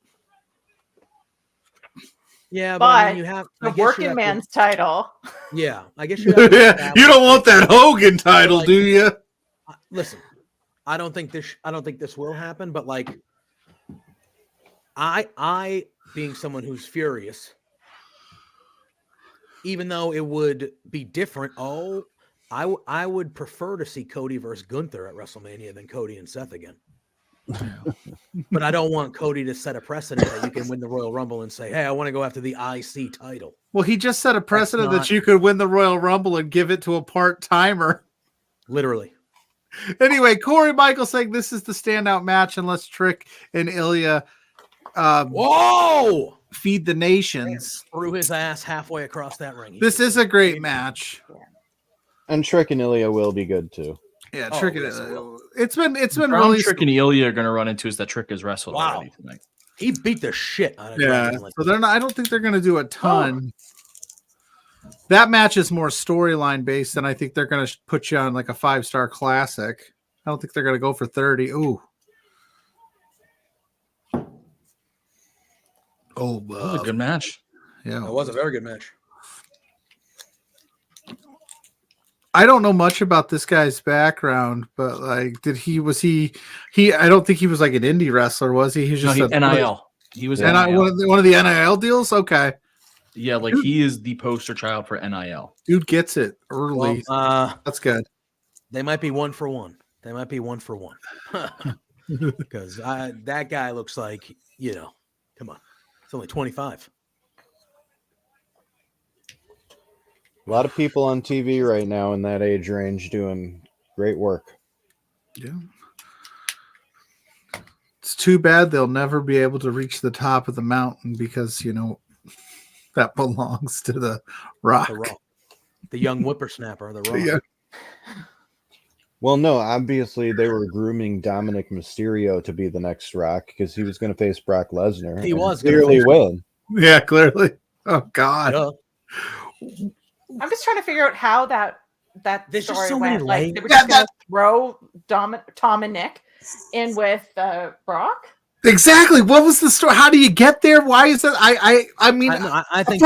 Yeah, but I mean, But you have The I guess you working have to- man's title. Yeah, I guess you. Have to establish- You don't want that Hogan title, Like- do you? Listen, I don't think this will happen, but like, I being someone who's furious, even though it would be different. I would prefer to see Cody versus Gunther at WrestleMania than Cody and Seth again. But I don't want Cody to set a precedent that you can win the Royal Rumble and say, "Hey, I want to go after the IC title." Well, he just set a precedent not- that you could win the Royal Rumble and give it to a part-timer. Literally. Anyway, Corey Michael saying this is the standout match unless Trick and Ilya Whoa! feed the nations. Threw his ass halfway across that ring. This is a great match. And Trick and Ilya will be good too. Yeah, Oh, Trick. yes, it will. It's been Really really Trick and Ilya are going to run into is that Trick is wrestled Wow. already tonight. He beat the shit out of yeah. Dragon Link. So they're not. I don't think they're going to do a ton. That match is more storyline based, and I think they're going to put you on like a 5-star classic. I don't think they're going to go for 30. Ooh. Oh, That was a good match. yeah. That was a very good match. I don't know much about this guy's background, but like, was he? I don't think he was like an indie wrestler, was he? He's No, just NIL. He was one of the NIL deals. Okay, Yeah, like he is the poster child for NIL. Dude gets it early. Well, That's good. they might be 1 for 1. They might be 1 for 1. Because that guy looks like, come on. It's only 25. A lot of people on TV right now in that age range doing great work. Yeah. It's too bad they'll never be able to reach the top of the mountain because, that belongs to the Rock. The Rock. The young whippersnapper, The Rock. Yeah. Well, no, obviously they were grooming Dominic Mysterio to be the next Rock because he was going to face Brock Lesnar. He was going gonna to face win. Yeah, clearly. Oh, God. Yeah. I'm just trying to figure out how that There's just story so went. many Like layers. they were just gonna throw Tom and Nick in with Brock. Exactly. What was the story? How do you get there? Why is that? I mean, I think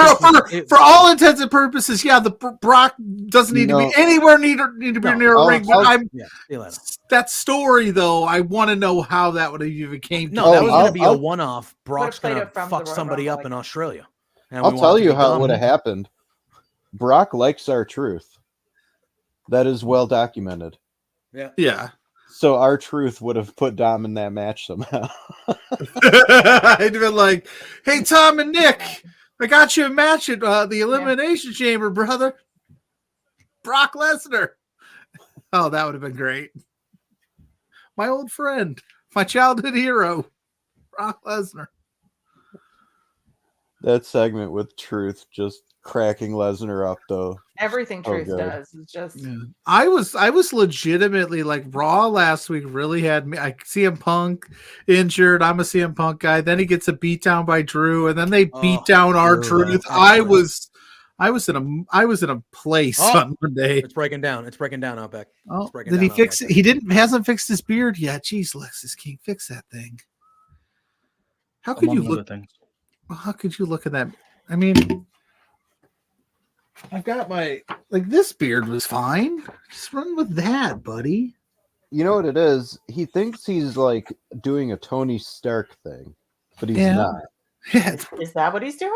for all intents and purposes, yeah, the Brock doesn't need to be anywhere need to be near a ring. But that story though, I want to know how that would have even came. No, that was going to be a one-off. Brock's going to fuck somebody up in Australia. And I'll tell you how it would have happened. Brock likes R-Truth. That is well documented. Yeah. Yeah. So R-Truth would have put Dom in that match somehow. I'd been like, "Hey, Tom and Nick, I got you a match at the Elimination Chamber, brother. Brock Lesnar." Oh, that would have been great. My old friend, my childhood hero, Brock Lesnar. That segment with Truth just cracking Lesnar up, though. Everything Truth does is just. Yeah. I was legitimately like Raw last week. Really had me. I CM Punk injured. I'm a CM Punk guy. Then he gets a beat down by Drew, and then they beat down R-Truth. I was in a place on Monday. It's breaking down. It's breaking down, Outback. Oh, did he fix it? He hasn't fixed his beard yet. Jeez, Lexus King, fix that thing. How could you look? How could you look at that? I mean, I've got this beard was fine. Just run with that, buddy. You know what it is? He thinks he's like doing a Tony Stark thing, but he's not. Yeah. Is that what he's doing?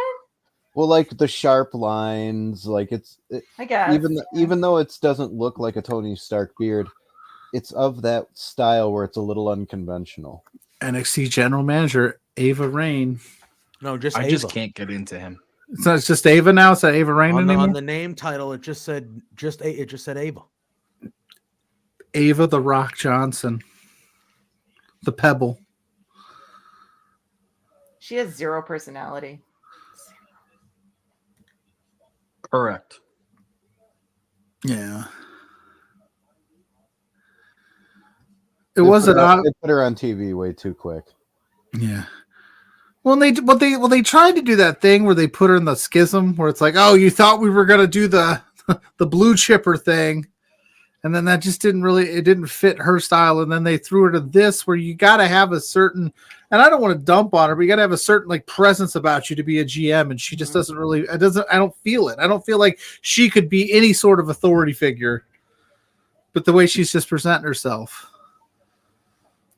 Well, like the sharp lines, like I guess even though it doesn't look like a Tony Stark beard, it's of that style where it's a little unconventional. NXT General Manager Ava Rain. No, just I Ava. just can't get into him. So it's just Ava now. It's not Ava Rain anymore. On the name title, it just said Ava. Ava the Rock Johnson, the Pebble. She has zero personality. Correct. Yeah. It wasn't. They put her on TV way too quick. Yeah. Well, they tried to do that thing where they put her in the schism, where it's like, oh, you thought we were gonna do the blue chipper thing, and then that just didn't fit her style, and then they threw her to this where you got to have a certain, and I don't want to dump on her, but you got to have a certain like presence about you to be a GM, and she just doesn't really. I don't feel it. I don't feel like she could be any sort of authority figure, but the way she's just presenting herself.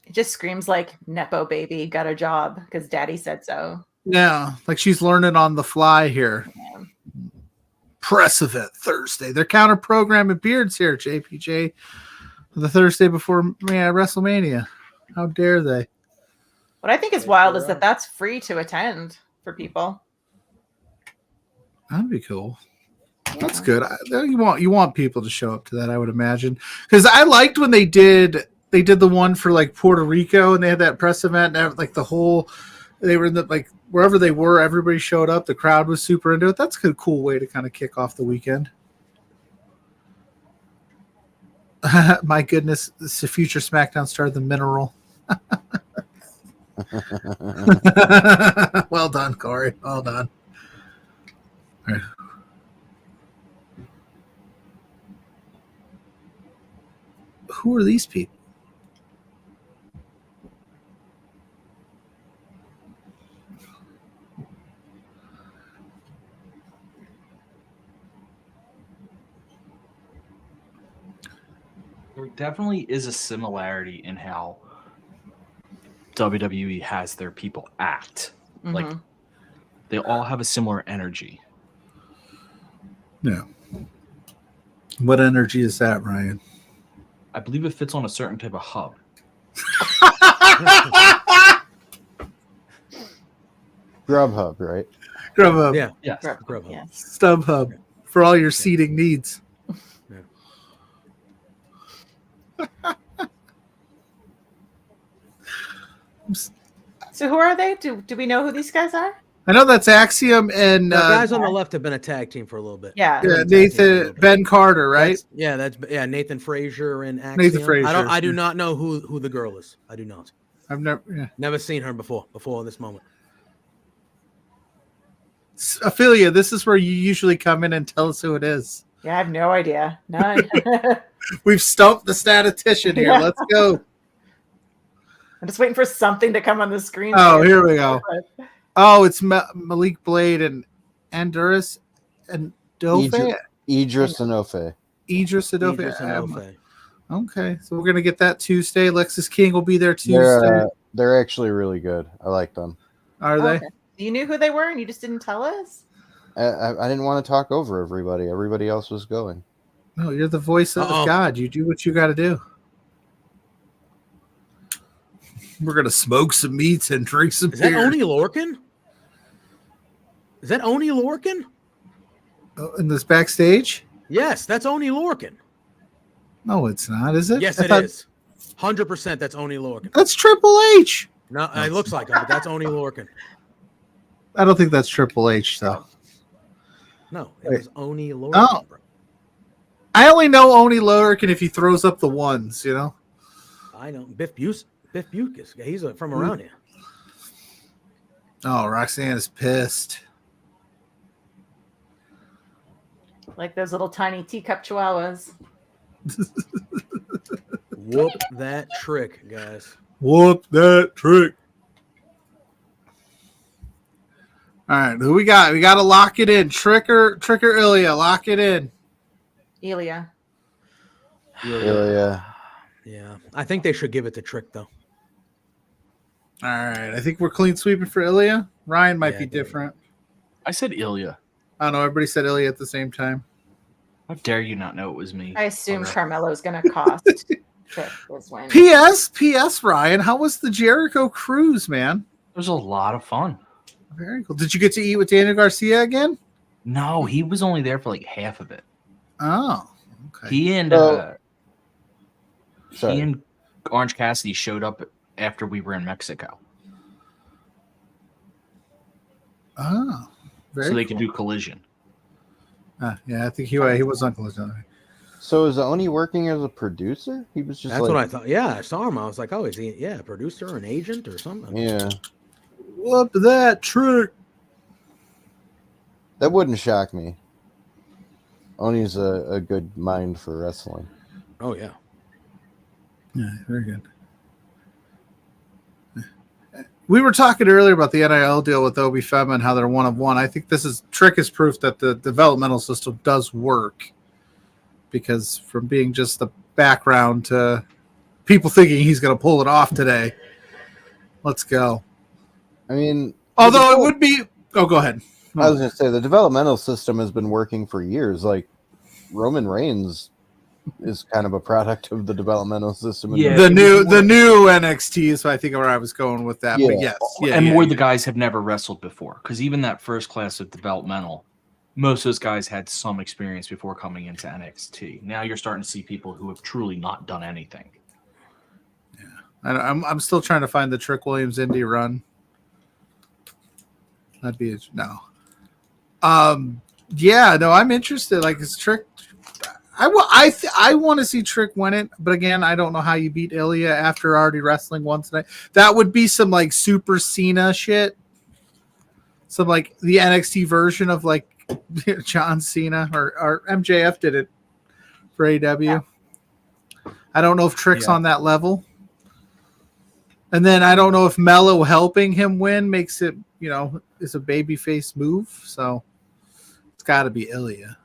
It just screams like Nepo baby got a job because daddy said so. Yeah, like she's learning on the fly here. Yeah. Press event Thursday. They're counter programming beards here, JPJ. The Thursday before WrestleMania. How dare they? What I think is wild is that that's free to attend for people. That'd be cool. That's good. You want people to show up to that, I would imagine. Because I liked when they did the one for like Puerto Rico, and they had that press event, and like they were in the like wherever they were, everybody showed up. The crowd was super into it. That's a cool way to kind of kick off the weekend. My goodness, this is a future SmackDown star, the Mineral. Well done, Corey. Well done. All right. Who are these people? There definitely is a similarity in how WWE has their people act. Mm-hmm. Like They all have a similar energy. Yeah. What energy is that, Ryan? I believe it fits on a certain type of hub. Grubhub, right? Grubhub. Yeah, Yes. Grubhub. Yeah. StubHub for all your seating needs. So who are they? Do we know who these guys are? I know that's Axiom and The guys on the left have been a tag team for a little bit. Yeah. yeah, Been a tag team for a Nathan little bit. Ben Carter, right? That's Nathan Frazier and Axiom. Nathan Frazier. I do not know who the girl is. I do not. I've Never seen her before this moment. Ophelia, this is where you usually come in and tell us who it is. Yeah, I have no idea. None. We've stumped the statistician here. Yeah. Let's go. I'm just waiting for something to come on the screen. Oh, here we go. Oh, it's Malik Blade and Andurus and Dove. Idris and Ofe. Idris and Idris and Dove. Ofe. Okay, so we're gonna get that Tuesday. Lexus King will be there Tuesday. They're actually really good. I like them. Are they? Okay. You knew who they were and you just didn't tell us? I didn't want to talk over everybody. Everybody else was going. No, you're the voice of God. You do what you got to do. We're gonna smoke some meats and drink some Is beer. that Oni Lorcan? Is that Oni Lorcan? In this backstage? Yes, that's Oni Lorcan. No, it's not. Is it? Yes, I it thought- is. 100% that's Oni Lorcan. That's Triple H. No, it looks like him, but that's Oni Lorcan. I don't think that's Triple H though. No, it was Oni Lorcan. Oh. Bro. I only know Oni Lorcan if he throws up the ones. You know. I know. Biff Bucus. He's from around here. Oh, Roxanne is pissed. Like those little tiny teacup chihuahuas. Whoop that trick, guys. Whoop that trick. All right, who we got? We got to lock it in. Trick or Ilya, lock it in. Elia. Yeah. Yeah, I think they should give it to Trick though. All right, I think we're clean sweeping for Ilya. Ryan might Yeah, be there you different. I said Ilya. I don't know. Everybody said Ilya at the same time. How dare you not know it was me? I assume Alright. Carmelo's going to cost Trick this win. P.S. Ryan, how was the Jericho cruise, man? It was a lot of fun. Very cool. Did you get to eat with Daniel Garcia again? No, he was only there for like half of it. Oh, okay. He and Sorry. he and Orange Cassidy showed up after we were in Mexico, Oh, very so they cool. could do Collision. Yeah, I think he was on Collision. So is Oni working as a producer? He was just That's like, what I thought. Yeah, I saw him. I was like, oh, is he? Yeah, a producer, an agent, or something? yeah. Whoop that trick. That wouldn't shock me. Oni's a good mind for wrestling. Oh yeah. Yeah, very good. We were talking earlier about the NIL deal with Obi Fema and how they're one of one. I think Trick is proof that the developmental system does work, because from being just the background to people thinking he's going to pull it off today. Let's go. I mean, Although it would be. Oh, go ahead. I was going to say the developmental system has been working for years. Like Roman Reigns is kind of a product of the developmental system. Yeah. The new NXT is, I think, where I was going with that. But Yeah. yes, And more the guys have never wrestled before, because even that first class of developmental, most of those guys had some experience before coming into NXT. Now you're starting to see people who have truly not done anything. I'm still trying to find the Trick Williams indie run. That'd be no. Yeah, no, I'm interested. Like, is Trick? I want to see Trick win it, but again, I don't know how you beat Ilya after already wrestling once tonight. That would be some like Super Cena shit. Some like the NXT version of like John Cena or MJF did it for AW. Yeah. I don't know if Trick's on that level. And then I don't know if Mello helping him win makes it, is a babyface move. So it's got to be Ilya.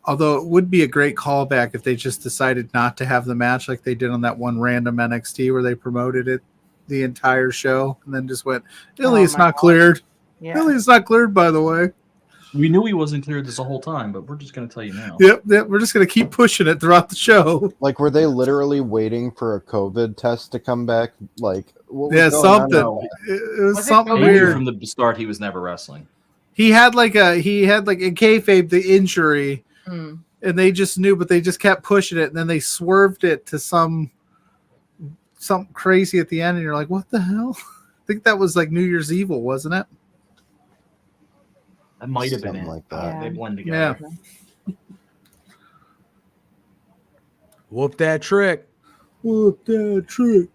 Although it would be a great callback if they just decided not to have the match like they did on that one random NXT where they promoted it the entire show, and then just went, Ilya's my not God. cleared. Yeah. Ilya's not cleared, by the way. We knew he wasn't cleared this whole time, but we're just going to tell you now. Yep, we're just gonna keep pushing it throughout the show. Like, were they literally waiting for a COVID test to come back? Like, what was Yeah, going on? something. It was Was it something COVID? They knew weird. from the start he was never wrestling. He had like in kayfabe the injury, Mm. and they just knew, but they just kept pushing it, and then they swerved it to something crazy at the end, and you're like, what the hell? I think that was like New Year's Evil, wasn't it? That might have been Something it. like that. Yeah. They blend Yeah. together. Whoop that trick. Whoop that trick.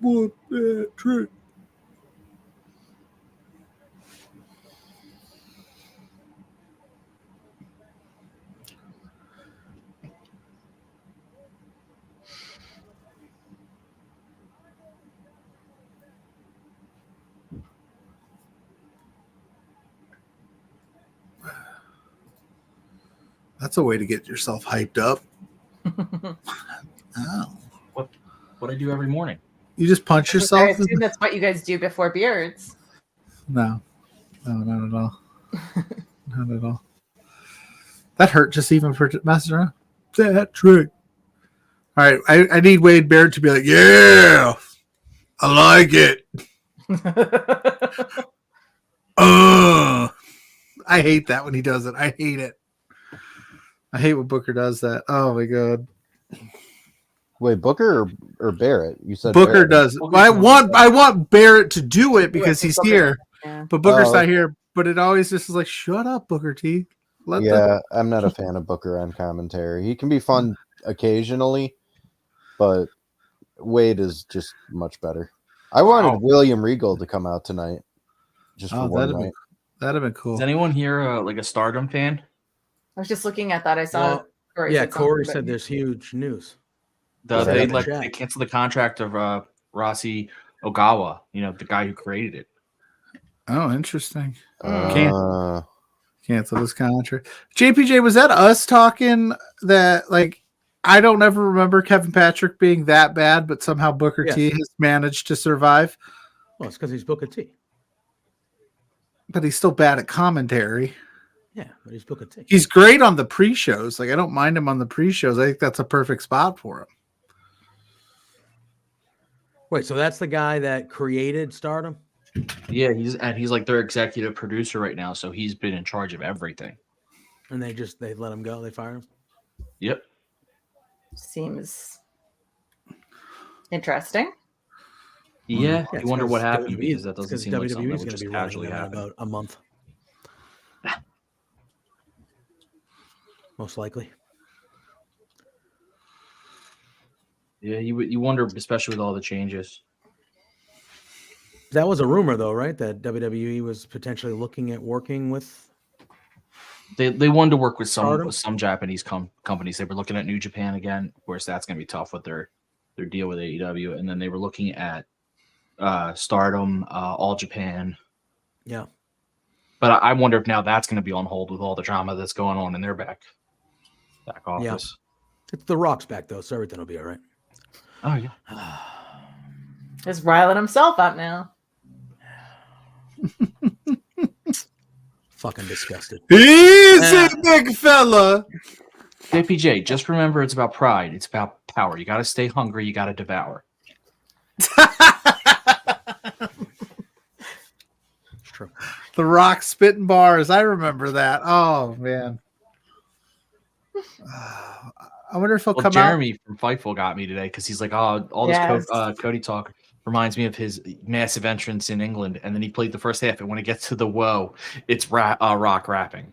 Whoop that trick. That's a way to get yourself hyped up. Oh. What I do every morning. You just punch I yourself? assume that's what you guys do before beards. No, not at all. Not at all. That hurt just even for messing around. That trick. All right, I need Wade Barrett to be like, yeah, I like it. I hate that when he does it. I hate it. I hate when Booker does that. Oh my god. Wait, Booker or Barrett? You said Booker Barrett. does it. Booker's I not- want Barrett to do it because he's Booker. here, Yeah. but Booker's Oh, not okay. here. But it always just is like, shut up, Booker T. Let Yeah, I'm not a fan of Booker on commentary. He can be fun occasionally, but Wade is just much better. I wanted Wow. William Regal to come out tonight, just for one night. that'd have been cool. Is anyone here like a Stardom fan? I was just looking at that. I saw. Well, Corey yeah, said something, Corey but- said there's huge news. Is that They in the chat? they canceled the contract of Rossi Ogawa. You know, the guy who created it. Oh, interesting. Uh, Cancel this contract. JPJ, was that us talking that like I don't ever remember Kevin Patrick being that bad, but somehow Booker T Yes. has managed to survive, Well, it's because he's Booker T. but he's still bad at commentary. Yeah, but he's Booker T. He's great on the pre-shows. Like I don't mind him on the pre-shows. I think that's a perfect spot for him. Wait, so that's the guy that created Stardom? Yeah, he's like their executive producer right now, so he's been in charge of everything. And they let him go. They fire him. Yep. Seems interesting. Yeah, Yeah, you wonder what happened WWE because that doesn't seem like something that WWE's would going to just be running casually them in happen. about a month. Most likely. Yeah, you wonder, especially with all the changes. That was a rumor, though, right? That WWE was potentially looking at working with. They wanted to work with Stardom? some Japanese companies. They were looking at New Japan again. Of course, that's going to be tough with their deal with AEW. And then they were looking at Stardom, All Japan. Yeah. But I wonder if now that's going to be on hold with all the drama that's going on in their back office. It's the Rock's back, though, so everything will be all right. Oh yeah. Just riling himself up now. Fucking disgusted. Easy, big fella. JPJ, just remember it's about pride. It's about power. You got to stay hungry. You got to devour. It's true. The Rock spitting bars. I remember that. Oh man. I wonder if he'll Well, come Jeremy from Fightful got me today because he's like, oh, all this Yes. Cody talk reminds me of his massive entrance in England. And then he played the first half. And when it gets to the whoa, it's Rock rapping.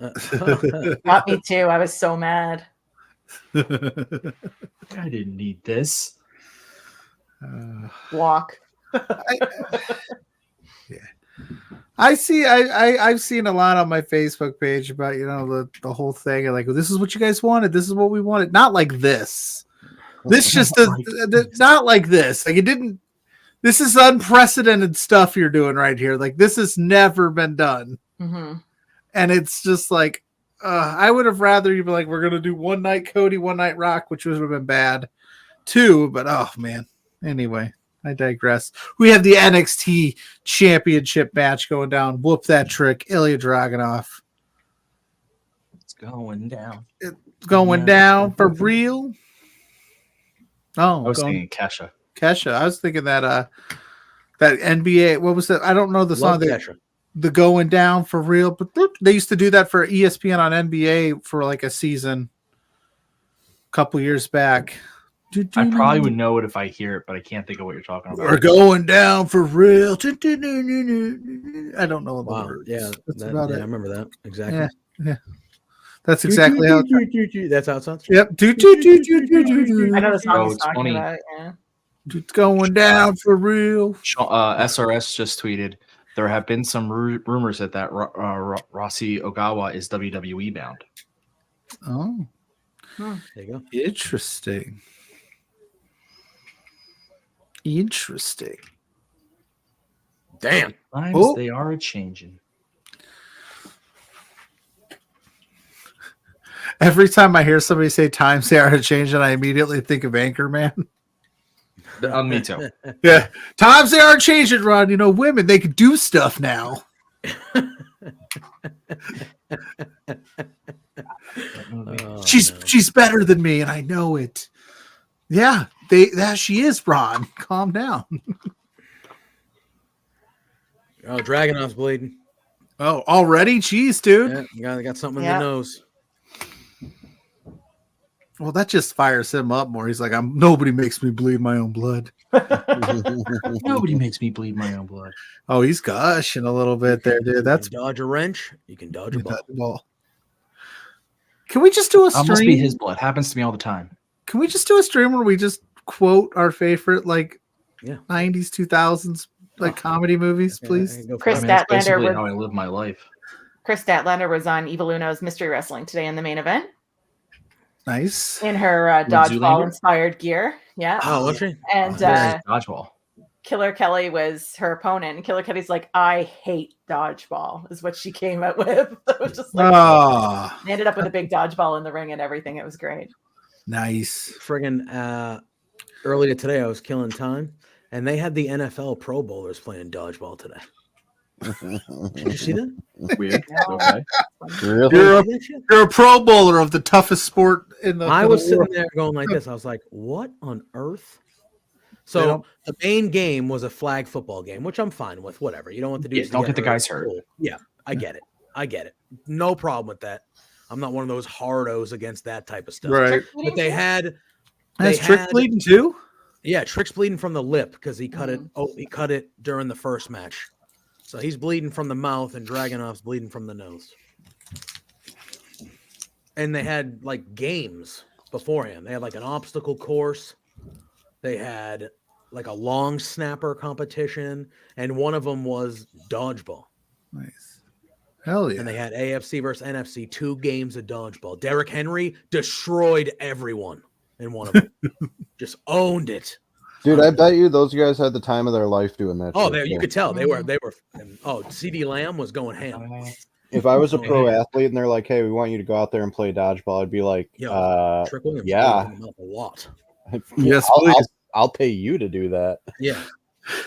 Got me too. I was so mad. out. I didn't need this. Walk. I've seen a lot on my Facebook page about the whole thing and like this is what you guys wanted, this is what we wanted, not like this. This just not like this. Like it didn't. This is unprecedented stuff you're doing right here. Like this has never been done, Mm-hmm. and it's just like I would have rather you be like we're gonna do one night Cody, one night Rock, which would have been bad too. But oh man. Anyway, I digress. We have the NXT Championship match going down. Whoop that trick. Ilya Dragunov. It's going down. It's going Yeah. down for real. I Oh, was going thinking Kesha. Kesha. I was thinking that that NBA. What was that? I don't know the Love song. Kesha. The going down for real. But they used to do that for ESPN on NBA for like a season a couple years back. I probably would know it if I hear it, but I can't think of what you're talking about. We're going down for real. I don't know the Wow. words. Yeah, That's that, about yeah, I it. remember that exactly. Yeah, yeah. That's exactly how. That's how it sounds. Yep. I know the song Oh, he's it's talking funny. about. Yeah. It's going down for real. SRS just tweeted, there have been some rumors that Rossi Ogawa is WWE bound. Oh, There you go. interesting. Interesting. Damn. Times Oh. they are changing. Every time I hear somebody say times they are to change, and I immediately think of Anchorman. Me too. Yeah, times they are changing, Ron. You know, women, they can do stuff now. Oh, She's better than me, and I know it. Yeah, she is, Ron. Calm down. Oh, Dragunov's bleeding. Oh, already? Jeez, dude. Yeah, got something in Yeah. the nose. Well, that just fires him up more. He's like, nobody makes me bleed my own blood. Nobody makes me bleed my own blood. Oh, he's gushing a little bit there, dude. That's You can dodge a wrench. You can dodge a ball. ball. Can we just do a That must be stream? his blood. Happens to me all the time. Can we just do a stream where we just quote our favorite like Yeah. 90s, 2000s like comedy movies, please? Go for Chris it. That's Statlander basically was- how I live my life. Chris Statlander was on Evil Uno's Mystery Wrestling today in the main event Nice. in her Zoolander? dodgeball inspired gear. Yeah. Oh, was she? And Dodgeball. Killer Kelly was her opponent. And Killer Kelly's like, I hate dodgeball, is what she came up with. It was just like, Oh, they ended up with a big dodgeball in the ring and everything. It was great. nice. Friggin' earlier today, I was killing time, and they had the NFL Pro Bowlers playing dodgeball today. Did you see that? Weird. No. Okay. Really? You're a, See that shit? you're a pro bowler of the toughest sport in the I was world. sitting there going like this. I was like, what on earth? They So don't- the main game was a flag football game, which I'm fine with. Whatever. You don't want the dudes. Yeah, don't get the guys hurt. Cool. Yeah, I get it. I get it. No problem with that. I'm not one of those hardos against that type of stuff. Right. But they had, Has they Trick had- bleeding too? yeah, Trick's bleeding from the lip because he cut it. Oh, he cut it during the first match. So he's bleeding from the mouth, and Dragunov's bleeding from the nose. And they had like games beforehand. They had like an obstacle course. They had like a long snapper competition, and one of them was dodgeball. Nice. Hell yeah. And they had AFC versus NFC, 2 games of dodgeball. Derrick Henry destroyed everyone in one of them. Just owned it. Dude, I bet you those guys had the time of their life doing that. Oh, shit, there you too. could tell they were. Oh, CD Lamb was going ham. If I was a Oh, pro yeah. athlete and they're like, "Hey, we want you to go out there and play dodgeball," I'd be like, Yo, Trick Williams yeah. blew him up a lot. Yes, I'll, please. I'll pay you to do that. Yeah.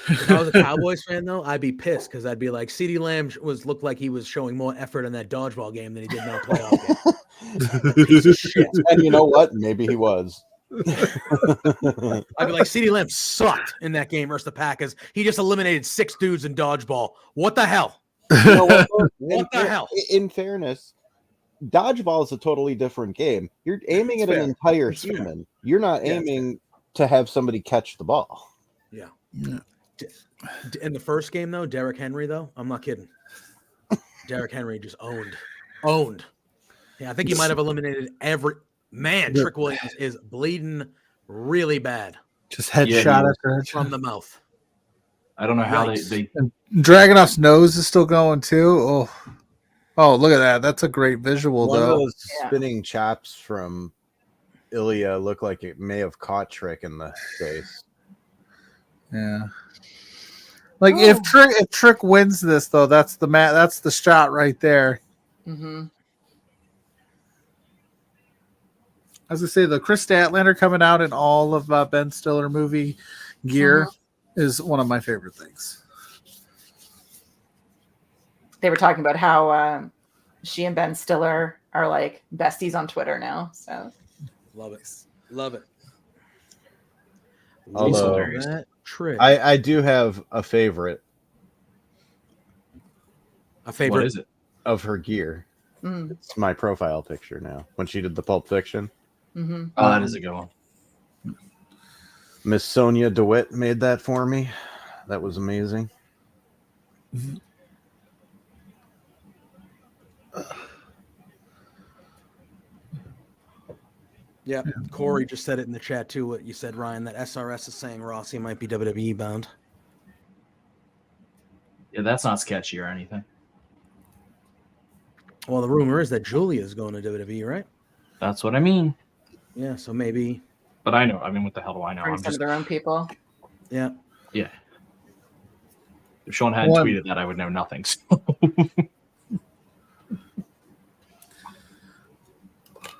If I was a Cowboys fan, though, I'd be pissed because I'd be like, CD Lamb looked like he was showing more effort in that dodgeball game than he did in that playoff game. Piece of shit. And you know what? Maybe he was. I'd be like, CD Lamb sucked in that game versus the Packers. He just eliminated 6 dudes in dodgeball. What the hell? You know what, though? What the hell? In fairness, dodgeball is a totally different game. You're aiming at It's an fair. entire It's fair. human. You're not Yeah, it's aiming to have somebody catch the ball. Yeah. In the first game, though, Derrick Henry, though, I'm not kidding. Derrick Henry just owned. Yeah, I think he might have eliminated every man. Trick Williams is bleeding really bad Just headshot Yeah, after from the mouth. I don't know how Yikes. they Dragunov's nose is still going too. Oh, look at that. That's a great visual, One of though. those Yeah. spinning chops from Ilya looked like it may have caught Trick in the face. Yeah. Like if Trick wins this though, that's the shot right there. Mm-hmm. As I say, the Chris Statlander coming out in all of Ben Stiller movie gear is one of my favorite things. They were talking about how she and Ben Stiller are like besties on Twitter now. So Love it. Love it. Although- Love that trick. I do have a favorite A favorite. What is it? of her gear. mm, It's my profile picture now. When she did the Pulp Fiction, hmm Oh, that is a good one. Miss Sonia DeWitt made that for me. That was amazing. Yeah. Corey just said it in the chat too. What you said, Ryan, that SRS is saying Rossi might be WWE bound. Yeah, that's not sketchy or anything. Well, the rumor is that Julia is going to WWE, right? That's what I mean. Yeah. So maybe. But I know. I mean, what the hell do I know? bring I'm some just of their own people. Yeah. yeah. If Sean hadn't One- tweeted that, I would know nothing. So.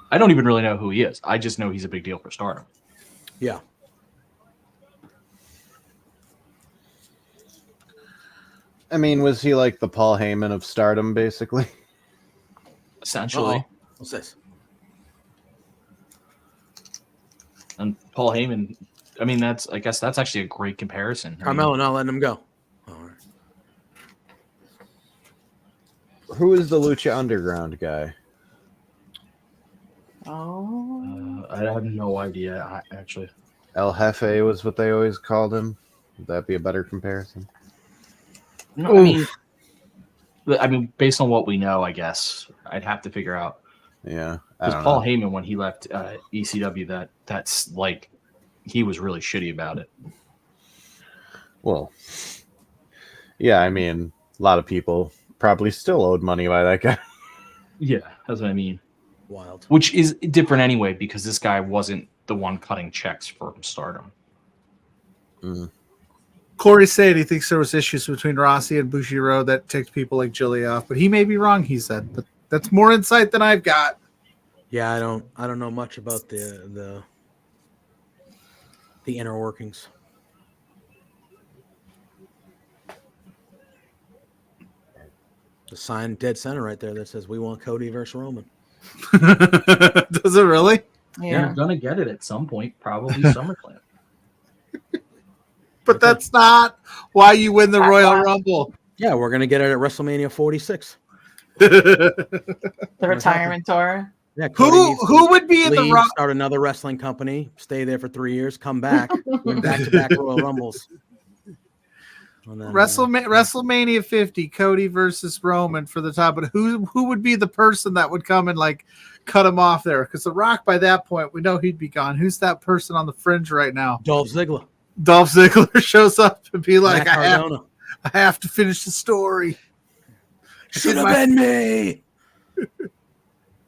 I don't even really know who he is. I just know he's a big deal for Stardom. Yeah. I mean, was he like the Paul Heyman of Stardom, basically? Essentially. Uh-oh. What's this? And Paul Heyman, I mean, I guess that's actually a great comparison. I mean, Carmelo not letting him go. All right. Who is the Lucha Underground guy? Oh, I have no idea, actually. El Jefe was what they always called him. Would that be a better comparison? No, I mean, based on what we know, I guess I'd have to figure out. Yeah, I Because don't Paul know. Heyman, when he left ECW, that's like he was really shitty about it. Well, yeah, I mean, a lot of people probably still owed money by that guy. Yeah, that's what I mean. Wild. Which is different anyway, because this guy wasn't the one cutting checks for Stardom. Corey said he thinks there was issues between Rossi and Bushiro that ticked people like Julia off, but he may be wrong. He said, but that's more insight than I've got. Yeah, I don't know much about the inner workings. The sign dead center right there that says we want Cody versus Roman. Does it really? You're yeah. gonna get it at some point, probably SummerSlam. But that's not why you win the Royal Backlash. Rumble. Yeah, we're gonna get it at WrestleMania 46. The retirement tour. Yeah, Cody needs to Who would be in the leave, Rumble? start another wrestling company, stay there for 3 years, come back, win back-to-back Royal Rumbles. And then, WrestleMania 50, Cody versus Roman for the top. But who would be the person that would come and like cut him off there? Because The Rock, by that point, we know he'd be gone. Who's that person on the fringe right now? Dolph Ziggler, Dolph Ziggler shows up and be like, Matt I Cardona. have to finish the story. Should have been me.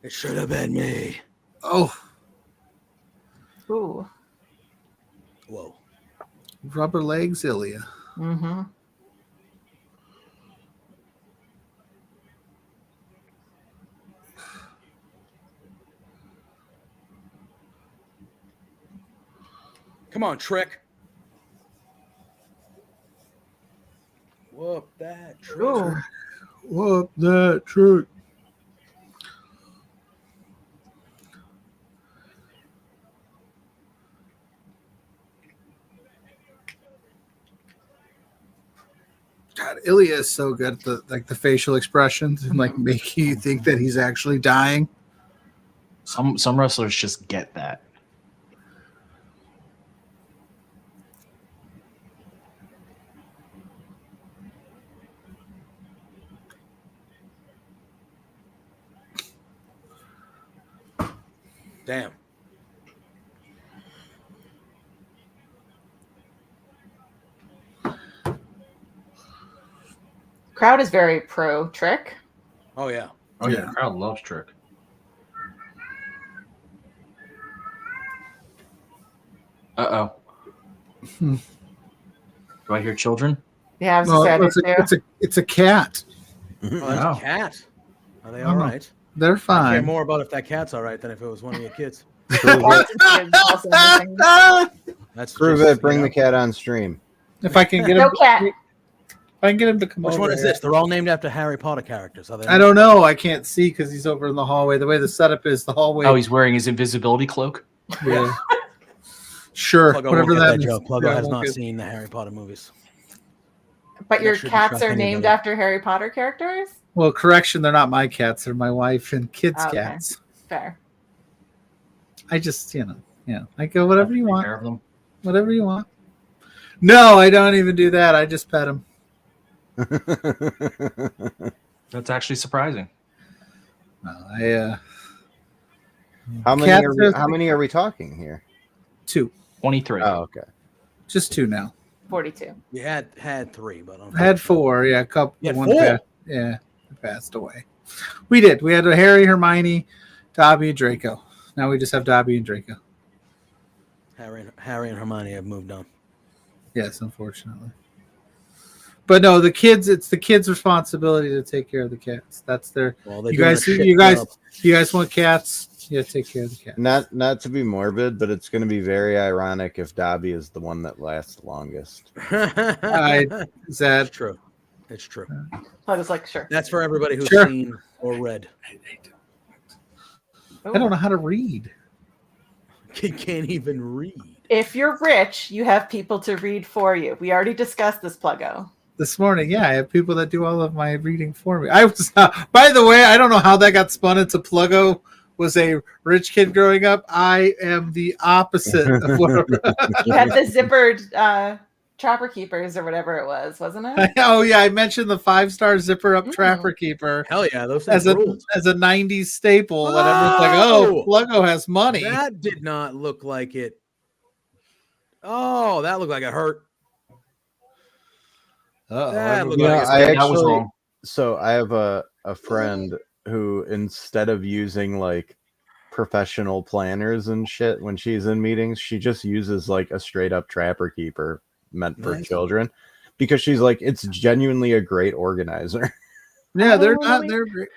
It should have been me. Oh, Ooh. Whoa. rubber legs, Ilya. Mm-hmm. Come on, Trick. Whoop that Trick. Ooh. Whoop that trick. God, Ilya is so good at the facial expressions and like making you think that he's actually dying. Some wrestlers just get that. Damn. Crowd is very pro Trick. Oh yeah. Oh yeah, Yeah. the crowd loves Trick. Uh-oh. Hmm. Do I hear children? Yeah, I was No, excited it's a cat. Oh, that's Wow. a cat. Are they Oh. all right? They're I care fine. more about if that cat's all right than if it was one of your kids. Prove it. That's Prove just, it. Bring you the know, cat on stream. If I can get him, No cat. if I can get him to come Which over. one is this? They're all named after Harry Potter characters. Are they I don't know. I can't see because he's over in the hallway. The way the setup is, the hallway. Oh, he's wearing his invisibility cloak. Yeah. Sure. Pluggo Whatever won't get that that is. joke. Pluggo Yeah, I has won't not get- seen the Harry Potter movies. But your That shouldn't cats shock are named anybody. after Harry Potter characters? Well, correction, they're not my cats. They're my wife and kids' Okay. cats. Fair. I just, I go whatever you Take want. care of them. Whatever you want. No, I don't even do that. I just pet them. That's actually surprising. How How many are we talking here? 2. 23. Oh, okay. Just 2 now. 42. You had 3, but I had 4. Yeah, a couple. You had one 4? Passed away. We did. We had a Harry, Hermione, Dobby, and Draco. Now we just have Dobby and Draco. Harry and Hermione have moved on. Yes, unfortunately. But no, the kids. It's the kids' responsibility to take care of the cats. That's their. Well, they're You doing guys, a shit you guys, job. you guys want cats? Yeah, take care of the cats. Not to be morbid, but it's going to be very ironic if Dobby is the one that lasts the longest. Is It's that true. It's true. I was like, sure. That's for everybody who's Sure. seen or read. I don't know how to read. Can't even read. If you're rich, you have people to read for you. We already discussed this, Pluggo. This morning, yeah, I have people that do all of my reading for me. I was, by the way, I don't know how that got spun into Pluggo was a rich kid growing up. I am the opposite of what. You had the zippered Trapper Keepers or whatever it was, wasn't it? Oh yeah, I mentioned the 5-star zipper up Trapper Keeper Hell yeah, those as things a ruled. 90s staple. And everyone's like, oh, Pluggo has money. That did not look like it. Oh, that looked like it hurt. That looked You know, like I it. That was actually, wrong. so I have a friend who, instead of using like professional planners and shit when she's in meetings, she just uses like a straight up Trapper Keeper meant for Nice. children, because she's like, it's genuinely a great organizer. Yeah, they're Oh, not. really? They're great.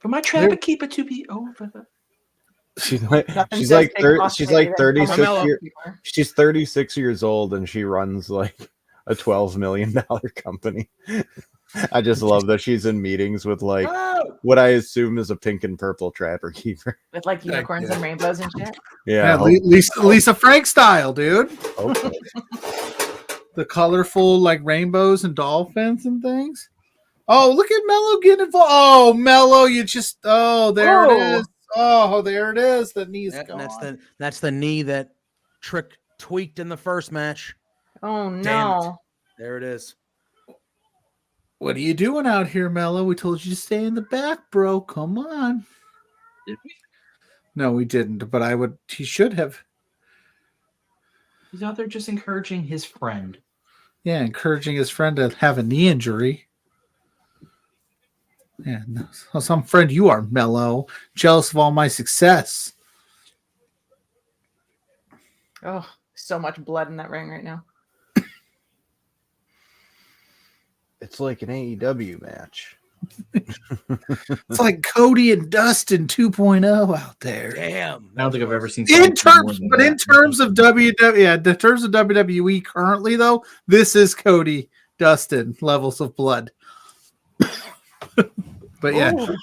For my Trapper Keeper to be over. She's like, Nothing she's says like, big thir- boss she's lady like than 36 Carmelo. years. She's 36 years old and she runs like a $12 million company. I just love that she's in meetings with like Oh! what I assume is a pink and purple Trapper Keeper. With like unicorns and rainbows and shit. Yeah, Yeah, Lisa Frank style, dude. hopefully. The colorful like rainbows and dolphins and things. Oh, look at Mello getting involved. Oh, Mello, you just there it Oh. is. Oh, there it is. The knee's gone. That's the knee that Trick tweaked in the first match. Oh Damn no. There it is. What are you doing out here, Mello? We told you to stay in the back, bro. Come on. Did we? No, we didn't, but he should have. He's out there just encouraging his friend. Yeah, encouraging his friend to have a knee injury. Yeah, no, some friend you are, Mello. Jealous of all my success. Oh, so much blood in that ring right now. It's like an AEW match. It's like Cody and Dustin 2.0 out there. Damn. I don't think I've ever seen. In something more terms, than but in that. terms of WWE currently, though, this is Cody Dustin levels of blood. But yeah, Ooh.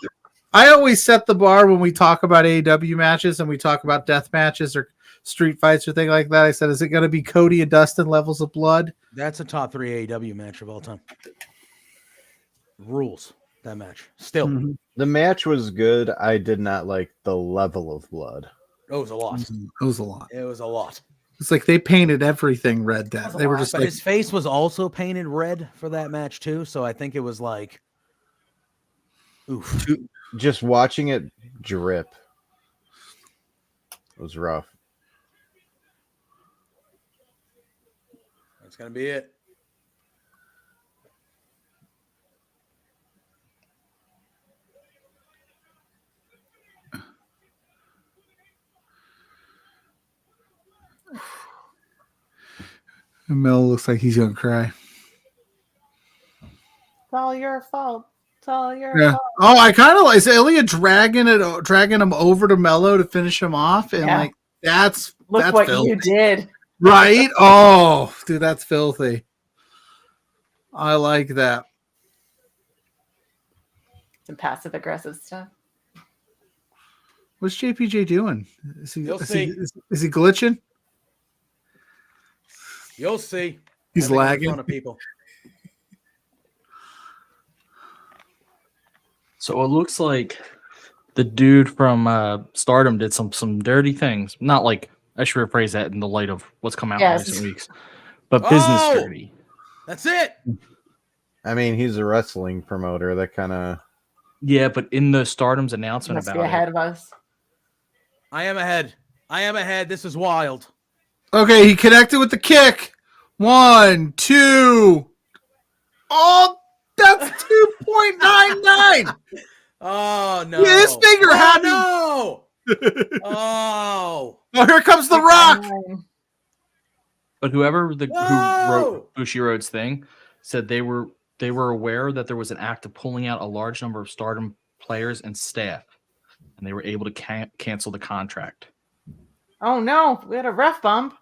I always set the bar when we talk about AEW matches and we talk about death matches or street fights or thing like that. I said, is it going to be Cody and Dustin levels of blood? That's a top 3 AEW match of all time. Rules that match. Still, Mhm. The match was good. I did not like the level of blood. it was a lot. It was a lot. It was a lot. It's like they painted everything red. That they were just But like, his face was also painted red for that match too, so I think it was like, oof. Just watching it drip was rough. That's gonna be it. Mel looks like he's gonna cry. It's all your fault. It's all your Yeah. fault. Oh, I kind of like is Ilya dragging him over to Mello to finish him off, and Yeah. like that's Look that's what filthy. you did. Right? Oh, dude, that's filthy. I like that. Some passive aggressive stuff. What's JPJ doing? You'll see. Is he glitching? You'll see. He's Having lagging. fun of people. So it looks like the dude from Stardom did some dirty things. Not like, I should rephrase that in the light of what's come out in recent weeks, but business dirty. That's it. I mean, he's a wrestling promoter. That kind of. Yeah, but in the Stardom's announcement Must about be ahead it, of us. I am ahead. This is wild. Okay, he connected with the kick. 1, 2. Oh, that's 2.99. Oh no! Yeah, his finger had no. Oh. Oh, here comes the Rock. but whoever who Whoa! wrote Bushiroad's thing said they were aware that there was an act of pulling out a large number of Stardom players and staff, and they were able to cancel the contract. Oh no, we had a ref bump.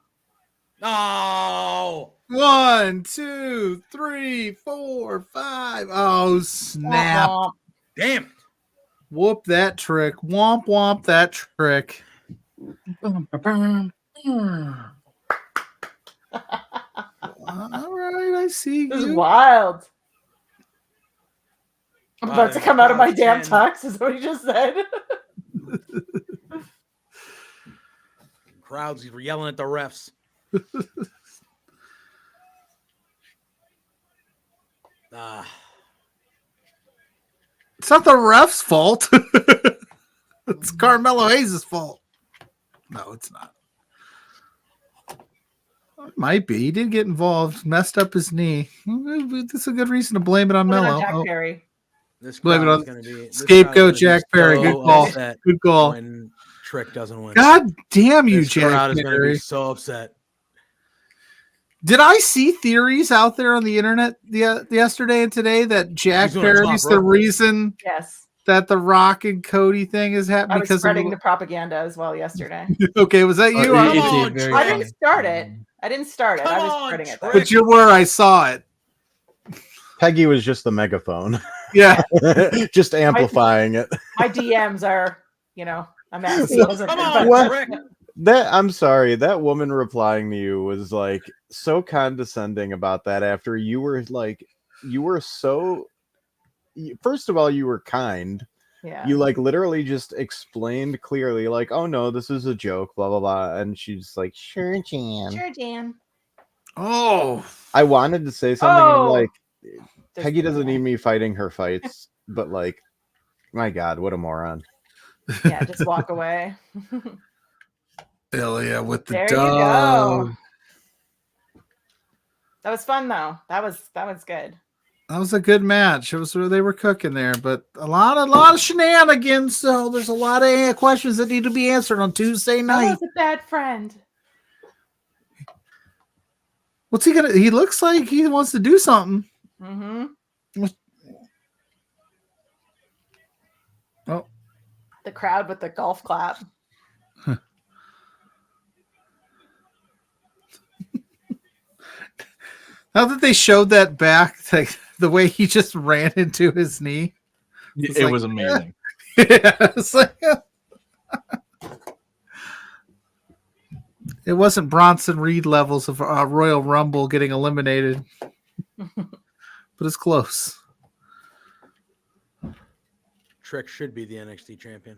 Oh. 1, 2, 3, 4, 5. Oh, snap. Womp Damn it. Whoop that trick. Womp womp that trick. All right, I see womp. This is you. wild. I'm Wow, about to there's come out of my about damn 10. tux, is what he just said. Crowds were yelling at the refs. It's not the ref's fault. It's Carmelo Hayes' fault. No, it's not. It might be. He did get involved, messed up his knee. This is a good reason to blame it on Put it Melo. on Jack Oh, Perry. This Blame it crowd on is gonna be this scapegoat crowd's gonna Jack be Perry. so Good call. upset Good call. When Trick doesn't win. God damn you, This Jack crowd is gonna be Perry. so upset. Did I see theories out there on the internet yesterday and today that Jack He's doing a Perry's top the rope. reason Yes. that the Rock and Cody thing is I happening was because spreading of the propaganda as well yesterday. Okay, was that you? Come It's on, a very Trick. I didn't start it. I didn't start it. Come I was on, spreading it though. Trick. But you were. I saw it. Peggy was just the megaphone, Yeah. just amplifying it. My DMs are, a mess. Come on, What? Trick. I'm sorry, that woman replying to you was like so condescending about that after you were so, first of all, you were kind. Yeah. You literally just explained clearly, like, oh no, this is a joke, blah blah blah. And she's like, sure, Jan. Sure, Jan. Oh. I wanted to say something Oh. like Just- Peggy doesn't need me fighting her fights, but my God, what a moron. Yeah, just walk away. Ilya with the There you dub. go. That was fun though. That was good. That was a good match. It was they were cooking there, but a lot of shenanigans. So there's a lot of questions that need to be answered on Tuesday I night. was a bad friend. What's he gonna? He looks like he wants to do something. Mm-hmm. Oh, The crowd with the golf clap. now that they showed that back, like the way he just ran into his knee, It was amazing. yeah, it's like, it wasn't Bronson Reed levels of Royal Rumble getting eliminated, but it's close. Trick should be the NXT champion.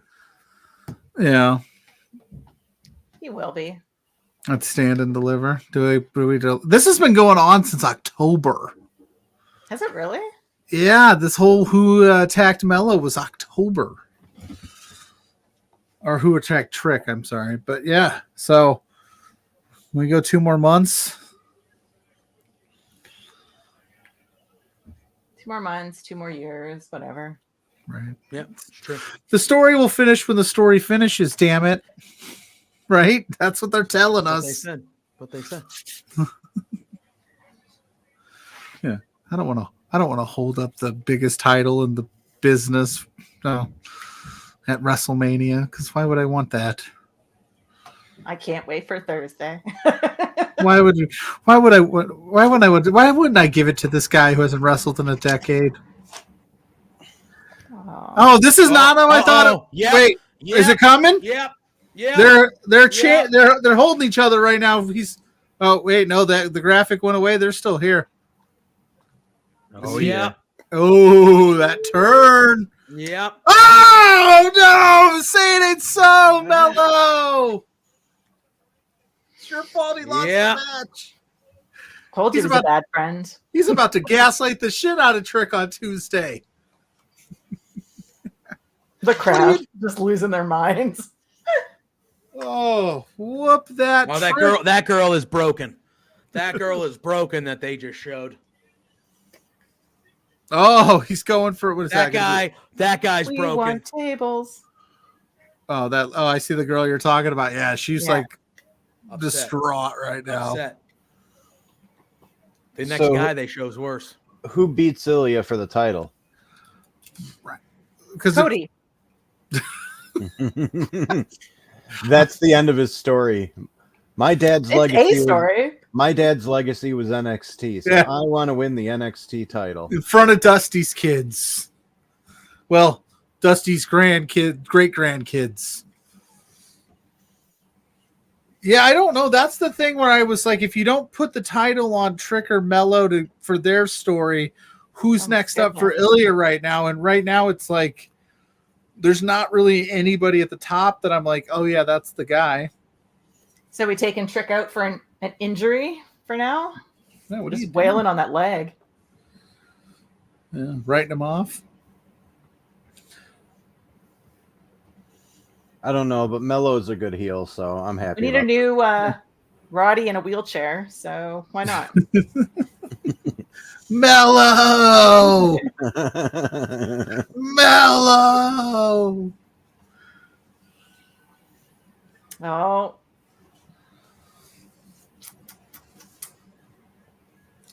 Yeah, He will be. let's stand and deliver. This has been going on since October. Has it really? Yeah, this whole who attacked Mello was October. Or who attacked Trick, I'm sorry. But yeah, so we go 2 more months. 2 more months, 2 more years, whatever. Right. Yep, it's true. The story will finish when the story finishes, damn it. Right? That's what they're telling What they us. said. What they said. Yeah. I don't want to hold up the biggest title in the business at WrestleMania, because why would I want that? I can't wait for Thursday. Why wouldn't I give it to this guy who hasn't wrestled in a decade? Oh, this is not how I thought it. Yep. Wait, Yep. is it coming? Yep. Yeah. They're holding each other right now. Oh wait, no, the graphic went away. They're still here. Oh yeah. Oh, that turn. Yep. Oh no! Say it ain't so, Mello. It's your fault he lost the match. Told you he was a bad friend. He's about to gaslight the shit out of Trick on Tuesday. The crowd just losing their minds. Oh, whoop that! Oh, Trick. that girl is broken. That girl is broken. That they just showed. Oh, he's going for what is that guy? That guy's we broken. Want tables. Oh, I see the girl you're talking about. Yeah, she's like upset. Distraught right now. Upset. The next guy they show is worse. Who beats Ilya for the title? Right. Cody. That's the end of his story. My dad's legacy. My dad's legacy was NXT, so I want to win the NXT title in front of Dusty's kids. Well, Dusty's great grandkids. Yeah, I don't know. That's the thing where I was like, if you don't put the title on Trick or Mello for their story, who's next up for Ilya right now? And right now it's like there's not really anybody at the top that I'm like, oh yeah, that's the guy. So we taking Trick out for an injury for now? No, what just wailing on that leg. Yeah, writing him off. I don't know, but Mello's a good heel, so I'm happy. We need a new Roddy in a wheelchair, so why not? Mello! Mello! Oh.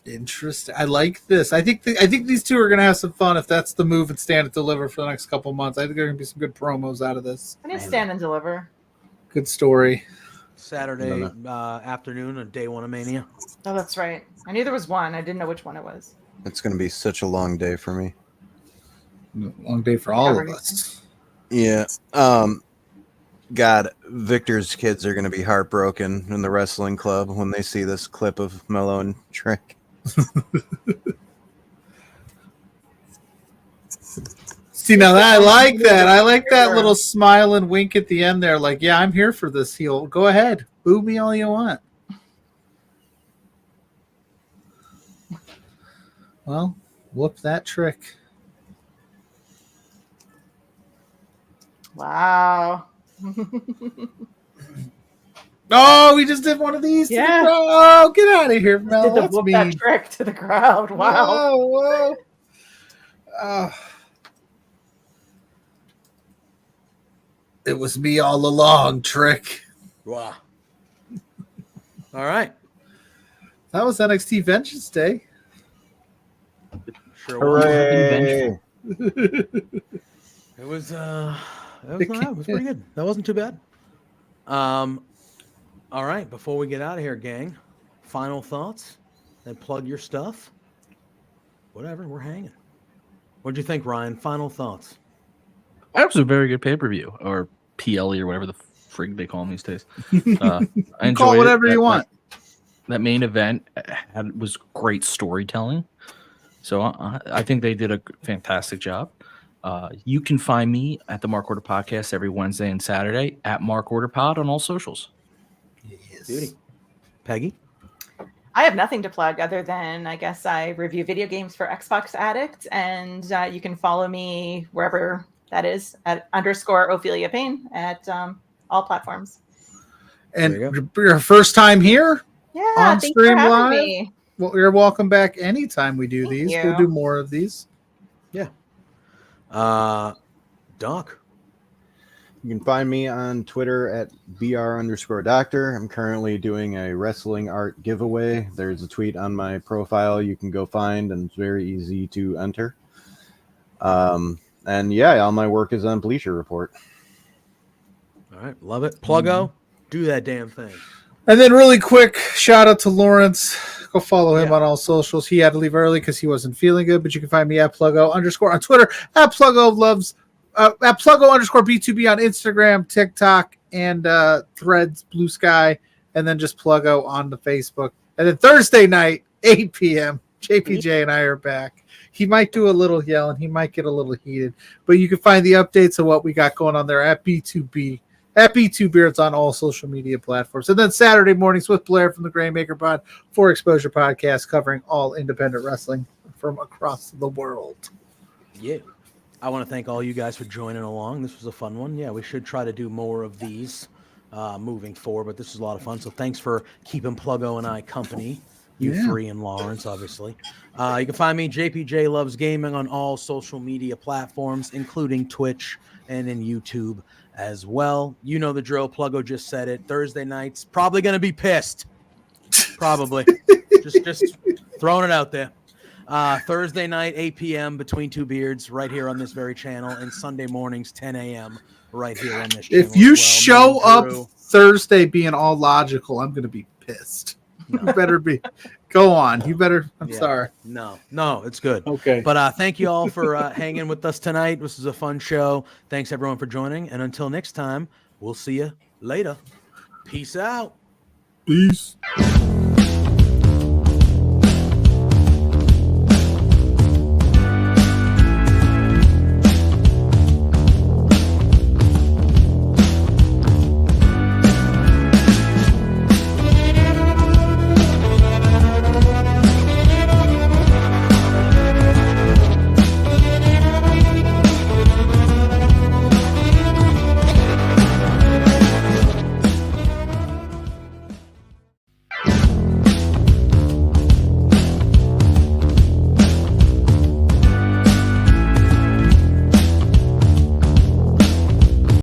Interesting. I like this. I think these two are going to have some fun if that's the move and Stand and Deliver for the next couple months. I think there are going to be some good promos out of this. I need Stand and Deliver. Good story. Saturday afternoon of day one of Mania. Oh, that's right. I knew there was one. I didn't know which one it was. It's going to be such a long day for me. Long day for all of us. Yeah. God, Victor's kids are going to be heartbroken in the wrestling club when they see this clip of Mello and Trick. See, now that I like that. I like that little smile and wink at the end there. Like, yeah, I'm here for this heel. Go ahead. Boo me all you want. Well, whoop that Trick. Wow. Oh, we just did one of these. Yeah. Oh, get out of here, Mel. Did the whoop that Trick to the crowd. Wow. Whoa. It was me all along, Trick. Wow. All right. That was NXT Vengeance Day. Sure Hooray. It was pretty good. That wasn't too bad. All right, before we get out of here, gang, final thoughts, then plug your stuff. Whatever, we're hanging. What'd you think, Ryan? Final thoughts. That was a very good pay-per-view, or PLE, or whatever the frig they call them these days. I enjoyed call whatever you want. That main event was great storytelling. So I think they did a fantastic job. You can find me at the Mark Order Podcast every Wednesday and Saturday at Mark Order Pod on all socials. Yes. Beauty. Peggy? I have nothing to plug other than I guess I review video games for Xbox Addict, and you can follow me wherever that is at _Ophelia Payne at all platforms. And your first time here? Yeah, on thanks Stream for having Live? me. Well, you're welcome back anytime we do these. you. We'll do more of these. Yeah. Doc? You can find me on Twitter at BR_doctor. I'm currently doing a wrestling art giveaway. There's a tweet on my profile you can go find, and it's very easy to enter. And yeah, all my work is on Bleacher Report. All right, love it. Pluggo? Do that damn thing. And then really quick, shout out to Lawrence. Go follow him Yeah. on all socials. He had to leave early because he wasn't feeling good, but you can find me at Pluggo_ on Twitter, at Pluggo loves, at Pluggo _ B2B on Instagram, TikTok, and Threads, Blue Sky, and then just Pluggo on the Facebook. And then Thursday night, 8 p.m., JPJ and I are back. He might do a little yelling. He might get a little heated, but you can find the updates of what we got going on there at B2B. At B2Beards on all social media platforms. And then Saturday mornings with Blair from the Graymaker Pod for Exposure Podcast, covering all independent wrestling from across the world. Yeah. I want to thank all you guys for joining along. This was a fun one. Yeah, we should try to do more of these moving forward, but this is a lot of fun. So thanks for keeping Pluggo and I company. You three and Lawrence, obviously. You can find me, JPJ Loves Gaming, on all social media platforms, including Twitch and in YouTube as well. You know the drill. Pluggo just said it. Thursday nights, probably going to be pissed. Probably. just throwing it out there. Thursday night, 8 p.m. between two beards, right here on this very channel, and Sunday mornings, 10 a.m. right here on this channel. If you as well. show Me and up Drew. Thursday being all logical, I'm going to be pissed. You better be. Go on. You better. I'm sorry. No, it's good. Okay. But thank you all for hanging with us tonight. This was a fun show. Thanks, everyone, for joining. And until next time, we'll see you later. Peace out. Peace.